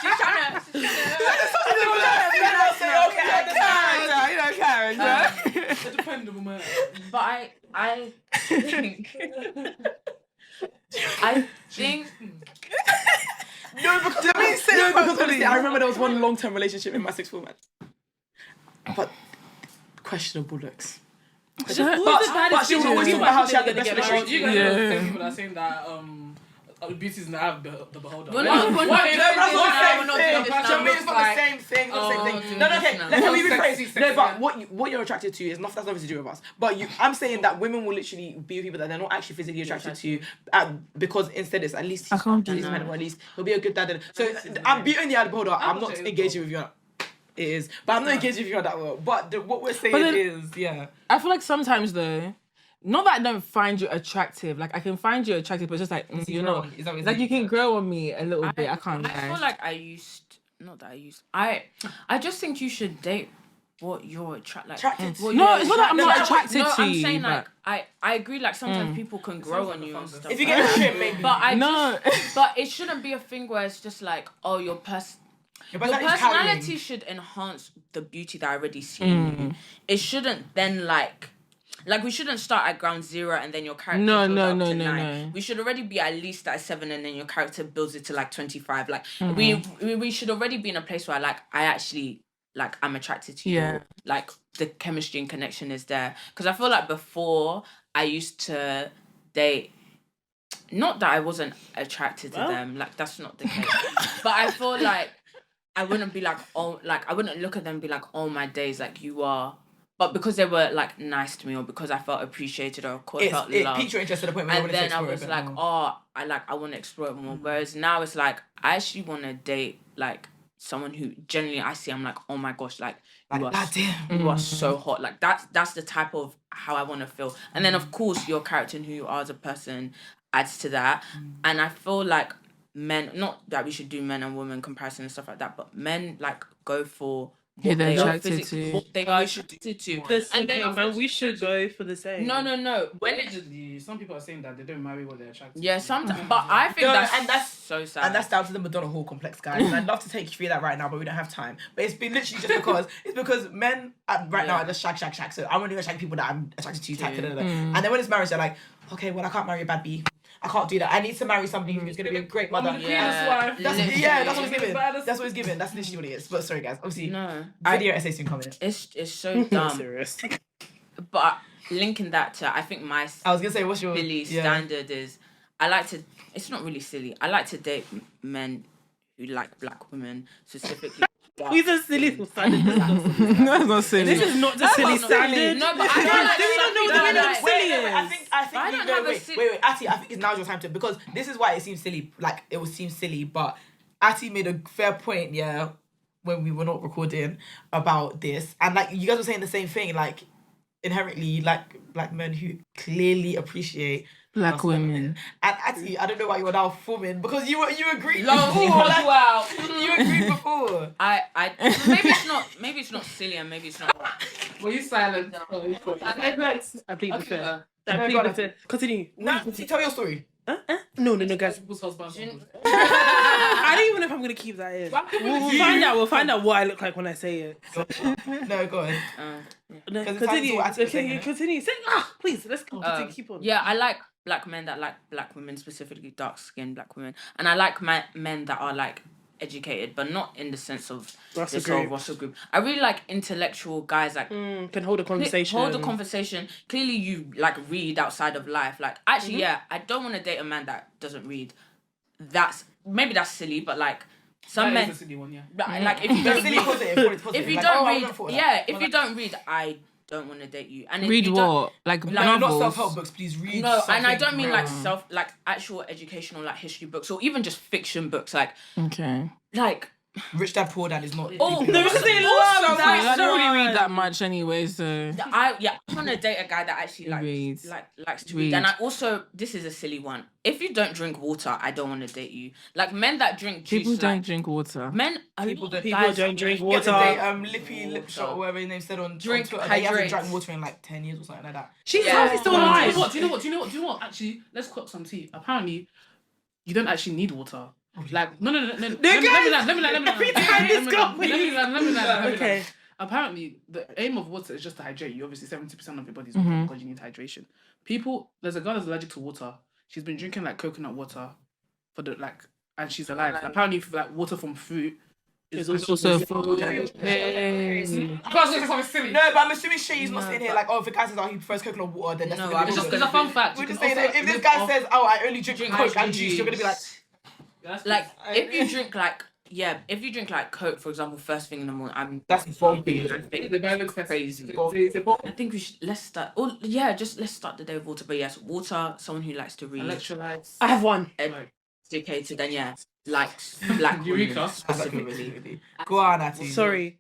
[SPEAKER 3] She's trying to.
[SPEAKER 2] A dependable man.
[SPEAKER 3] But I think. I think.
[SPEAKER 4] Because honestly, I remember there was one long-term relationship in my sixth form, but questionable looks. But she was always talking about how she had the best relationship.
[SPEAKER 2] You guys know the same people that are saying that beauty is in the eye of the beholder.
[SPEAKER 3] We're not doing this now.
[SPEAKER 4] It's not the same thing. No, okay. Let me rephrase. No, but what you're attracted to is not that's nothing to do with us. But I'm saying that women will literally be with people that they're not actually physically attracted to, because instead it's at least he's at least he'll be a good dad. So I'm beauty in the eye of the beholder. I'm not engaging with you. It is, but I'm not engaging with you on that well. But what we're saying is,
[SPEAKER 1] I feel like sometimes though. Not that I don't find you attractive. Like, I can find you attractive, but it's just like, you know, like you can grow on me a little bit. I can't lie.
[SPEAKER 3] I feel like I just think you should date what you're attracted to.
[SPEAKER 1] No, it's not that I'm not attracted to you.
[SPEAKER 3] I'm saying like, I agree, like sometimes people can grow on you and stuff.
[SPEAKER 4] If you get a shit, maybe.
[SPEAKER 3] But it shouldn't be a thing where it's just like, oh, your personality should enhance the beauty that I already see in you. It shouldn't then like we shouldn't start at ground zero and then your character builds up to 9. We should already be at least at 7 and then your character builds it to like 25. Like we should already be in a place where like I actually like I'm attracted to you. Like the chemistry and connection is there. Because I feel like before I used to date. Not that I wasn't attracted to them. Like that's not the case. But I feel like I wouldn't be like I wouldn't look at them and be like, oh my days, like you are. But because they were like nice to me, or because I felt appreciated, or felt loved,
[SPEAKER 4] it piqued your interest to the point where you wanted to explore it.
[SPEAKER 3] And then I was like, I want to explore it more. Whereas now it's like I actually want to date like someone who genuinely I see. I'm like, oh my gosh, like you are so hot. Like that's the type of how I want to feel. And then of course your character and who you are as a person adds to that. And I feel like men, not that we should do men and women comparison and stuff like that, but men like go for. What they are attracted to.
[SPEAKER 5] And we should go for the same.
[SPEAKER 3] No.
[SPEAKER 2] Allegedly, some people are saying that they don't marry what they're attracted to.
[SPEAKER 3] Yeah, sometimes. But I think that's so sad.
[SPEAKER 4] And that's down to the Madonna Hall complex, guys. And I'd love to take you through that right now, but we don't have time. But it's been literally just because men right now are just shag. So I'm only gonna shag people that I'm attracted to. And then when it's marriage, they're like, okay, well I can't marry a bad bee. I can't do that. I need to marry somebody who's going to be a great mother.
[SPEAKER 2] That's
[SPEAKER 4] what it's given. That's what it's given. That's literally what it is. But sorry, guys. Obviously, video essay soon coming.
[SPEAKER 3] It's so dumb.
[SPEAKER 5] Serious.
[SPEAKER 3] But linking that to, I think I was going to say, what's your silly standard is, it's not really silly. I like to date men who like black women, specifically.
[SPEAKER 5] He's a silly standard.
[SPEAKER 1] No, it's not silly.
[SPEAKER 5] This is not the silly standard.
[SPEAKER 3] No, but I don't like.
[SPEAKER 5] Do we not know what the meaning of silly is?
[SPEAKER 4] I think wait, Atty, I think it's now's your time to, because this is why it seems silly. Like it will seem silly, but Atty made a fair point, when we were not recording about this, and like you guys were saying the same thing, like inherently, like black men who clearly appreciate
[SPEAKER 1] black women.
[SPEAKER 4] And actually, I don't know why you were now forming, because you agreed
[SPEAKER 3] before.
[SPEAKER 4] You agreed before.
[SPEAKER 3] Maybe it's not silly, and maybe it's not.
[SPEAKER 2] Were you silent?
[SPEAKER 5] I plead the fifth. Continue.
[SPEAKER 4] No, tell your story.
[SPEAKER 5] No, guys.
[SPEAKER 2] People's husbands.
[SPEAKER 5] I don't even know if I'm gonna keep that in. We'll find out. We'll find out what I look like when I say it.
[SPEAKER 4] No, go on.
[SPEAKER 5] No,
[SPEAKER 4] Because
[SPEAKER 5] continue.
[SPEAKER 4] it's all
[SPEAKER 5] Okay, continue. Say, please. Let's continue. Keep on.
[SPEAKER 3] Yeah, I like black men that like black women, specifically dark-skinned black women, and I like men that are like educated, but not in the sense of Russell group. I really like intellectual guys like
[SPEAKER 5] can hold a conversation.
[SPEAKER 3] Clearly, you like read outside of life. Like actually, yeah, I don't want to date a man that doesn't read. That's silly, but like some men.
[SPEAKER 2] Is a silly one, yeah.
[SPEAKER 3] Like if you don't read, if you don't read, if you don't read, I don't want to date you. And
[SPEAKER 1] read what? Like novels?
[SPEAKER 4] Not self-help books, please read.
[SPEAKER 3] No, and I don't mean like actual educational like history books or even just fiction books. Like like
[SPEAKER 4] Rich Dad Poor Dad is not.
[SPEAKER 3] Oh,
[SPEAKER 5] there was
[SPEAKER 1] I don't really read that much anyway, so
[SPEAKER 3] I want to date a guy that actually likes to read. And I also, this is a silly one. If you don't drink water, I don't want to date you. Like men that drink juice.
[SPEAKER 1] People don't drink water.
[SPEAKER 5] People don't drink water.
[SPEAKER 4] Lippy Lip Shot or whatever his name said on
[SPEAKER 3] drink.
[SPEAKER 4] Twitter. He hasn't drank water in like 10 years or something like that.
[SPEAKER 5] She's still alive.
[SPEAKER 2] Do you know what? Actually, let's clock some tea. Apparently, you don't actually need water. Like no. Let me land.
[SPEAKER 5] Okay.
[SPEAKER 2] Apparently, the aim of water is just to hydrate you. Obviously, 70% of your body's water because you need hydration. There's a girl that's allergic to water. She's been drinking like coconut water and she's alive. Apparently, like water from fruit is
[SPEAKER 1] also food.
[SPEAKER 4] No, but I'm assuming Shay's not sitting here like, if a guy says, he prefers coconut water, then that's
[SPEAKER 2] it's just a fun fact.
[SPEAKER 4] We're just saying that if this guy says, I only drink Coke and juice, you're gonna be like.
[SPEAKER 3] Like if you drink like Coke, for example, first thing in the morning,
[SPEAKER 4] that's bumpy.
[SPEAKER 2] The guy looks crazy.
[SPEAKER 3] I think let's start the day with water. But yes, water. Someone who likes to read.
[SPEAKER 2] Electrolytes.
[SPEAKER 5] I have one.
[SPEAKER 3] Educated, and likes black
[SPEAKER 2] Eureka.
[SPEAKER 3] specifically.
[SPEAKER 4] Go on, Natty.
[SPEAKER 5] Sorry.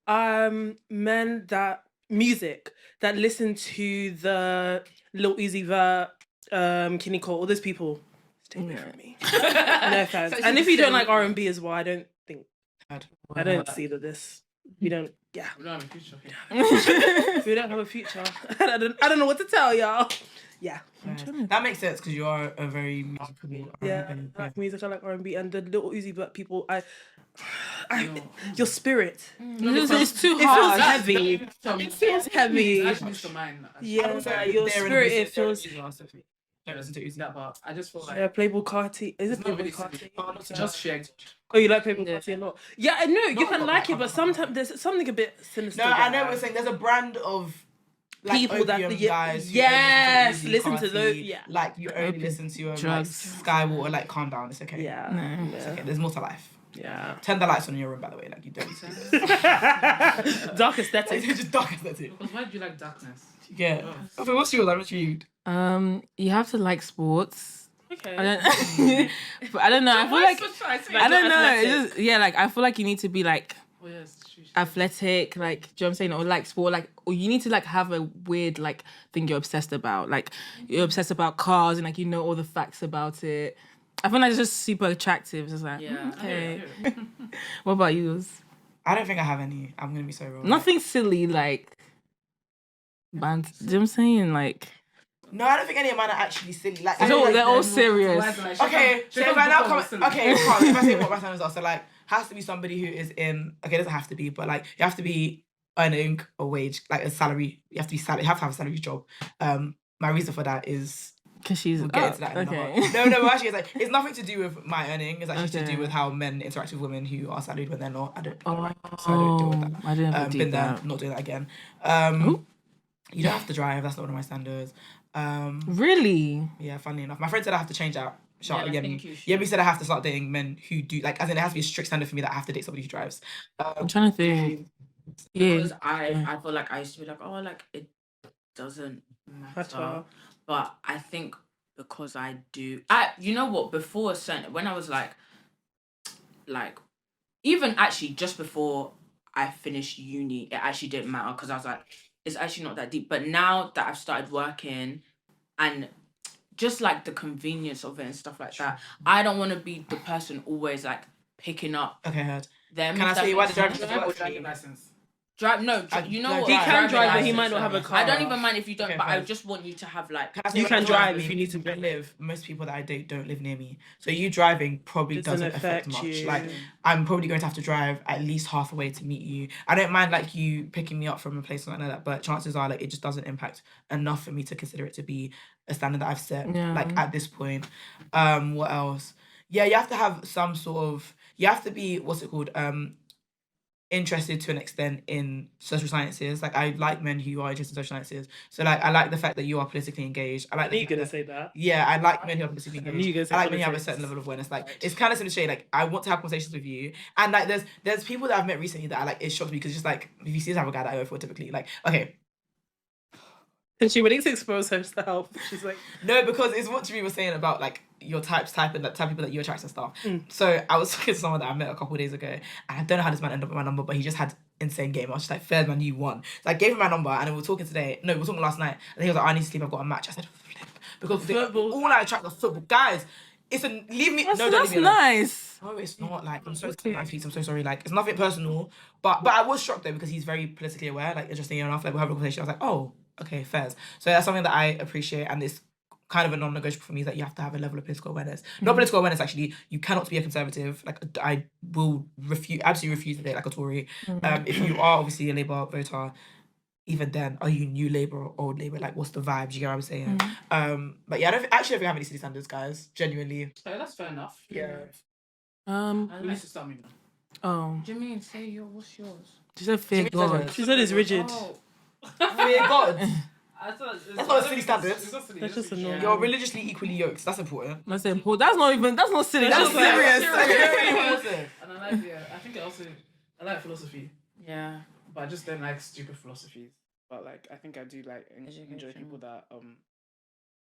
[SPEAKER 5] Men that music that listen to the Lil Uzi Vert, Kenny Cole, all those people. Stay away from me. No offense. And if you don't like R&B as well, I don't see that this. We don't. Yeah.
[SPEAKER 2] We don't have a future.
[SPEAKER 5] We don't have a future. I don't know what to tell y'all. Yeah.
[SPEAKER 4] That makes sense because you are a very musical.
[SPEAKER 5] I like music. I like R&B, and the Little Uzi Vert people. Your spirit.
[SPEAKER 1] It's too
[SPEAKER 5] hard.
[SPEAKER 1] It feels heavy.
[SPEAKER 5] It feels heavy.
[SPEAKER 2] Yeah,
[SPEAKER 5] your spirit. It feels.
[SPEAKER 2] Don't listen to Uzi that part. I just feel like
[SPEAKER 5] Playboy Carti. Is it Playboy Carti?
[SPEAKER 2] Just shared.
[SPEAKER 5] Oh, you like Playboy Carti a lot? Yeah, I know you can like it, but sometimes there's something a bit sinister.
[SPEAKER 4] No, I know what you're saying. There's a brand of
[SPEAKER 5] people that
[SPEAKER 4] guys.
[SPEAKER 5] Yes, listen to those. Yeah,
[SPEAKER 4] like you only listen to like Skywater. Like, calm down. It's okay.
[SPEAKER 5] Yeah,
[SPEAKER 4] it's okay. There's more to life.
[SPEAKER 5] Yeah.
[SPEAKER 4] Turn the lights on in your room, by the way. Like you don't.
[SPEAKER 5] Dark aesthetic.
[SPEAKER 4] It's just dark aesthetic.
[SPEAKER 2] Why do you like darkness?
[SPEAKER 4] Yeah. Okay, what's yours? I'm intrigued.
[SPEAKER 1] You have to like sports.
[SPEAKER 5] Okay.
[SPEAKER 1] But I don't know. I feel like I don't know. It's just, like I feel like you need to be like athletic, like, do you know what I'm saying, or like sport, like, or you need to like have a weird like thing you're obsessed about. Like you're obsessed about cars and like you know all the facts about it. I feel like it's just super attractive. It's just like okay. What about yours?
[SPEAKER 4] I don't think I have any. I'm gonna be so wrong.
[SPEAKER 1] Nothing silly like band. Do you know what I'm saying? Like
[SPEAKER 4] no, I don't think any of mine are actually silly. Like
[SPEAKER 1] they're all serious.
[SPEAKER 4] Okay, so if I now come, if I say what my standards are, so like has to be somebody who is in. Okay, it doesn't have to be, but like you have to be earning a wage, like a salary. You have to be salary. You have to have a salary job. My reason for that is
[SPEAKER 1] because she's.
[SPEAKER 4] We'll get into that. No. Actually, it's like it's nothing to do with my earning. It's actually to do with how men interact with women who are salaried when they're not. I don't deal with that.
[SPEAKER 1] I didn't
[SPEAKER 4] been there. Not doing that again. You don't have to drive. That's not one of my standards.
[SPEAKER 1] Really?
[SPEAKER 4] Yeah, funny enough. My friend said I have to change that. Yemi said I have to start dating men who do, like, as in it has to be a strict standard for me that I have to date somebody who drives.
[SPEAKER 1] I'm trying to think.
[SPEAKER 3] Because I feel like I used to be like, like it doesn't matter. But I think because I do, you know what? Before when I was like even actually just before I finished uni, it actually didn't matter because I was like, it's actually not that deep. But now that I've started working and just like the convenience of it and stuff like that, I don't want to be the person always like picking up.
[SPEAKER 4] Okay, heard.
[SPEAKER 3] Them.
[SPEAKER 4] Can I say why the driving license?
[SPEAKER 3] Drive, no, you know what?
[SPEAKER 5] He can drive, but he
[SPEAKER 3] license,
[SPEAKER 5] might not have a car.
[SPEAKER 3] I don't even mind if you don't,
[SPEAKER 4] Okay,
[SPEAKER 3] but I
[SPEAKER 4] fine.
[SPEAKER 3] just want you to have like.
[SPEAKER 5] You can drive if you need to
[SPEAKER 4] live. Most people that I date don't live near me, so you driving probably doesn't affect much.
[SPEAKER 5] you.
[SPEAKER 4] Like I'm probably going to have to drive at least half a way to meet you. I don't mind like you picking me up from a place like that, but chances are like it just doesn't impact enough for me to consider it to be a standard that I've set. Like at this point, what else? Yeah, you have to have some sort of. You have to be what's it called? Interested to an extent in social sciences. Like I like men who are interested in social sciences. So like I like the fact that you are politically engaged. I like.
[SPEAKER 5] Are you gonna say that?
[SPEAKER 4] Yeah, I like men who are politically engaged. I like men who have a
[SPEAKER 5] politics.
[SPEAKER 4] certain level of awareness. Like it's kind of similar to Shay. Like I want to have conversations with you, and like there's people that I've met recently that I like. It shocks me because just like if you see this type of guy that I go for, typically like okay.
[SPEAKER 5] And she willing to expose herself. She's like,
[SPEAKER 4] no, because it's what Jimmy was saying about like your type and that type of people that you attract and stuff. So I was talking to someone that I met a couple of days ago, and I don't know how this man ended up with my number, but he just had insane game. I was just like, fair man, you won. So I gave him my number, and then we were talking today. No, we were talking last night, and he was like, I need to sleep. I've got a match. I said, flip, because all I attract are football guys. It's a leave me.
[SPEAKER 1] That's
[SPEAKER 4] Don't leave me alone.
[SPEAKER 1] nice.
[SPEAKER 4] No, it's not. Like I'm so sorry, I'm so sorry. Like it's nothing personal, but I was shocked though because he's very politically aware. Like interestingly enough, like we're having a conversation. I was like, oh, okay, fairs. So that's something that I appreciate, and it's kind of a non-negotiable for me that you have to have a level of political awareness. Not political awareness, actually. You cannot be a conservative. Like I will absolutely refuse to date like a Tory. If you are obviously a Labour voter, even then, are you new Labour or old Labour? Like, what's the vibe? Do you get what I'm saying? But yeah, I don't think I have any city standards, guys. Genuinely.
[SPEAKER 2] So that's fair enough.
[SPEAKER 4] Yeah.
[SPEAKER 2] We need to start moving on.
[SPEAKER 3] Oh. Jameen, say what's yours?
[SPEAKER 1] She said fear God.
[SPEAKER 5] She said it's rigid.
[SPEAKER 3] Oh.
[SPEAKER 4] Fear God.
[SPEAKER 2] That's
[SPEAKER 4] not a silly standard.
[SPEAKER 5] That's just annoying.
[SPEAKER 4] You're religiously equally yoked. That's important.
[SPEAKER 1] That's important. That's not silly. That's
[SPEAKER 5] just like-
[SPEAKER 1] serious.
[SPEAKER 2] And I like, I think I like philosophy,
[SPEAKER 3] Yeah.
[SPEAKER 2] but I just don't like stupid philosophies. But like, I think I do like enjoy people that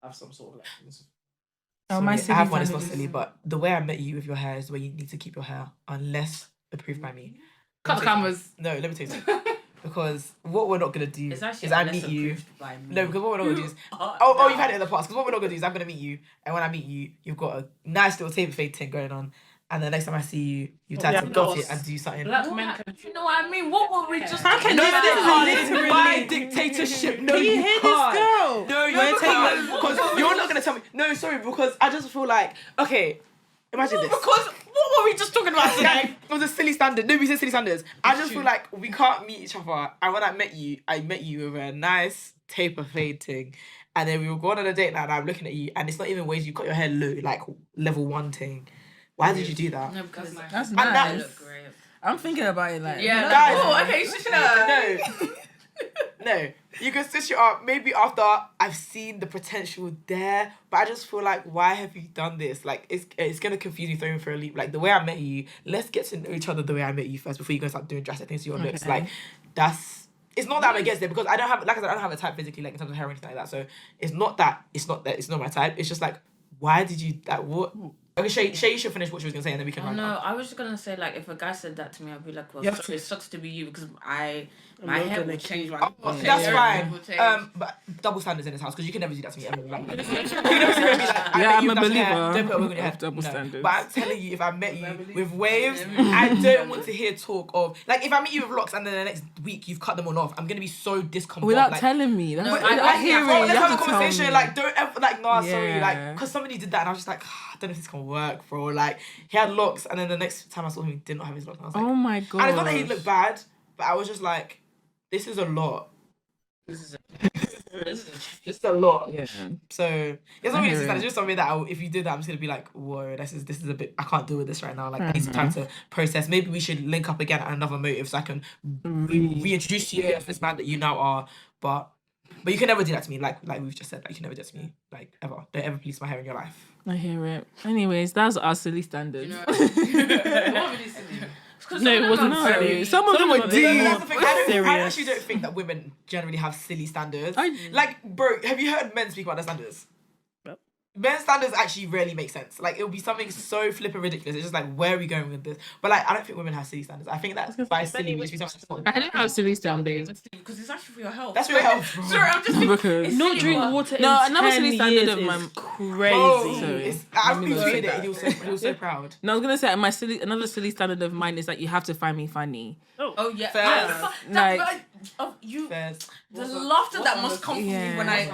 [SPEAKER 2] have some sort of like philosophy.
[SPEAKER 1] Oh, my
[SPEAKER 4] I
[SPEAKER 1] silly
[SPEAKER 4] have one. It's not
[SPEAKER 1] standard
[SPEAKER 4] silly, but the way I met you with your hair is the way you need to keep your hair, unless approved by me.
[SPEAKER 2] Cut the cameras.
[SPEAKER 4] No, let me tell you something. Because what we're not gonna do
[SPEAKER 3] It's actually
[SPEAKER 4] is I meet you.
[SPEAKER 3] approved by me.
[SPEAKER 4] No, because what we're not gonna do is oh, you've had it in the past. Because what we're not gonna do is I'm gonna meet you, and when I meet you, you've got a nice little taper fade thing going on, and the next time I see you, you try to got it and do something.
[SPEAKER 2] Black men can.
[SPEAKER 3] You know what I mean? What were we just?
[SPEAKER 5] How can
[SPEAKER 4] No,
[SPEAKER 5] you
[SPEAKER 4] this
[SPEAKER 5] say
[SPEAKER 4] is my dictatorship. No,
[SPEAKER 5] Can you hear
[SPEAKER 4] can't.
[SPEAKER 5] this girl?
[SPEAKER 4] No, you
[SPEAKER 5] We're
[SPEAKER 4] can't. Because you're not gonna tell me. No, sorry, because I just feel like okay. Imagine this.
[SPEAKER 3] Because what were we just talking about today?
[SPEAKER 4] It was a silly standard. No, we said silly standards. I just feel like we can't meet each other. And when I met you with a nice taper fade thing. And then we were going on a date night and I'm looking at you and it's not even ways you cut your hair low, like level 1 thing. Why did you do that?
[SPEAKER 3] No, because
[SPEAKER 1] That's
[SPEAKER 4] And
[SPEAKER 1] nice.
[SPEAKER 4] that-
[SPEAKER 3] look great.
[SPEAKER 1] I'm thinking about it like
[SPEAKER 3] Yeah.
[SPEAKER 4] Guys,
[SPEAKER 3] Oh, okay. Shut up.
[SPEAKER 4] No. You can switch it up maybe after I've seen the potential there, but I just feel like why have you done this? Like it's gonna confuse you, throw me for a leap. Like the way I met you, let's get to know each other the way I met you first before you go start doing drastic things to your looks. Like it's not that I'm against it because I don't have I don't have a type physically like in terms of hair or anything like that. So it's not my type. It's just like why did you that what okay, Shay, you should finish what she was gonna say and then we can run.
[SPEAKER 3] No, I was just gonna say like if a guy said that to me, I'd be like, well,
[SPEAKER 4] Yeah.
[SPEAKER 3] it sucks to be you because
[SPEAKER 5] not
[SPEAKER 3] my hair
[SPEAKER 5] gonna
[SPEAKER 3] will change.
[SPEAKER 4] Oh, that's fine. But double standards in this house because you can never do that to me ever. Like, you can never say to me, like,
[SPEAKER 1] Yeah, I'm a
[SPEAKER 4] don't
[SPEAKER 1] believer
[SPEAKER 4] put a wig on your
[SPEAKER 1] of
[SPEAKER 4] head.
[SPEAKER 1] double
[SPEAKER 4] No.
[SPEAKER 1] standards.
[SPEAKER 4] But I'm telling you, if I met you with waves, I don't want to hear talk of like if I meet you with locks and then the next week you've cut them all off, I'm gonna be so discomforted.
[SPEAKER 1] without
[SPEAKER 4] like,
[SPEAKER 1] telling me. That's
[SPEAKER 3] No,
[SPEAKER 1] I hear it.
[SPEAKER 4] oh,
[SPEAKER 1] You
[SPEAKER 4] let's have
[SPEAKER 1] have
[SPEAKER 4] a
[SPEAKER 1] to tell
[SPEAKER 4] conversation.
[SPEAKER 1] me.
[SPEAKER 4] Like, don't ever, like, nah, sorry.
[SPEAKER 1] Yeah.
[SPEAKER 4] Like, because somebody did that and I was just like, I don't know if this can work, bro. Like, he had locks and then the next time I saw him, he did not have his locks. And I was like,
[SPEAKER 1] Oh my god.
[SPEAKER 4] and it's not that he looked bad, but I was just like, this is a lot.
[SPEAKER 3] This
[SPEAKER 4] It's a lot.
[SPEAKER 1] Yeah.
[SPEAKER 4] So it's not
[SPEAKER 1] I
[SPEAKER 4] really
[SPEAKER 1] hear
[SPEAKER 4] system.
[SPEAKER 1] it.
[SPEAKER 4] It's just something that if you did that, I'm just gonna be like, whoa, this is a bit. I can't deal with this right now. Like, I need some time to process. Maybe we should link up again at another motive so I can reintroduce you as this man that you now are. But you can never do that to me. Like we've just said, like you can never do that to me. Like ever. Don't ever police my hair in your life.
[SPEAKER 1] I hear it. Anyways, that's our silly standards.
[SPEAKER 5] No, it wasn't
[SPEAKER 1] No,
[SPEAKER 5] silly.
[SPEAKER 1] some of them were deep.
[SPEAKER 4] That's the thing. I
[SPEAKER 5] serious.
[SPEAKER 4] actually don't think that women generally have silly standards.
[SPEAKER 1] I-
[SPEAKER 4] Like, bro, have you heard men speak about their standards?
[SPEAKER 5] Yep.
[SPEAKER 4] Men's standards actually rarely make sense. Like, it'll be something so flippin' ridiculous. It's just like, where are we going with this? But like, I don't think women have silly standards. I think that by silly, we just mean something.
[SPEAKER 1] I didn't have silly standards.
[SPEAKER 3] because it's actually for your health.
[SPEAKER 4] That's your health, bro.
[SPEAKER 3] Sorry, I'm just thinking,
[SPEAKER 1] Because
[SPEAKER 3] it's
[SPEAKER 5] Not
[SPEAKER 3] silly,
[SPEAKER 5] drink
[SPEAKER 3] but-
[SPEAKER 5] water.
[SPEAKER 1] No,
[SPEAKER 5] in
[SPEAKER 1] another
[SPEAKER 5] 10
[SPEAKER 1] silly standard
[SPEAKER 5] years
[SPEAKER 1] of
[SPEAKER 5] is
[SPEAKER 1] my
[SPEAKER 5] crazy.
[SPEAKER 4] I tweeted it. He was so proud.
[SPEAKER 1] No, I was gonna say another silly standard of mine is that you have to find me funny.
[SPEAKER 3] Oh yeah.
[SPEAKER 1] Like,
[SPEAKER 3] The laughter that must come from me when I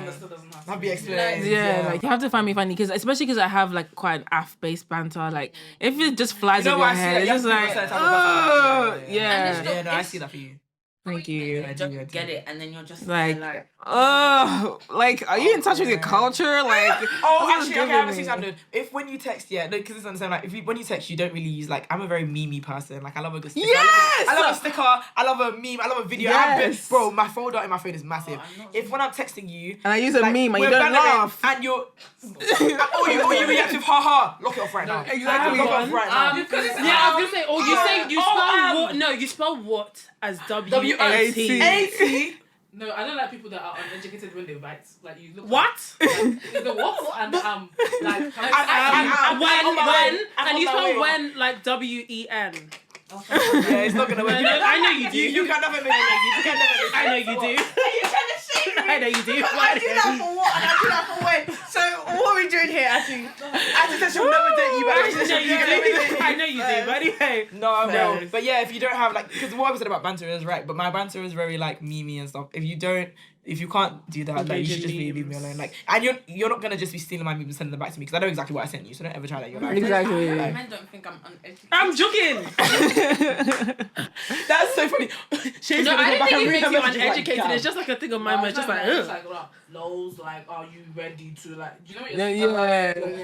[SPEAKER 4] That'd be explained.
[SPEAKER 1] Yeah, like you have to find me funny especially because I have like quite an AF-based banter. Like if it just flies over your head, it's just like, oh yeah.
[SPEAKER 4] No, I see that for you.
[SPEAKER 1] Thank you.
[SPEAKER 3] I don't get it, and then you're just
[SPEAKER 1] like,
[SPEAKER 3] oh,
[SPEAKER 1] like, are you in touch with your culture? Like,
[SPEAKER 4] actually, okay, I have a standard. If when you text, because it's on the same. Like, when you text, you don't really use like. I'm a very memey person. Like, I love a good sticker.
[SPEAKER 1] Yes!
[SPEAKER 4] I love a sticker. I love a meme. I love a video.
[SPEAKER 1] Yes!
[SPEAKER 4] Bro, my folder in my phone is massive. If when I'm texting you
[SPEAKER 1] and I use a meme and you don't laugh,
[SPEAKER 4] and you're, or you react with haha, lock it off right now.
[SPEAKER 1] Exactly.
[SPEAKER 4] Lock it off right now.
[SPEAKER 2] I was gonna say, you spell what as W-A-T.
[SPEAKER 4] A-T.
[SPEAKER 2] No, I don't like people that are uneducated when they write. Like you look.
[SPEAKER 5] What?
[SPEAKER 2] Like, the what and like
[SPEAKER 5] and you spell when like W-E-N.
[SPEAKER 4] Yeah, it's not gonna work.
[SPEAKER 5] I know you do.
[SPEAKER 4] You can never make it.
[SPEAKER 5] I know you do.
[SPEAKER 4] Are you trying to shame me?
[SPEAKER 5] I know you do.
[SPEAKER 4] I do that for what? And I do that for when? So what are we doing here, Ati? Ati said she'll never date you, but
[SPEAKER 5] I know you do. But anyway.
[SPEAKER 4] No. But yeah, if you don't have like, because what I said about banter is right, but my banter is very like memey and stuff. If you can't do that, like you should just leave me alone. Like, and you're not gonna just be stealing my memes and sending them back to me because I know exactly what I sent you. So don't ever try that. You're
[SPEAKER 1] exactly.
[SPEAKER 3] Men don't think I'm uneducated.
[SPEAKER 5] I'm joking.
[SPEAKER 4] That's so funny.
[SPEAKER 5] No, I don't think it makes you uneducated. It's just like a thing of mine. It's just like,
[SPEAKER 2] lols, like, are you ready to like? Do you know what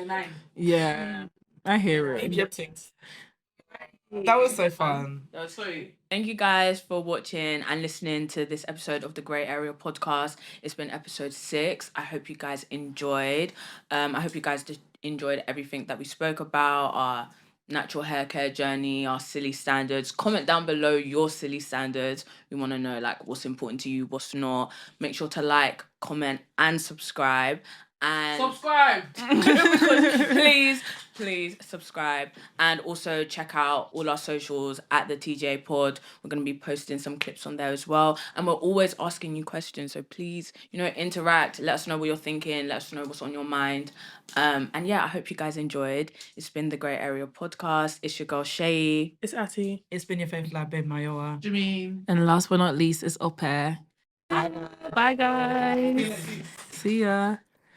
[SPEAKER 1] Yeah. Yeah. I hear it.
[SPEAKER 4] That was so fun.
[SPEAKER 2] That was so.
[SPEAKER 3] Thank you guys for watching and listening to this episode of the Grey Area podcast. It's been episode 6. I hope you guys enjoyed. I hope you guys enjoyed everything that we spoke about, our natural hair care journey, our silly standards. Comment down below your silly standards. We want to know like what's important to you, what's not. Make sure to like, comment, and subscribe. And
[SPEAKER 2] subscribe.
[SPEAKER 3] please subscribe, and also check out all our socials at the TJ Pod. We're going to be posting some clips on there as well, and we're always asking you questions, so please, interact. Let us know what you're thinking. Let us know what's on your mind. And yeah, I hope you guys enjoyed. It's been the Grey Area podcast. It's your girl Shay.
[SPEAKER 5] It's Ati.
[SPEAKER 4] It's been your favorite lab, babe Mayoa.
[SPEAKER 2] Jameen.
[SPEAKER 1] And last but not least, it's Au Pair. Bye guys. See ya.